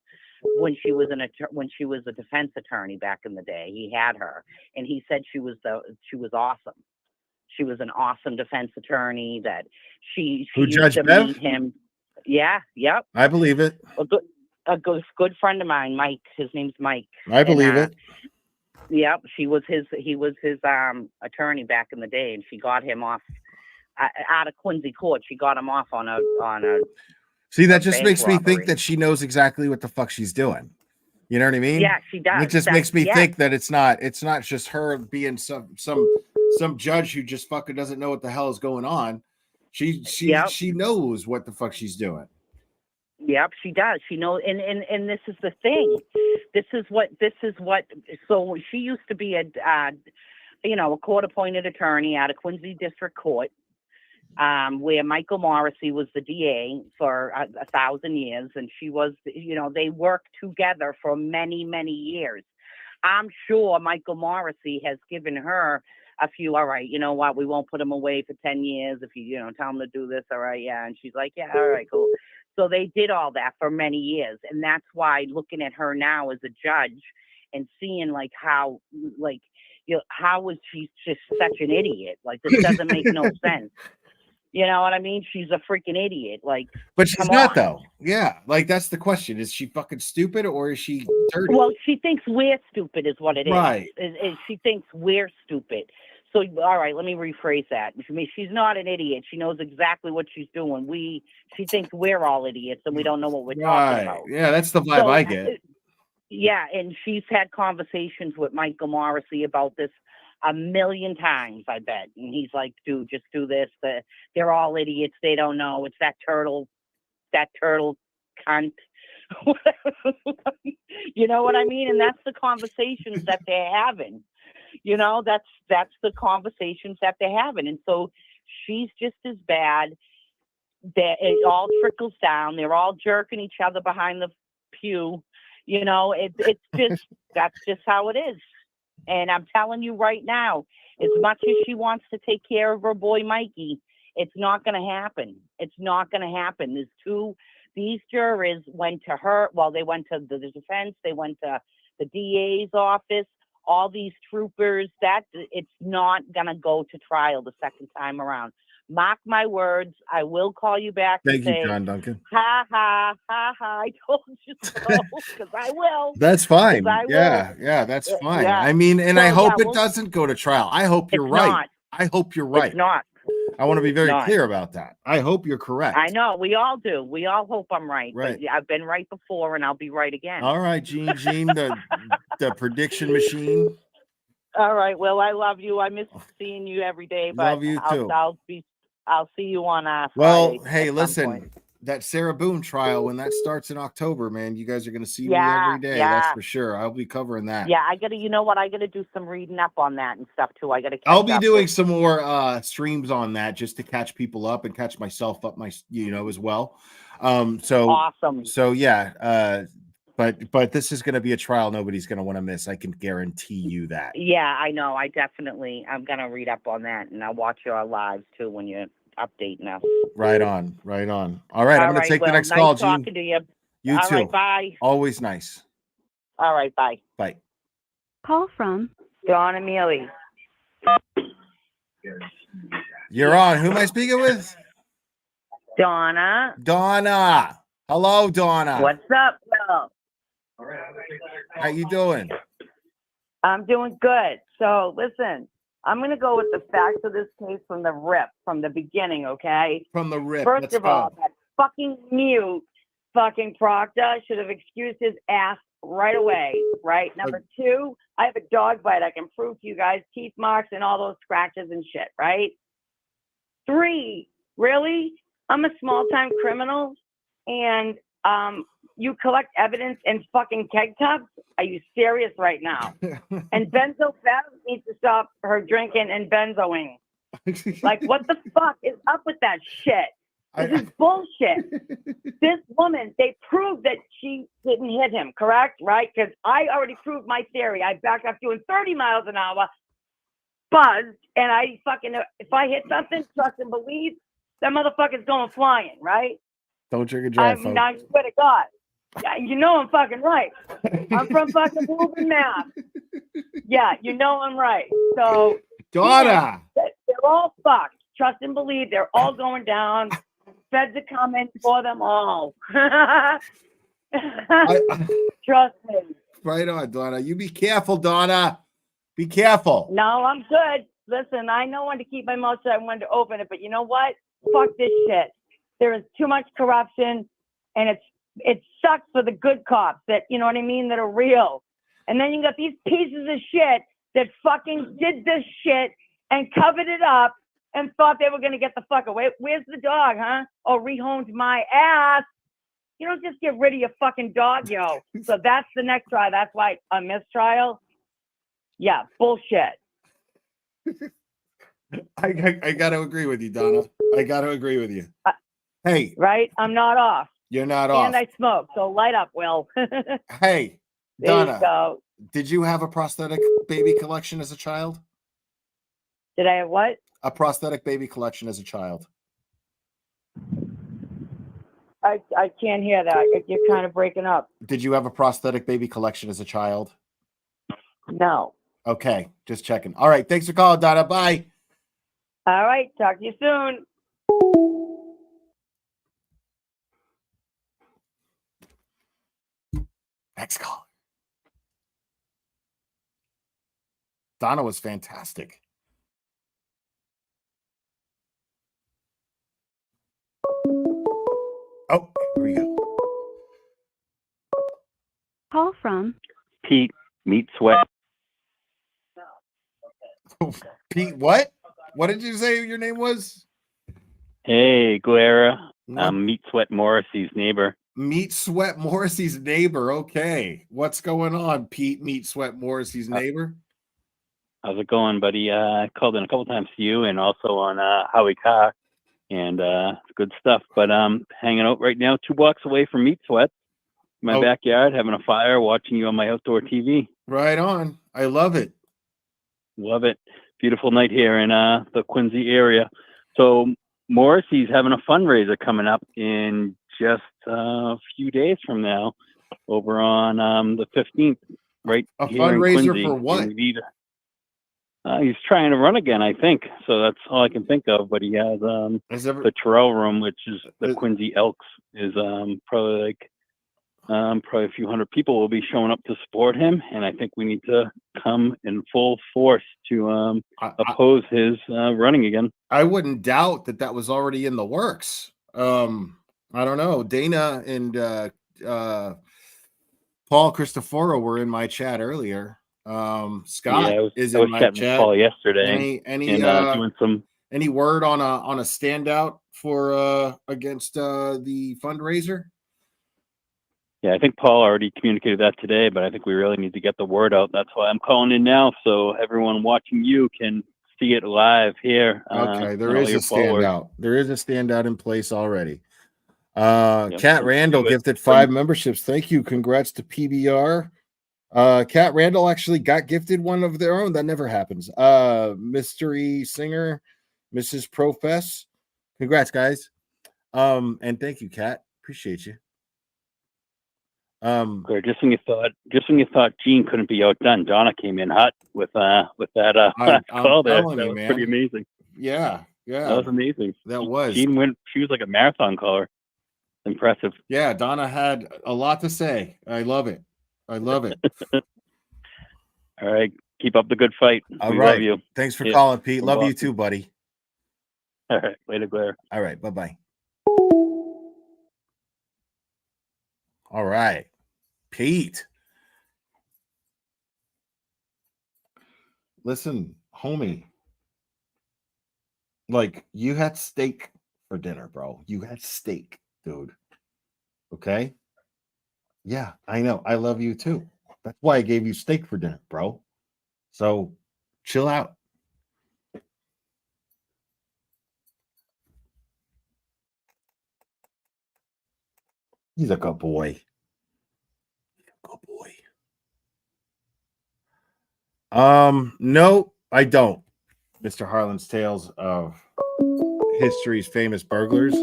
When she was a defense attorney back in the day, he had her, and he said she was awesome. She was an awesome defense attorney. That she used to meet him. Yeah, yep. I believe it. A good friend of mine, Mike. His name's Mike. I believe it. Yep, he was his attorney back in the day, and she got him off out of Quincy Court. She got him off on a. See, that just makes me think that she knows exactly what the fuck she's doing. You know what I mean? Yeah, she does. It just makes me think that it's not just her being some judge who just fucking doesn't know what the hell is going on. She knows what the fuck she's doing. Yep, she does. She knows, and this is the thing. This is what. So she used to be a court-appointed attorney out of Quincy District Court. Where Michael Morrissey was the DA for 1,000 years, and she was, they worked together for many, many years. I'm sure Michael Morrissey has given her a few, all right, you know what, we won't put him away for 10 years if you, tell him to do this, all right, yeah. And she's like, yeah, all right, cool. So they did all that for many years, and that's why looking at her now as a judge and seeing how is she just such an idiot? Like, this doesn't make no sense. You know what I mean? She's a freaking idiot. But she's not, though. Yeah. That's the question. Is she fucking stupid or is she dirty? Well, she thinks we're stupid is what it is. Right. She thinks we're stupid. So, all right, let me rephrase that. She's not an idiot. She knows exactly what she's doing. She thinks we're all idiots and we don't know what we're talking about. Yeah, that's the vibe I get. Yeah, and she's had conversations with Michael Morrissey about this a million times, I bet. And he's like, dude, just do this. They're all idiots. They don't know. It's that turtle cunt. You know what I mean? And that's the conversations that they're having. That's the conversations that they're having. And so she's just as bad. It all trickles down. They're all jerking each other behind the pew. It's just, that's just how it is. And I'm telling you right now, as much as she wants to take care of her boy Mikey, it's not going to happen. It's not going to happen. These jurors went to her. Well, they went to the defense. They went to the DA's office. All these troopers. It's not going to go to trial the second time around. Mark my words. I will call you back. Thank you, John Duncan. Ha ha ha ha! I told you so, because I will. That's fine. Yeah, that's fine. Yeah. I mean, and I hope it doesn't go to trial. I hope you're right. Not. I hope you're right. It's not. I want to be very clear about that. I hope you're correct. I know. We all do. We all hope I'm right. Right. But I've been right before, and I'll be right again. All right, Gene, the prediction machine. All right. Well, I love you. I miss seeing you every day. But love you too. I'll see you on Well, Friday hey, listen, that Sarah Boone trial, when that starts in October, man, you guys are going to see me every day. That's for sure. I'll be covering that. Yeah, I got to, I got to do some reading up on that and stuff too. I'll be doing some more streams on that just to catch people up and catch myself up as well. So awesome. So yeah, but this is going to be a trial nobody's going to want to miss. I can guarantee you that. Yeah, I know. I'm going to read up on that, and I'll watch your lives too when you're updating us. Right on. All right, I'm going to take the next call, Gene. Talking to you. You All too. Right, bye. Always nice. All right, bye. Bye. Call from Dawn Amelie. You're on. Who am I speaking with? Donna. Donna. Hello, Donna. What's up, Will? How you doing? I'm doing good. So listen, I'm gonna go with the facts of this case from the rip, from the beginning, okay? From the rip. First Let's of all, go. that fucking mute fucking Proctor should have excused his ass right away, right? Number two, I have a dog bite. I can prove to you guys teeth marks and all those scratches and shit, right? Three, really? I'm a small-time criminal, and you collect evidence in fucking keg tubs? Are you serious right now? And Benzo Bev needs to stop her drinking and benzoing. Like, what the fuck is up with that shit? This is bullshit. This woman, they proved that she didn't hit him, correct? Right? Because I already proved my theory. I backed up doing 30 miles an hour, buzzed, and I fucking, if I hit something, trust and believe, that motherfucker's going flying, right? Don't drink and drive, folks. I swear to God. Yeah, you know I'm fucking right. I'm from fucking Woburn, Mass. Yeah, you know I'm right. So, Donna. they're all fucked. Trust and believe, they're all going down. Feds are coming for them all. Trust me. Right on, Donna. You be careful, Donna. Be careful. No, I'm good. Listen, I know when to keep my mouth shut and when to open it, but you know what? Fuck this shit. There is too much corruption, and it sucks for the good cops that, you know what I mean, that are real. And then you got these pieces of shit that fucking did this shit and covered it up and thought they were going to get the fuck away. Where's the dog, huh? Oh, rehoned my ass. You don't just get rid of your fucking dog, yo. So that's the next trial. That's why a mistrial. Yeah, bullshit. I got to agree with you, Donna. I got to agree with you. Hey. Right? I'm not off. You're not off. And I smoke, so light up, Will. Hey, There Donna. you go. Did you have a prosthetic baby collection as a child? Did I have what? A prosthetic baby collection as a child. I can't hear that. You're kind of breaking up. Did you have a prosthetic baby collection as a child? No. Okay, just checking. All right, thanks for calling, Donna. Bye. All right, talk to you soon. Next call. Donna was fantastic. Oh, here we go. Call from Pete Meat Sweat. Pete, what? What did you say your name was? Hey, Guerra. I'm Meat Sweat Morrissey's neighbor. Meat Sweat Morrissey's neighbor. Okay. What's going on, Pete Meat Sweat Morrissey's neighbor? How's it going, buddy? I called in a couple times to you and also on Howie Cock, and it's good stuff. But I'm hanging out right now 2 blocks away from Meat Sweat, in my backyard, having a fire, watching you on my outdoor TV. Right on. I love it. Love it. Beautiful night here in the Quincy area. So Morrissey's having a fundraiser coming up in just a few days from now over on the 15th, right A here in fundraiser Quincy. for what? He's trying to run again, I think. So that's all I can think of. But he has the Terrell Room, which is the Quincy Elks, is probably like probably a few hundred people will be showing up to support him, and I think we need to come in full force to oppose his running again. I wouldn't doubt that was already in the works. I don't know. Dana and Paul Cristoforo were in my chat earlier. Scott is in my chatting chat. with Paul yesterday. Any word on a standout for against the fundraiser? Yeah, I think Paul already communicated that today, but I think we really need to get the word out. That's why I'm calling in now, so everyone watching you can see it live here. Okay, there is a standout. There is a standout in place already. Kat Randall gifted 5 memberships. Thank you. Congrats to PBR. Kat Randall actually got gifted one of their own. That never happens. Mystery singer, Mrs. Profess. Congrats, guys. And thank you, Kat. Appreciate you. Just when you thought Gene couldn't be outdone, Donna came in hot with that call there. That was pretty amazing. Yeah, Yeah, that was amazing. That was. She was like a marathon caller. Impressive. Yeah, Donna had a lot to say. I love it. I love it. All right, keep up the good fight. All We right. love you. Thanks for calling, Pete. From Love you Boston. too, buddy. All right, later, Claire. All right, bye-bye. All right, Pete. Listen, homie. Like, you had steak for dinner, bro. You had steak, dude. Okay? Yeah, I know. I love you too. That's why I gave you steak for dinner, bro. So, chill out. He's a good boy. Good boy. No, I don't. Mr. Harlan's Tales of History's Famous Burglars.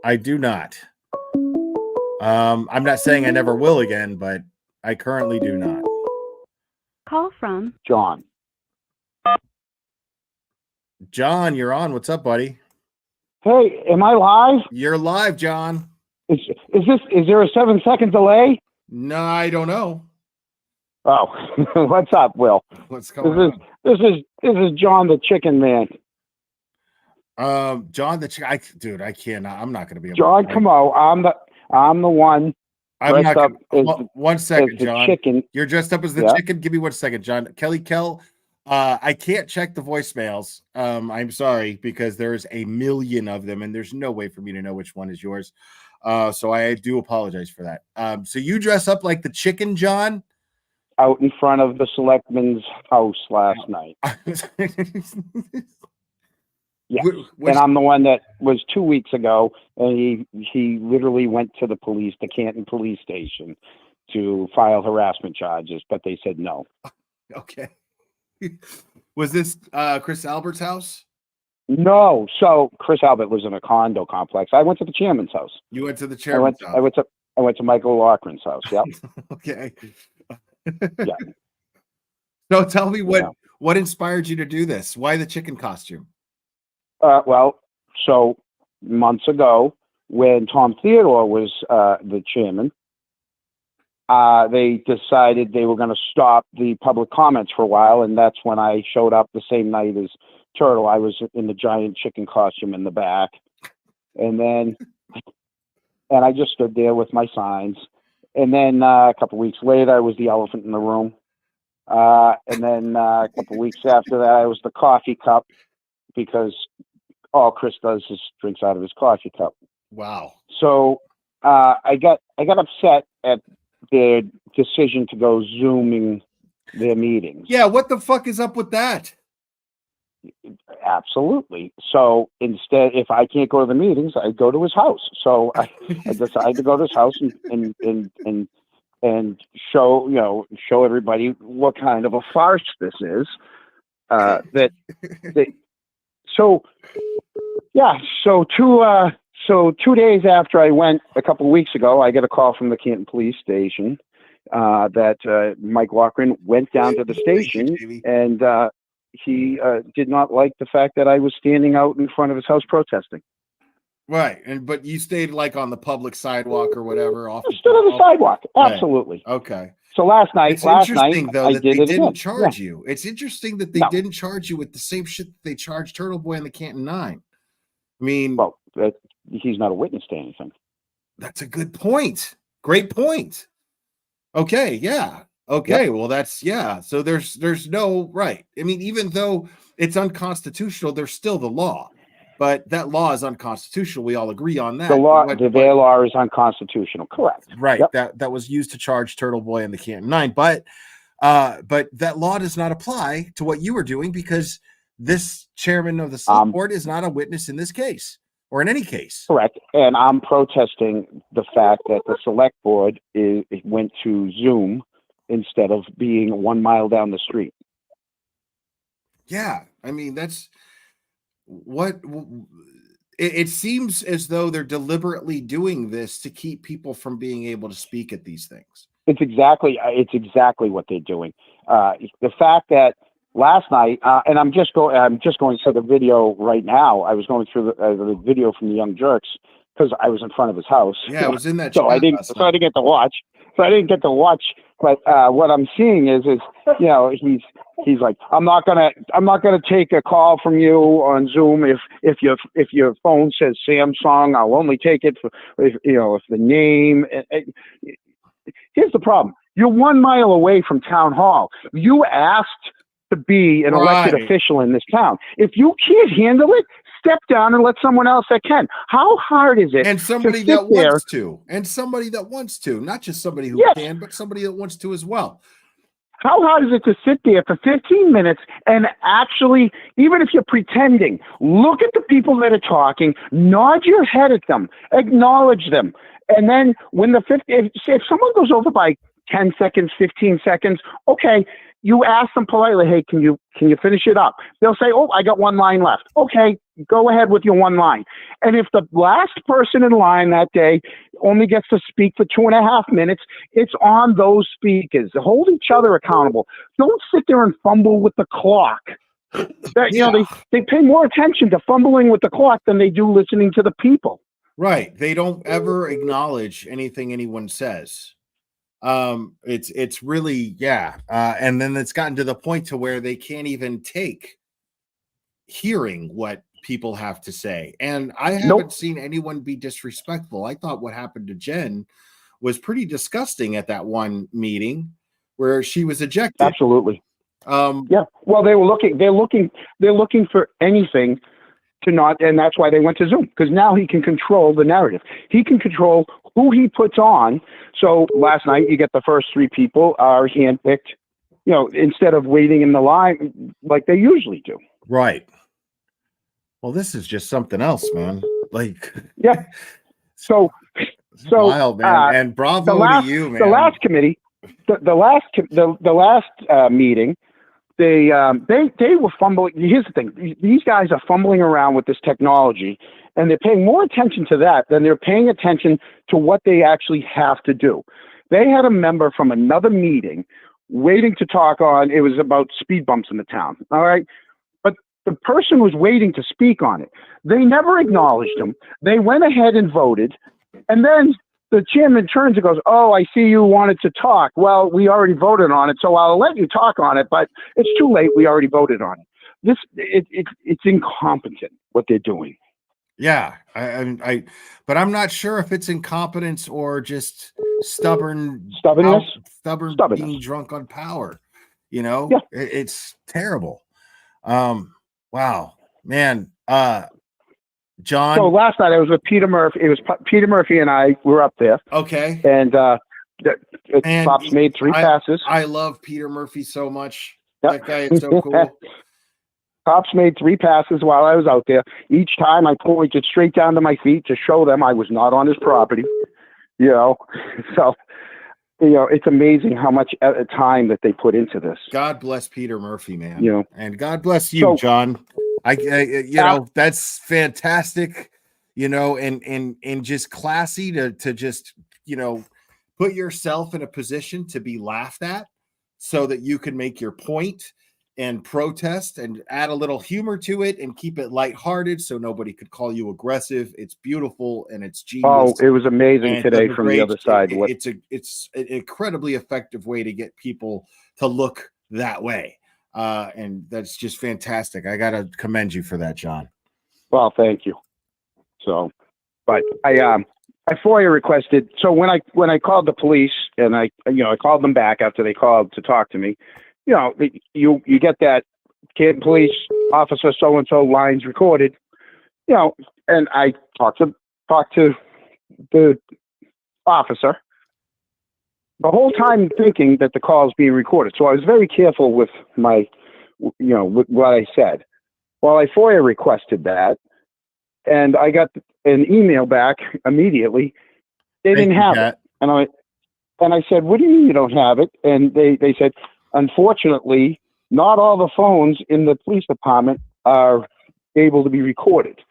I do not. I'm not saying I never will again, but I currently do not. Call from John. John, you're on. What's up, buddy? Hey, am I live? You're live, John. Is there a 7-second delay? No, I don't know. Oh, what's up, Will? What's going on? This is John the Chicken Man. John the dude, I cannot. I'm not going to be able. John, come on. I'm the one. I'm not. Up one second, John. Chicken. You're dressed up as the chicken. Give me 1 second, John. Kelly Kell. I can't check the voicemails. I'm sorry because there's a million of them, and there's no way for me to know which one is yours. So I do apologize for that. So you dress up like the chicken, John? Out in front of the selectman's house last night. Yeah, and I'm the one that was 2 weeks ago, and he literally went to the Canton police station to file harassment charges, but they said no. Okay. Was this Chris Albert's house? No. So Chris Albert lives in a condo complex. I went to the chairman's house. You went to the chairman's house. I went to Michael Loughran's house. Yep. Okay. Yeah. So tell me what inspired you to do this? Why the chicken costume? Well, so months ago, when Tom Theodore was the chairman, they decided they were going to stop the public comments for a while, and that's when I showed up the same night as Turtle. I was in the giant chicken costume in the back, and I just stood there with my signs. And then a couple of weeks later, I was the elephant in the room. And then a couple of weeks after that, I was the coffee cup, because all Chris does is drinks out of his coffee cup. Wow. So I got upset at their decision to go Zooming their meetings. Yeah, what the fuck is up with that? Absolutely. So instead, if I can't go to the meetings, I go to his house. So I decided to go to his house and show everybody what kind of a farce this is. So 2 days after I went a couple of weeks ago, I get a call from the Canton police station that Mike Loughran went down to the station, and he did not like the fact that I was standing out in front of his house protesting. Right, but you stayed like on the public sidewalk or whatever. I stood on the sidewalk. Absolutely. Right. Okay. So last night, though, that they didn't again. charge you. It's interesting that they didn't charge you with the same shit that they charged Turtleboy and the Canton 9. I mean, well, he's not a witness to anything. That's a good point. Great point. Okay, yeah. Okay, yep. Well, that's So there's no right. I mean, even though it's unconstitutional, there's still the law. But that law is unconstitutional. We all agree on that. The law, their law is unconstitutional. Correct. Right. Yep. That was used to charge Turtleboy and the Canton 9. But that law does not apply to what you were doing, because this chairman of the select board is not a witness in this case or in any case. Correct. And I'm protesting the fact that the select board went to Zoom instead of being 1 mile down the street. Yeah. I mean, that's what it seems as though they're deliberately doing this to keep people from being able to speak at these things. It's exactly what they're doing. The fact that last night, and I'm just going through the video right now. I was going through the video from the Young Jerks because I was in front of his house. Yeah, I was in that. So I didn't get to watch. But what I'm seeing is he's like, I'm not gonna take a call from you on Zoom if your phone says Samsung. I'll only take it if the name. Here's the problem. You're 1 mile away from town hall. You asked to be an elected official in this town. If you can't handle it, step down and let someone else that can. How hard is it? And somebody that wants to. And somebody that wants to. Not just somebody who can, but somebody that wants to as well. How hard is it to sit there for 15 minutes and actually, even if you're pretending, look at the people that are talking, nod your head at them, acknowledge them. And then when if someone goes over by 10 seconds, 15 seconds, okay, you ask them politely, hey, can you finish it up? They'll say, oh, I got one line left. Okay, go ahead with your one line. And if the last person in line that day only gets to speak for 2.5 minutes, it's on those speakers. Hold each other accountable. Don't sit there and fumble with the clock. They pay more attention to fumbling with the clock than they do listening to the people. Right. They don't ever acknowledge anything anyone says. It's really, and then it's gotten to the point to where they can't even take hearing what people have to say. And I haven't seen anyone be disrespectful. I thought what happened to Jen was pretty disgusting at that one meeting where she was ejected. Absolutely. Well, they're looking for anything to not, and that's why they went to Zoom, because now he can control the narrative. He can control who he puts on. So last night, you get the first 3 people are handpicked, instead of waiting in the line like they usually do. Right. Well, this is just something else, man. So wild, man. And bravo to you, man. The last committee, the last meeting, they were fumbling. Here's the thing. These guys are fumbling around with this technology, and they're paying more attention to that than they're paying attention to what they actually have to do. They had a member from another meeting waiting to talk on, it was about speed bumps in the town. All right. But the person was waiting to speak on it. They never acknowledged him. They went ahead and voted. And then the chairman turns and goes, oh, I see you wanted to talk. Well, we already voted on it, so I'll let you talk on it, but it's too late. We already voted on it. It's incompetent what they're doing. Yeah, but I'm not sure if it's incompetence or just stubbornness, being drunk on power. It's terrible. Wow, man. John. So last night I was with Peter Murphy. It was Peter Murphy and I were up there. Okay. And Pops made 3 passes. I love Peter Murphy so much. That guy is so cool. Pops made 3 passes while I was out there. Each time I pointed straight down to my feet to show them I was not on his property. So, it's amazing how much time that they put into this. God bless Peter Murphy, man. And God bless you, John. That's fantastic, and just classy to just, put yourself in a position to be laughed at so that you can make your point and protest and add a little humor to it and keep it lighthearted so nobody could call you aggressive. It's beautiful and it's genius. Oh, it was amazing today from the other side. It's an incredibly effective way to get people to look that way. And that's just fantastic. I got to commend you for that, John. Well, thank you. So, but I FOIA requested. So when I called the police and I called them back after they called to talk to me, you get that Canton Police Officer so-and-so lines recorded, and I talked to the officer the whole time thinking that the call is being recorded. So I was very careful with with what I said. Well, I FOIA requested that, and I got an email back immediately. They didn't have it. And I said, what do you mean you don't have it? And they said, unfortunately, not all the phones in the police department are able to be recorded,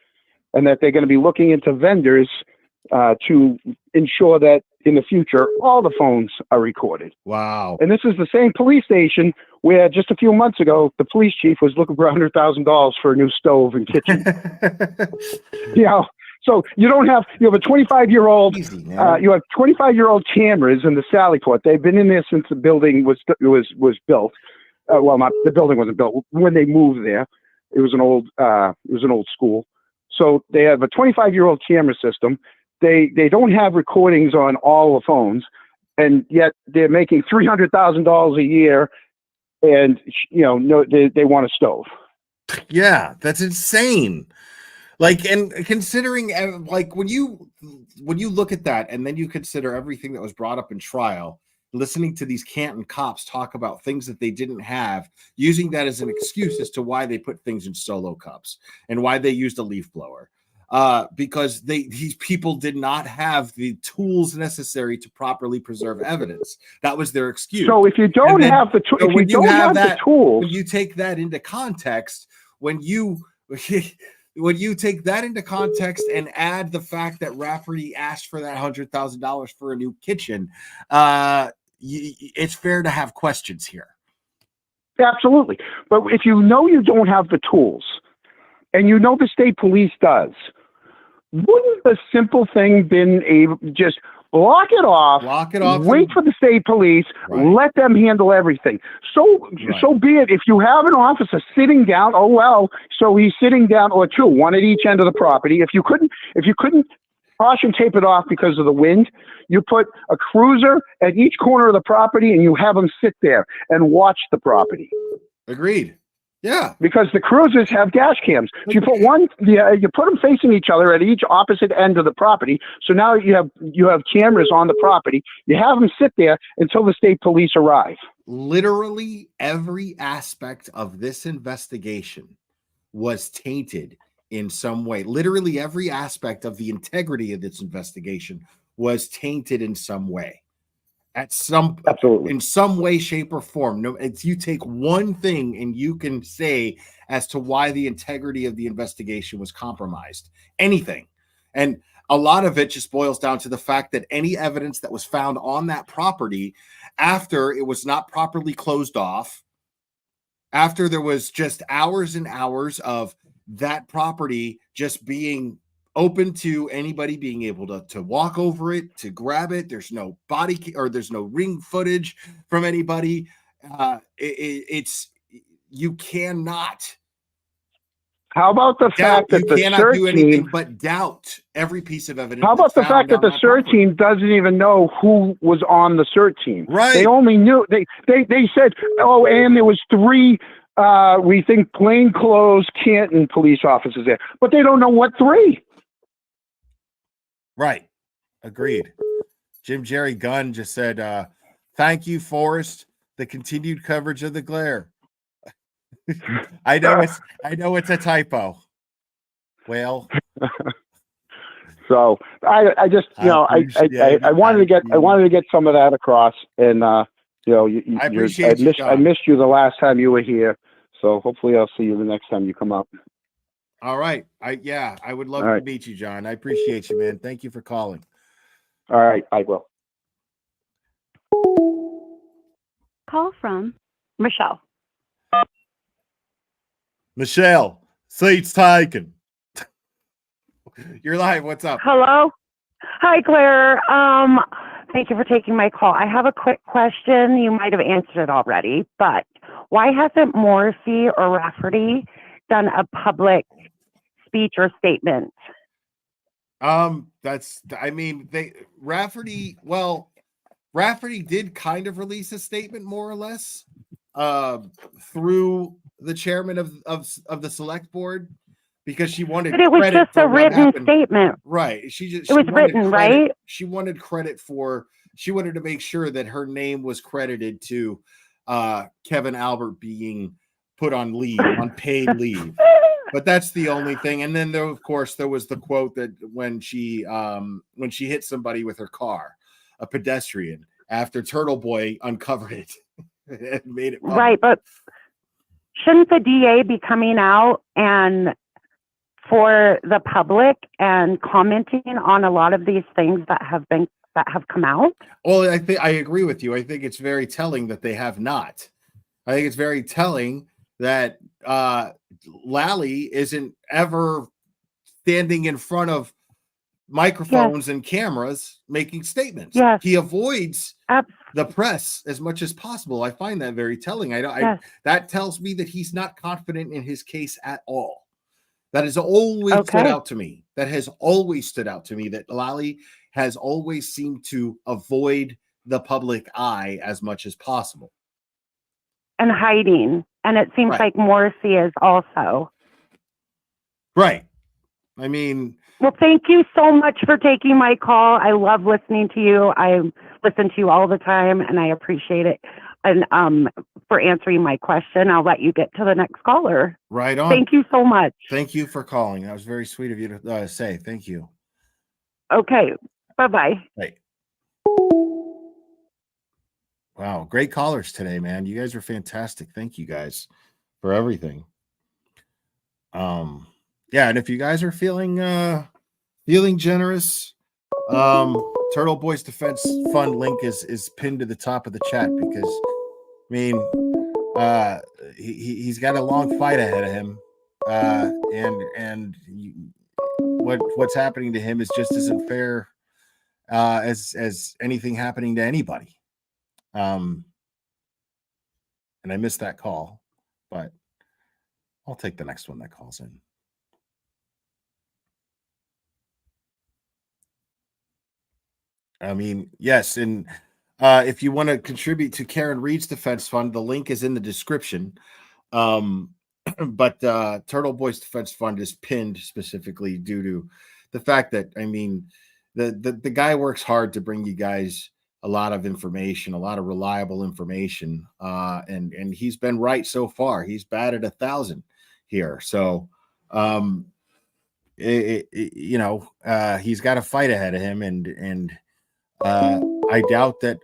and that they're going to be looking into vendors to ensure that in the future, all the phones are recorded. Wow. And this is the same police station where just a few months ago, the police chief was looking for $100,000 for a new stove and kitchen. You know, so you have a 25-year-old, you have 25-year-old cameras in the Sally Port. They've been in there since the building was built. Well, not the building wasn't built when they moved there. It was an old school. So they have a 25-year-old camera system. They don't have recordings on all the phones, and yet they're making $300,000 a year, and they want a stove. Yeah, that's insane. Like, and considering like when you look at that, and then you consider everything that was brought up in trial, listening to these Canton cops talk about things that they didn't have, using that as an excuse as to why they put things in solo cups and why they used a leaf blower. Because these people did not have the tools necessary to properly preserve evidence. That was their excuse. So if you don't have the tools, when you take that into context, when you take that into context and add the fact that Rafferty asked for that $100,000 for a new kitchen, it's fair to have questions here. Absolutely. But if you don't have the tools, and the state police does, wouldn't the simple thing been just block it off, wait for the state police, let them handle everything? So be it. If you have an officer sitting down, so he's sitting down, or two, one at each end of the property. If you couldn't caution tape it off because of the wind, you put a cruiser at each corner of the property and you have them sit there and watch the property. Agreed. Yeah, because the cruisers have dash cams. So you put you put them facing each other at each opposite end of the property. So now you have cameras on the property. You have them sit there until the state police arrive. Literally every aspect of this investigation was tainted in some way. Literally every aspect of the integrity of this investigation was tainted in some way. In some way, shape, or form. No, if you take one thing and you can say as to why the integrity of the investigation was compromised, anything. And a lot of it just boils down to the fact that any evidence that was found on that property after it was not properly closed off, after there was just hours and hours of that property just being open to anybody being able to walk over it, to grab it. There's no there's no ring footage from anybody. You cannot. How about the fact that the cannot do anything team, but doubt every piece of evidence? How about the fact that the CERT team doesn't even know who was on the CERT team? Right. They only knew they said, and there was 3 we think plainclothes Canton police officers there, but they don't know what 3. Right. Agreed. Jim Jerry Gunn just said, thank you, Forrest. The continued coverage of the glare. I know it's a typo. Well, so I just I wanted to get some of that across, and I missed you the last time you were here, so hopefully I'll see you the next time you come up. All right. I would love to meet you, John. I appreciate you, man. Thank you for calling. All right, I will. Call from Michelle. Michelle, seats taken. You're live. What's up? Hello. Hi, Claire. Thank you for taking my call. I have a quick question. You might have answered it already, but why hasn't Morrissey or Rafferty done a public speech or statement? Rafferty did kind of release a statement, more or less, through the chairman of the select board, because she wanted. But it was just a written statement, right? It was written, right? She wanted credit for. She wanted to make sure that her name was credited to Kevin Albert being put on leave, on paid leave. But that's the only thing. And then there was the quote that when she hit somebody with her car, a pedestrian, after Turtleboy uncovered it and made it public. Right, but shouldn't the DA be coming out and for the public and commenting on a lot of these things that have been that have come out? Well, I agree with you. I think it's very telling that they have not. I think it's very telling that Lally isn't ever standing in front of microphones and cameras making statements. Yes. He avoids the press as much as possible. I find that very telling. That tells me that he's not confident in his case at all. That has always stood out to me. That has always stood out to me, that Lally has always seemed to avoid the public eye as much as possible. And hiding. And it seems like Morrissey is also. Right. I mean. Well, thank you so much for taking my call. I love listening to you. I listen to you all the time, and I appreciate it. And for answering my question, I'll let you get to the next caller. Right on. Thank you so much. Thank you for calling. That was very sweet of you to say. Thank you. Okay. Bye-bye. Bye. Wow. Great callers today, man. You guys are fantastic. Thank you guys for everything. Yeah, and if you guys are feeling generous, Turtleboy's Defense Fund link is pinned to the top of the chat, because I mean, he's got a long fight ahead of him, and what's happening to him is just as unfair as anything happening to anybody. And I missed that call, but I'll take the next one that calls in. I mean, yes, and if you want to contribute to Karen Reed's Defense Fund, the link is in the description. But Turtleboy's Defense Fund is pinned specifically due to the fact that, I mean, the guy works hard to bring you guys a lot of information, a lot of reliable information, and he's been right so far. He's batted 1,000 here, so he's got a fight ahead of him, and I doubt that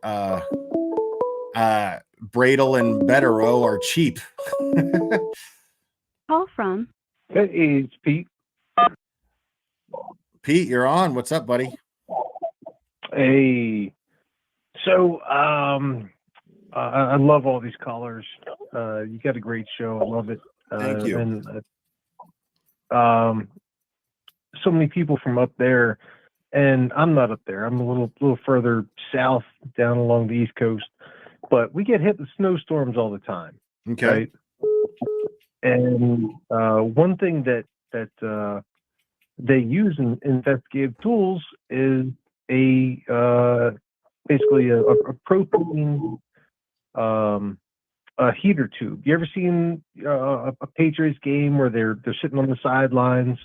Bradle and Betterow are cheap. Call from. Hey, it's Pete. Pete, you're on. What's up, buddy? Hey. So, I love all these callers. You got a great show. I love it. Thank you. And so many people from up there, and I'm not up there. I'm a little further south, down along the East Coast. But we get hit with snowstorms all the time. Okay. Right? And one thing that they use in investigative tools is basically a propane a heater tube. You ever seen a Patriots game where they're sitting on the sidelines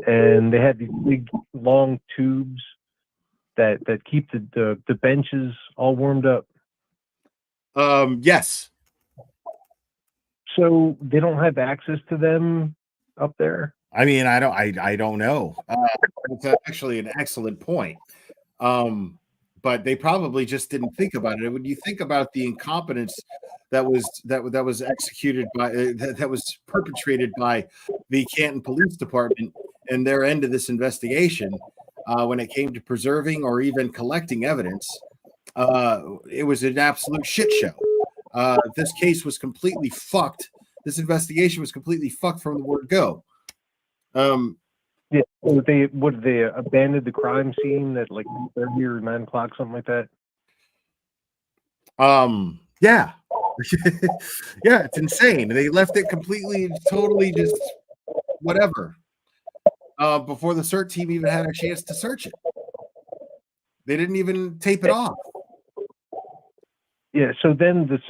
and they have these big long tubes that keep the benches all warmed up? Yes. So they don't have access to them up there? I mean, I don't know. It's actually an excellent point. But they probably just didn't think about it. When you think about the incompetence that was executed by that was perpetrated by the Canton Police Department and their end of this investigation, when it came to preserving or even collecting evidence, it was an absolute shit show. This case was completely fucked. This investigation was completely fucked from the word go. Yeah, would they abandon the crime scene at like 8:30 or 9 o'clock, something like that? Yeah. Yeah, it's insane. They left it completely, totally just whatever. Before the CERT team even had a chance to search it. They didn't even tape it off. Yeah, so then the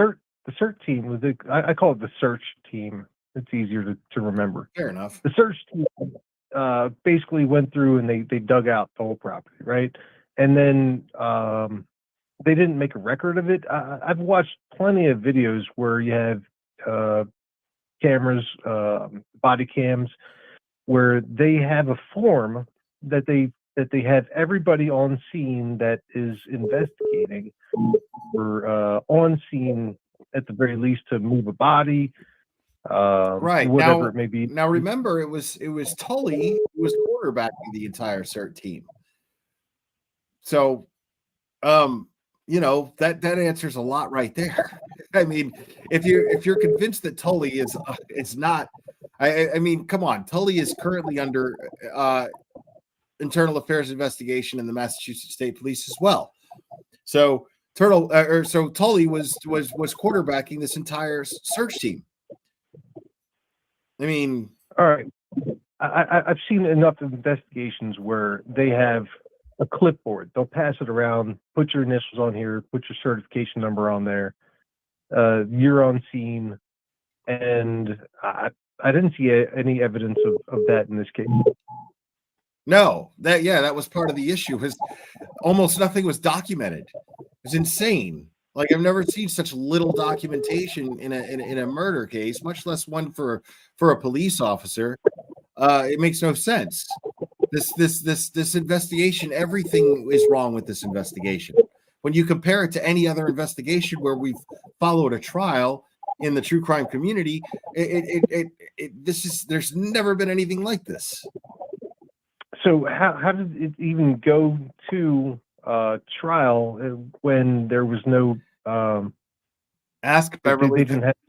CERT team was I call it the search team. It's easier to remember. Fair enough. The search team basically went through and they dug out the whole property, right? And then they didn't make a record of it. I've watched plenty of videos where you have cameras, body cams, where they have a form that they have everybody on scene that is investigating or on scene at the very least to move a body, right, whatever now, it may be. Now remember, it was Tully who was quarterbacking the entire CERT team. So you know, that answers a lot right there. I mean, if you're convinced that Tully is it's not, I mean, come on, Tully is currently under internal affairs investigation in the Massachusetts State Police as well. So so Tully was quarterbacking this entire search team. I mean, all right. I've seen enough investigations where they have a clipboard. They'll pass it around, put your initials on here, put your certification number on there. You're on scene, and I didn't see any evidence of that in this case. No, that was part of the issue. Was almost nothing was documented. It was insane. Like, I've never seen such little documentation in a murder case, much less one for a police officer. It makes no sense. This investigation, everything is wrong with this investigation. When you compare it to any other investigation where we've followed a trial in the true crime community, there's never been anything like this. So how did it even go to trial when there was no? Ask Beverly.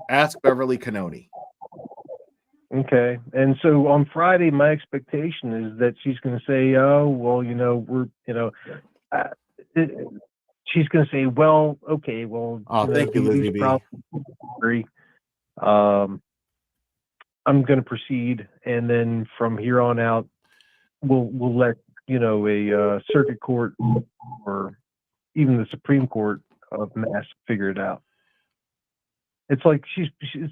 Ask Beverly Canoni. Okay, and so on Friday, my expectation is that she's going to say, "Oh, well, she's going to say, well, okay, well, thank you, Lizzie B. I'm going to proceed, and then from here on out, we'll let a circuit court or even the Supreme Court of Mass figure it out." It's like she's hitting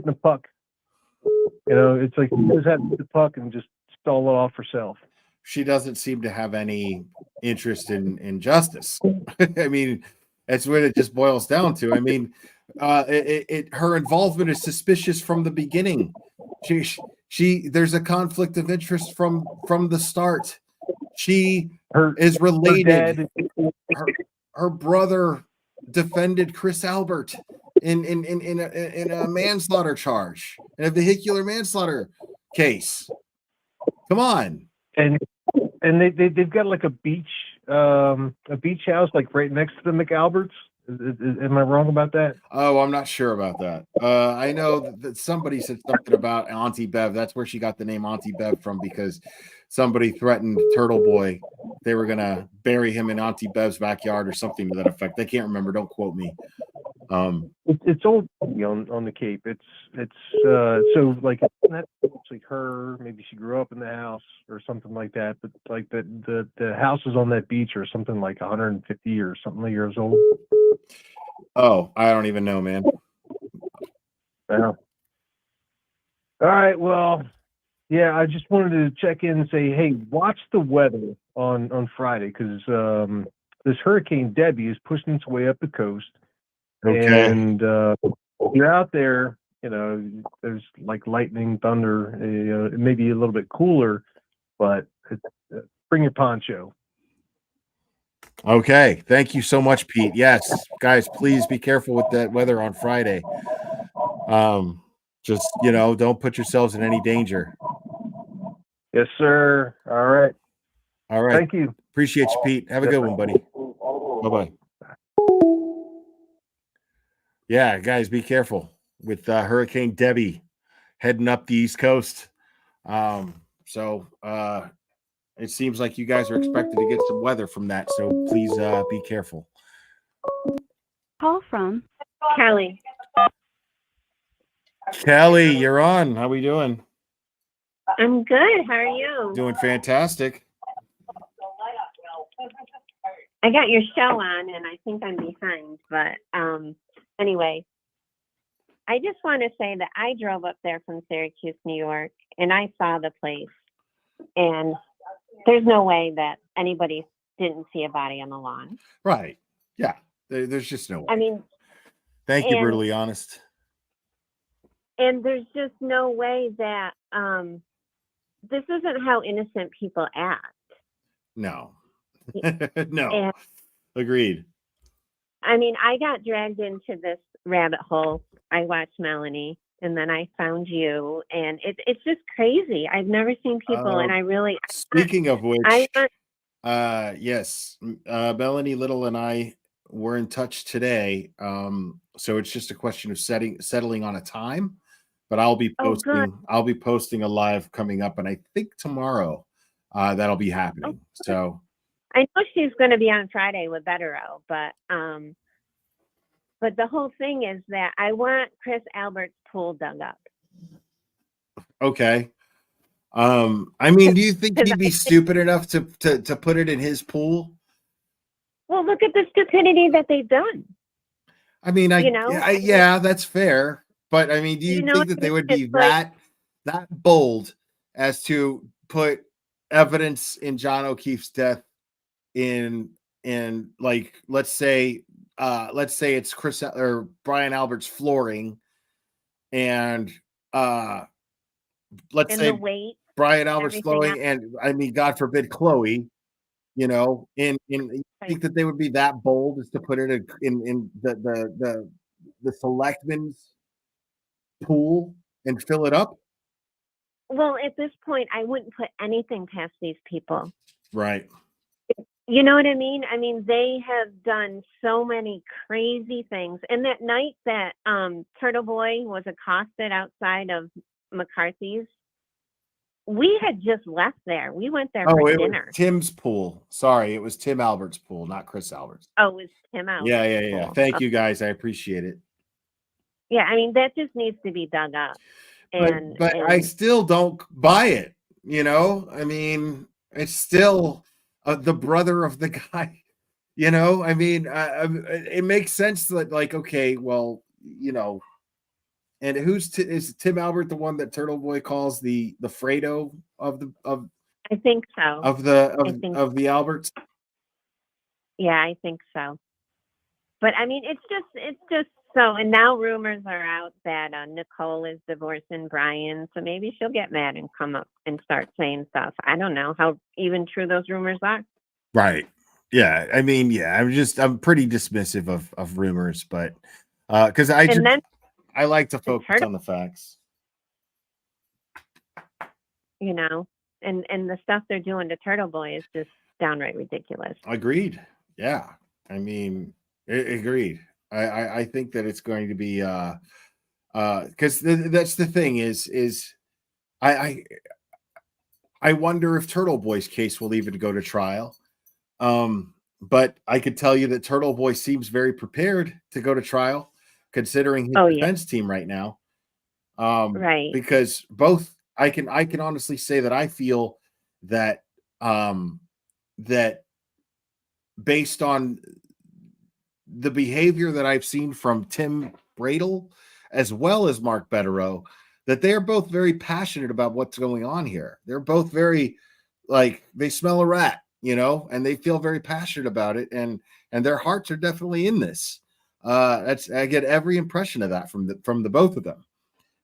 the puck. It's like she just had the puck and just stall it off herself. She doesn't seem to have any interest in justice. I mean, that's what it just boils down to. I mean, her involvement is suspicious from the beginning. There's a conflict of interest from the start. She is related. Her brother defended Chris Albert in a manslaughter charge, in a vehicular manslaughter case. Come on. And they've got like a beach house like right next to the McAlberts. Am I wrong about that? Oh, I'm not sure about that. I know that somebody said something about Auntie Bev. That's where she got the name Auntie Bev from, because somebody threatened Turtleboy. They were gonna bury him in Auntie Bev's backyard or something to that effect. I can't remember. Don't quote me. It's old on the Cape. It's so like it's like her. Maybe she grew up in the house or something like that. But like the houses on that beach are something like 150 or something years old. Oh, I don't even know, man. Yeah. All right. Well, yeah. I just wanted to check in and say, hey, watch the weather on Friday, because this Hurricane Debbie is pushing its way up the coast. Okay. And you're out there, there's like lightning, thunder, it may be a little bit cooler, but bring your poncho. Okay. Thank you so much, Pete. Yes, guys, please be careful with that weather on Friday. Just, don't put yourselves in any danger. Yes, sir. All right. All right. Thank you. Appreciate you, Pete. Have a good one, buddy. Bye-bye. Yeah, guys, be careful with Hurricane Debbie heading up the East Coast. So it seems like you guys are expected to get some weather from that. So please be careful. Call from Kelly. Kelly, you're on. How we doing? I'm good. How are you? Doing fantastic. I got your show on, and I think I'm behind, but anyway, I just want to say that I drove up there from Syracuse, New York, and I saw the place, and there's no way that anybody didn't see a body on the lawn. Right. Yeah. There's just no way. I mean, thank you, brutally honest. And there's just no way that this isn't how innocent people act. No. No. And, agreed. I mean, I got dragged into this rabbit hole. I watched Melanie, and then I found you, and it's just crazy. I've never seen people, and I really. Speaking of which, Yes. Melanie Little and I were in touch today. So it's just a question of settling on a time. But I'll be Oh, good. posting a live coming up, and I think tomorrow that'll be happening. So I know she's going to be on Friday with Betterow, but the whole thing is that I want Chris Albert's pool dug up. okay. I mean, do you think he'd be stupid enough to put it in his pool? Well, look at the stupidity that they've done. I mean, yeah, that's fair. But I mean, do you think that they would be It's like, that bold as to put evidence in John O'Keefe's death in like let's say it's Chris or Brian Albert's flooring, and let's and say the weight, Brian Albert's everything flooring, and I mean, God forbid, Chloe, you know, in you think that they would be that bold as to put it in the selectmen's pool and fill it up? Well, at this point, I wouldn't put anything past these people. Right. You know what I mean? I mean, they have done so many crazy things. And that night that Turtleboy was accosted outside of McCarthy's, we had just left there. We went there for dinner. Was Tim's pool. Sorry, it was Tim Albert's pool, not Chris Albert's. Oh, it was Tim Albert's Yeah. pool. Thank you, guys. I appreciate it. Yeah, I mean, that just needs to be dug up. But I still don't buy it. You know, I mean, it's still the brother of the guy. You know, I mean, it makes sense that, like, okay, well, you know, and is Tim Albert the one that Turtleboy calls the Fredo of I think so. Of the Alberts? Yeah, I think so. But I mean, it's just so, and now rumors are out that Nicole is divorcing Brian, so maybe she'll get mad and come up and start saying stuff. I don't know how even true those rumors are. Right. Yeah. I mean, yeah, I'm pretty dismissive of rumors, but because I like to focus on the facts. You know, and the stuff they're doing to Turtleboy is just downright ridiculous. Agreed. Yeah. I mean, agreed. I think that it's going to be because that's the thing is I wonder if Turtleboy's case will even go to trial. But I could tell you that Turtleboy seems very prepared to go to trial, considering his defense team right now. Right. Because both I can honestly say that I feel that that based on the behavior that I've seen from Tim Bradel as well as Mark Betterow, that they're both very passionate about what's going on here. They're both very, like, they smell a rat, you know, and they feel very passionate about it, and their hearts are definitely in this. I get every impression of that from the both of them.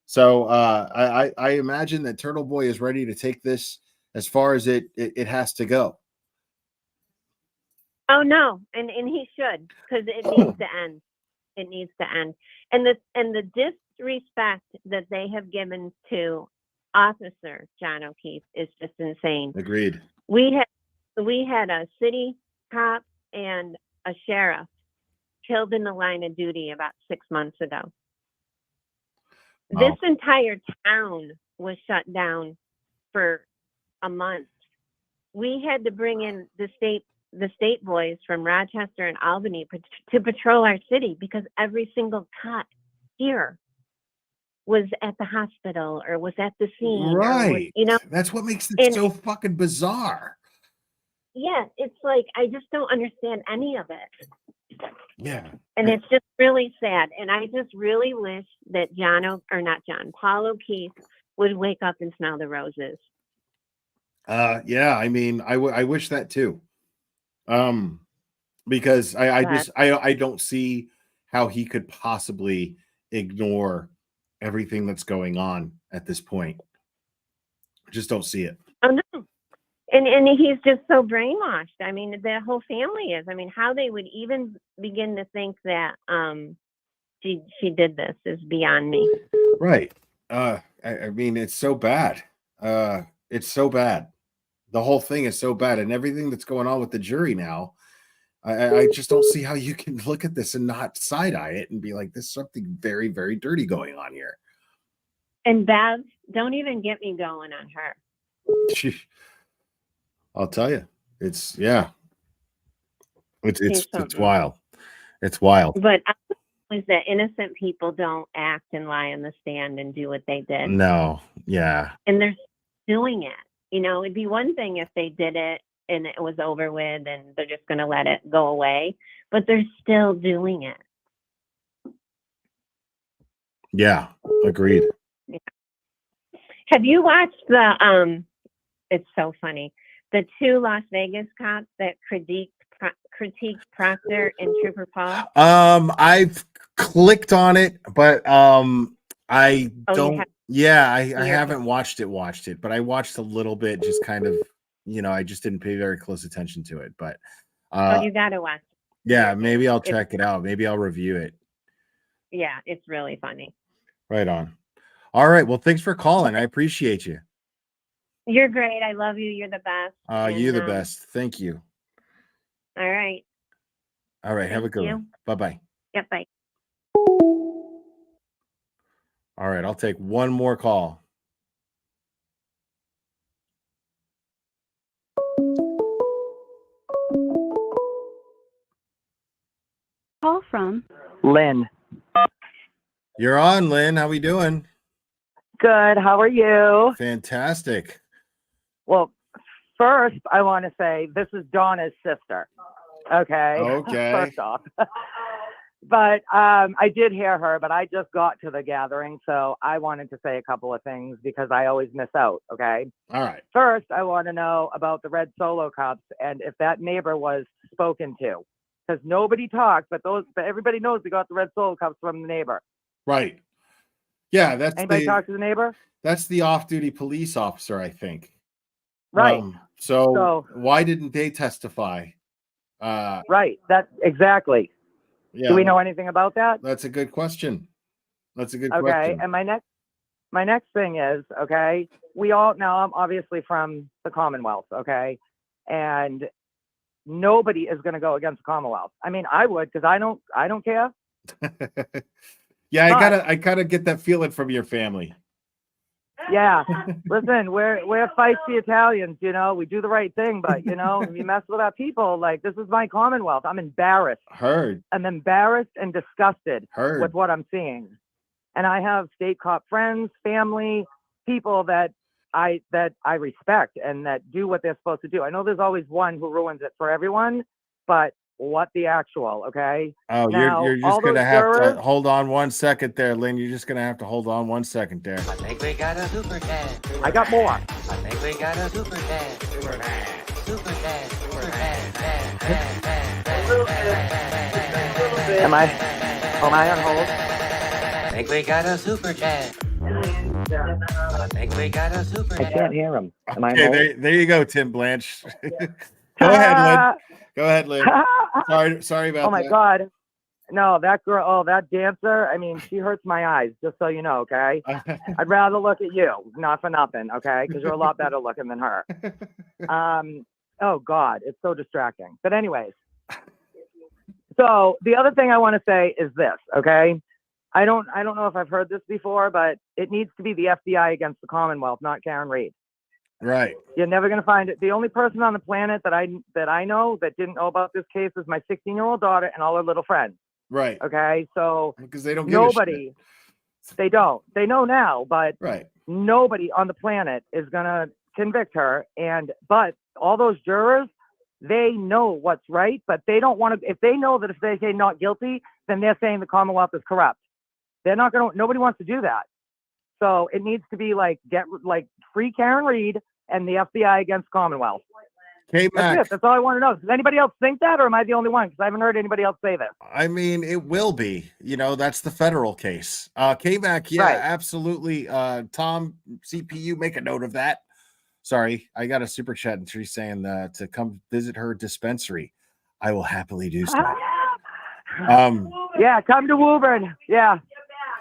So I imagine that Turtleboy is ready to take this as far as it has to go. Oh no, and he should, because it needs to end. It needs to end. And the disrespect that they have given to Officer John O'Keefe is just insane. Agreed. We had a city cop and a sheriff killed in the line of duty about 6 months ago. Wow. This entire town was shut down for a month. We had to bring in the state boys from Rochester and Albany to patrol our city because every single cop here was at the hospital or was at the scene. Right. You know, that's what makes it so fucking bizarre. Yeah, it's like I just don't understand any of it. Yeah. And it's just really sad. And I just really wish that Paul O'Keefe would wake up and smell the roses. Yeah, I mean, I wish that too. Because I don't see how he could possibly ignore everything that's going on at this point. I just don't see it. Oh no. And he's just so brainwashed. I mean, the whole family is. I mean, how they would even begin to think that she did this is beyond me. Right. I mean, it's so bad. It's so bad. The whole thing is so bad, and everything that's going on with the jury now, I just don't see how you can look at this and not side-eye it and be like, "There's something very, very dirty going on here." And Bev, don't even get me going on her. I'll tell you, it's it's something. wild. It's wild. But is that innocent people don't act and lie on the stand and do what they did. No, yeah. And they're doing it. You know, it'd be one thing if they did it and it was over with and they're just going to let it go away, but they're still doing it. Yeah, agreed. Yeah. Have you watched the, it's so funny, the 2 Las Vegas cops that critiqued Proctor and Trooper Paul? I've clicked on it, but I don't. I haven't watched it, but I watched a little bit, just kind of, I just didn't pay very close attention to it. But you gotta watch it. Yeah, maybe I'll check it out. Maybe I'll review it. Yeah, it's really funny. Right on. All right. Well, thanks for calling. I appreciate you. You're great. I love you. You're the best. You're the best. Thank you. All right. All right. Have a good one. Bye-bye. Yep. Bye. All right. I'll take one more call. Call from Lynn. You're on, Lynn. How we doing? Good. How are you? Fantastic. Well, first, I want to say this is Donna's sister. Okay. Okay. First off. But I did hear her, but I just got to the gathering, so I wanted to say a couple of things because I always miss out. Okay. All right. First, I want to know about the red Solo cups and if that neighbor was spoken to, because nobody talked, but everybody knows we got the red Solo cups from the neighbor. Right. Yeah. Anybody talk to the neighbor? That's the off-duty police officer, I think. Right. So why didn't they testify? Right. That exactly. Yeah. Do we know anything about that? That's a good question. Okay. Question. And my next thing is, okay, I'm obviously from the Commonwealth, okay, and nobody is going to go against the Commonwealth. I mean, I would, because I don't care. Yeah, I gotta get that feeling from your family. Yeah. Listen, we're feisty Italians, we do the right thing, but if you mess with our people, like, this is my Commonwealth. I'm embarrassed. Heard. I'm embarrassed and disgusted Heard. with what I'm seeing. And I have state cop friends, family, people that I respect and that do what they're supposed to do. I know there's always one who ruins it for everyone, but what the actual, okay? Oh, now, you're just gonna have to hold on 1 second there, Lynn. You're just gonna have to hold on 1 second there. I think we got a super dad. I got more. I think we got a super dad. Super dad. Super dad. Super dad. Am I on hold? I think we got a super dad. I think we got a super dad. I can't hear him. Am I on Okay, hold? there you go, Tim Blanche. Go ahead, Lynn. Go ahead, Lynn. Sorry about that. Oh my God. No, that girl, that dancer, I mean, she hurts my eyes, just so you know, okay? I'd rather look at you, not for nothing, okay? Because you're a lot better looking than her. Oh God, it's so distracting. But anyways, so the other thing I want to say is this, okay? I don't know if I've heard this before, but it needs to be the FBI against the Commonwealth, not Karen Reed. Right. You're never going to find it. The only person on the planet that I know that didn't know about this case is my 16-year-old daughter and all her little friends. Right. Okay. So because they don't give nobody, they don't. They know now, but right. Nobody on the planet is going to convict her. But all those jurors, they know what's right, but they don't want to. If they know that if they say not guilty, then they're saying the Commonwealth is corrupt. They're not going to. Nobody wants to do that. So it needs to be free Karen Reed and the FBI against Commonwealth. K-Mac. That's it. That's all I want to know. Does anybody else think that, or am I the only one? Because I haven't heard anybody else say this. I mean, it will be. That's the federal case. K-Mac, yeah, Right. absolutely. Tom, CPU, make a note of that. Sorry, I got a super chat and she's saying to come visit her dispensary. I will happily do so. Yeah, come to Woburn. Yeah.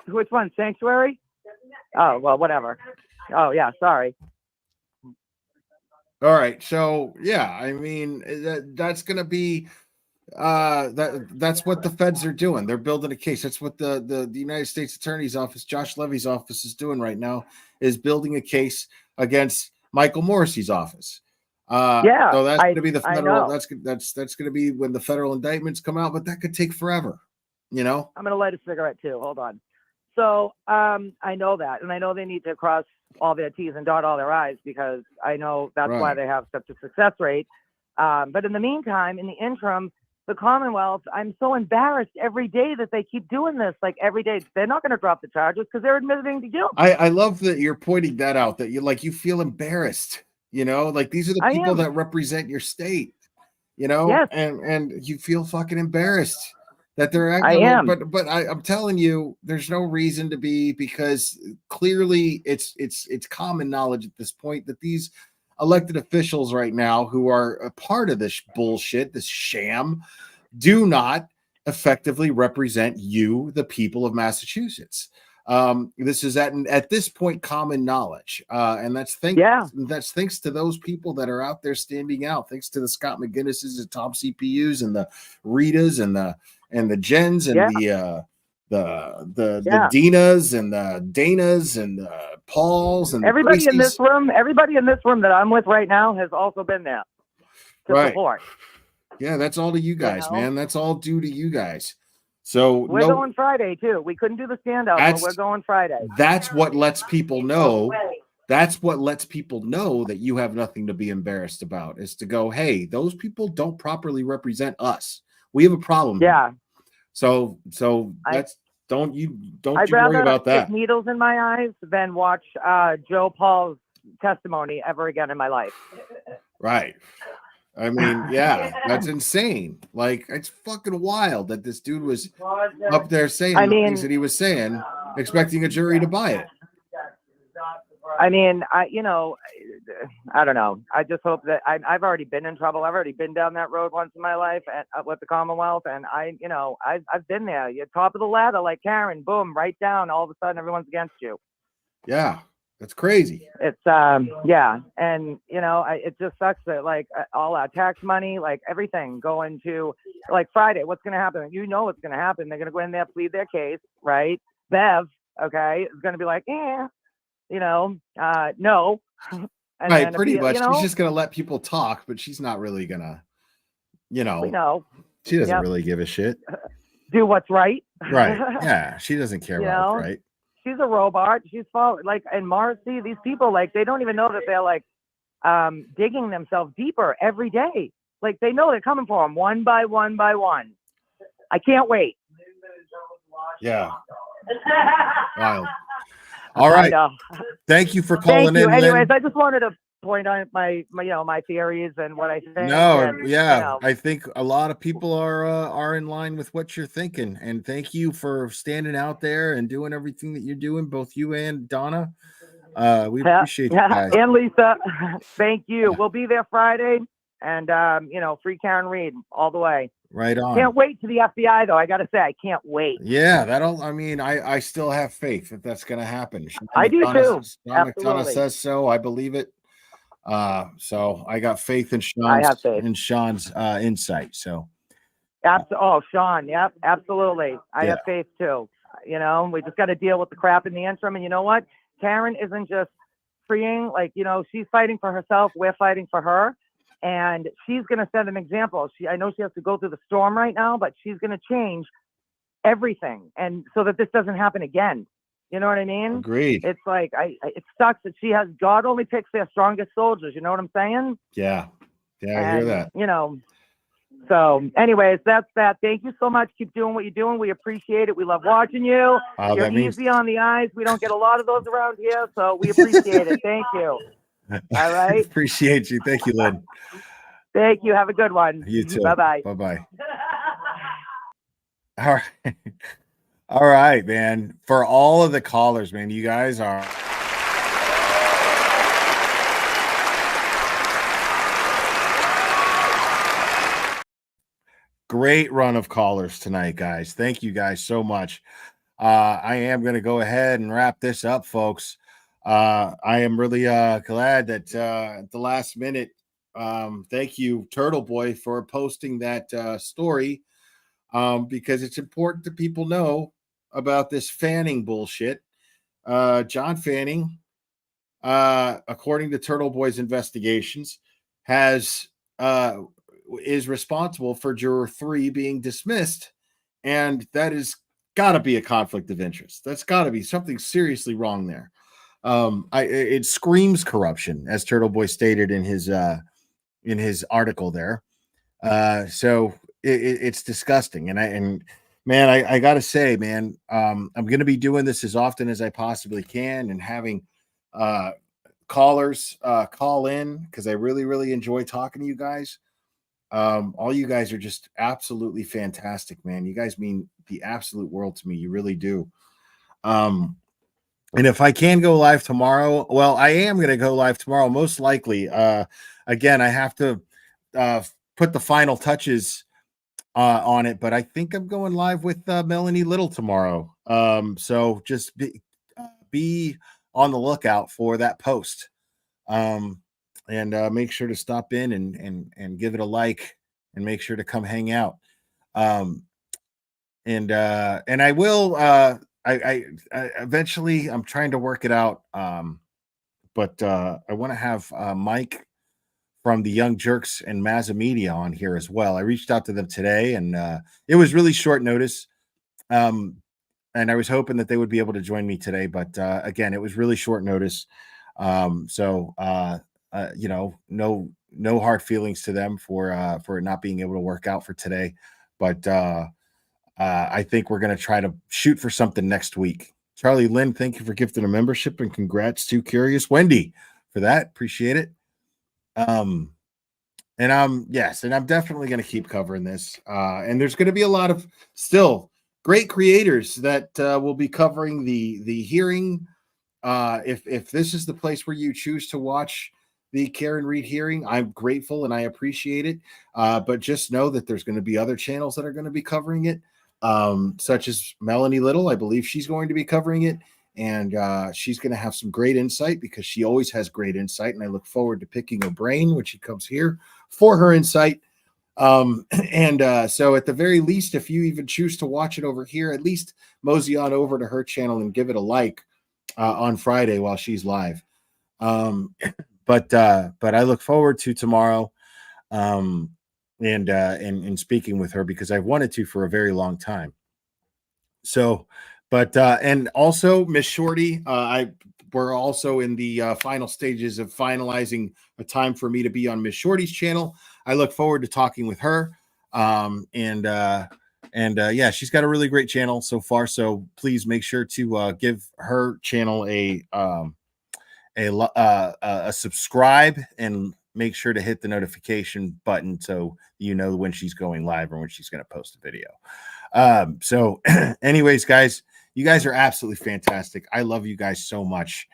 Which one? Sanctuary? Oh, well, whatever. Oh, yeah, sorry. All right. So yeah, I mean that's going to be that's what the feds are doing. They're building a case. That's what the United States Attorney's Office, Josh Levy's office, is doing right now, is building a case against Michael Morrissey's office. So that's going to be the federal. That's going to be when the federal indictments come out, but that could take forever. You know. I'm going to light a cigarette too. Hold on. So I know that, and I know they need to cross all their T's and dot all their I's, because I know that's why they have such a success rate. But in the meantime, in the interim, the Commonwealth, I'm so embarrassed every day that they keep doing this. Like every day, they're not going to drop the charges because they're admitting to guilt. I love that you're pointing that out, that you feel embarrassed, you know, like these are the people that represent your state, you know, and you feel fucking embarrassed that they're acting. But I'm telling you, there's no reason to be, because clearly it's common knowledge at this point that these elected officials right now, who are a part of this bullshit, this sham, do not effectively represent you, the people of Massachusetts. This is at this point common knowledge, and that's thanks to those people that are out there standing out. Thanks to the Scott McGinnises, the Tom CPUs, and the Ritas, and the Jens, and the Dinas, and the Danas, and the Pauls, and everybody in this room that I'm with right now has also been there to support. Yeah, that's all to you guys, man. That's all due to you guys. So we're going Friday too. We couldn't do the standout, but we're going Friday. That's what lets people know. That's what lets people know that you have nothing to be embarrassed about, is to go, hey, those people don't properly represent us. We have a problem. Yeah. So that's don't you I'd worry about that. Stick needles in my eyes than watch Joe Paul's testimony ever again in my life. Right. I mean, yeah, that's insane. Like, it's fucking wild that this dude was up there saying the things that he was saying, expecting a jury to buy it. I mean, I don't know. I just hope that I've already been in trouble. I've already been down that road once in my life with the Commonwealth, and I've been there. You're top of the ladder, like Karen. Boom, right down. All of a sudden, everyone's against you. Yeah, that's crazy. It's and it just sucks that like all our tax money, like everything going to like Friday. What's going to happen? You know what's going to happen. They're going to go in there, plead their case, right? Bev, okay, is going to be like, no. And right, pretty much. She's just going to let people talk, but she's not really going to, she doesn't really give a shit. Do what's right. Right. Yeah. She doesn't care about what's right. She's a robot. She's following, like, and Marcy, these people, like, they don't even know that they're like digging themselves deeper every day. Like, they know they're coming for them one by one by one. I can't wait. Yeah. Wild. All right. Thank you for calling in. Anyways, Lynn. I just wanted to point on my theories and what I think. I think a lot of people are in line with what you're thinking, and thank you for standing out there and doing everything that you're doing, both you and Donna. We appreciate you guys. And Lisa, thank you. We'll be there Friday, and free Karen Reed all the way. Right on. Can't wait to the FBI though. I gotta say, I can't wait. Yeah, I still have faith that that's gonna happen. I do too. Donna says so. I believe it. So I got faith in Sean's insight. So Sean, yep, absolutely. I have faith too. We just got to deal with the crap in the interim. And you know what? Karen isn't just freeing, she's fighting for herself. We're fighting for her. And she's going to set an example. I know she has to go through the storm right now, but she's going to change everything. And so that this doesn't happen again. You know what I mean? Agreed. It's like, it sucks that God only picks their strongest soldiers. You know what I'm saying? Yeah. Yeah, I hear that. So anyways, that's that. Thank you so much. Keep doing what you're doing. We appreciate it. We love watching you. You're easy on the eyes. We don't get a lot of those around here, so we appreciate it. Thank you. All right. Appreciate you. Thank you, Lynn. Thank you. Have a good one. You too. Bye-bye. Bye-bye. All right. All right, man. For all of the callers, man, you guys are great run of callers tonight, guys. Thank you guys so much. I am going to go ahead and wrap this up, folks. I am really glad that at the last minute, thank you, Turtleboy, for posting that story, because it's important that people know about this Fanning bullshit. John Fanning, according to Turtleboy's investigations, is responsible for Juror 3 being dismissed, and that is got to be a conflict of interest. That's got to be something seriously wrong there. It screams corruption, as Turtleboy stated in his article there. So it's disgusting, and man, I gotta say, man, I'm gonna be doing this as often as I possibly can, and having callers call in, because I really enjoy talking to you guys. All you guys are just absolutely fantastic, man. You guys mean the absolute world to me. You really do. And if I can go live tomorrow, well, I am going to go live tomorrow, most likely. Again, I have to put the final touches on it, but I think I'm going live with Melanie Little tomorrow. So just be on the lookout for that post. And make sure to stop in and give it a like, and make sure to come hang out. And I will. I eventually, I'm trying to work it out. But I want to have Mike from the Young Jerks and Mazza Media on here as well. I reached out to them today, and it was really short notice. And I was hoping that they would be able to join me today, but again, it was really short notice. So you know, no hard feelings to them for not being able to work out for today, but I think we're going to try to shoot for something next week. Charlie Lynn, thank you for gifting a membership, and congrats to Curious Wendy for that. Appreciate it. And I'm definitely going to keep covering this. And there's going to be a lot of still great creators that will be covering the hearing. If this is the place where you choose to watch the Karen Reed hearing, I'm grateful and I appreciate it. But just know that there's going to be other channels that are going to be covering it, such as Melanie Little. I believe she's going to be covering it, and she's going to have some great insight, because she always has great insight, and I look forward to picking her brain when she comes here for her insight. So at the very least, if you even choose to watch it over here, at least mosey on over to her channel and give it a like on Friday while she's live. But I look forward to tomorrow, and speaking with her, because I've wanted to for a very long time. So, and also Miss Shorty, we're also in the final stages of finalizing a time for me to be on Miss Shorty's channel. I look forward to talking with her. Yeah, she's got a really great channel so far. So please make sure to give her channel a subscribe, and make sure to hit the notification button so you know when she's going live or when she's going to post a video. So anyways, guys, you guys are absolutely fantastic. I love you guys so much.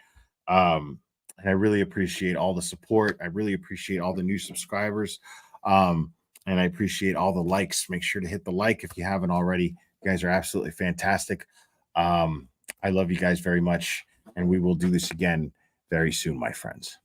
And I really appreciate all the support. I really appreciate all the new subscribers. And I appreciate all the likes. Make sure to hit the like if you haven't already. You guys are absolutely fantastic. I love you guys very much, and we will do this again very soon, my friends.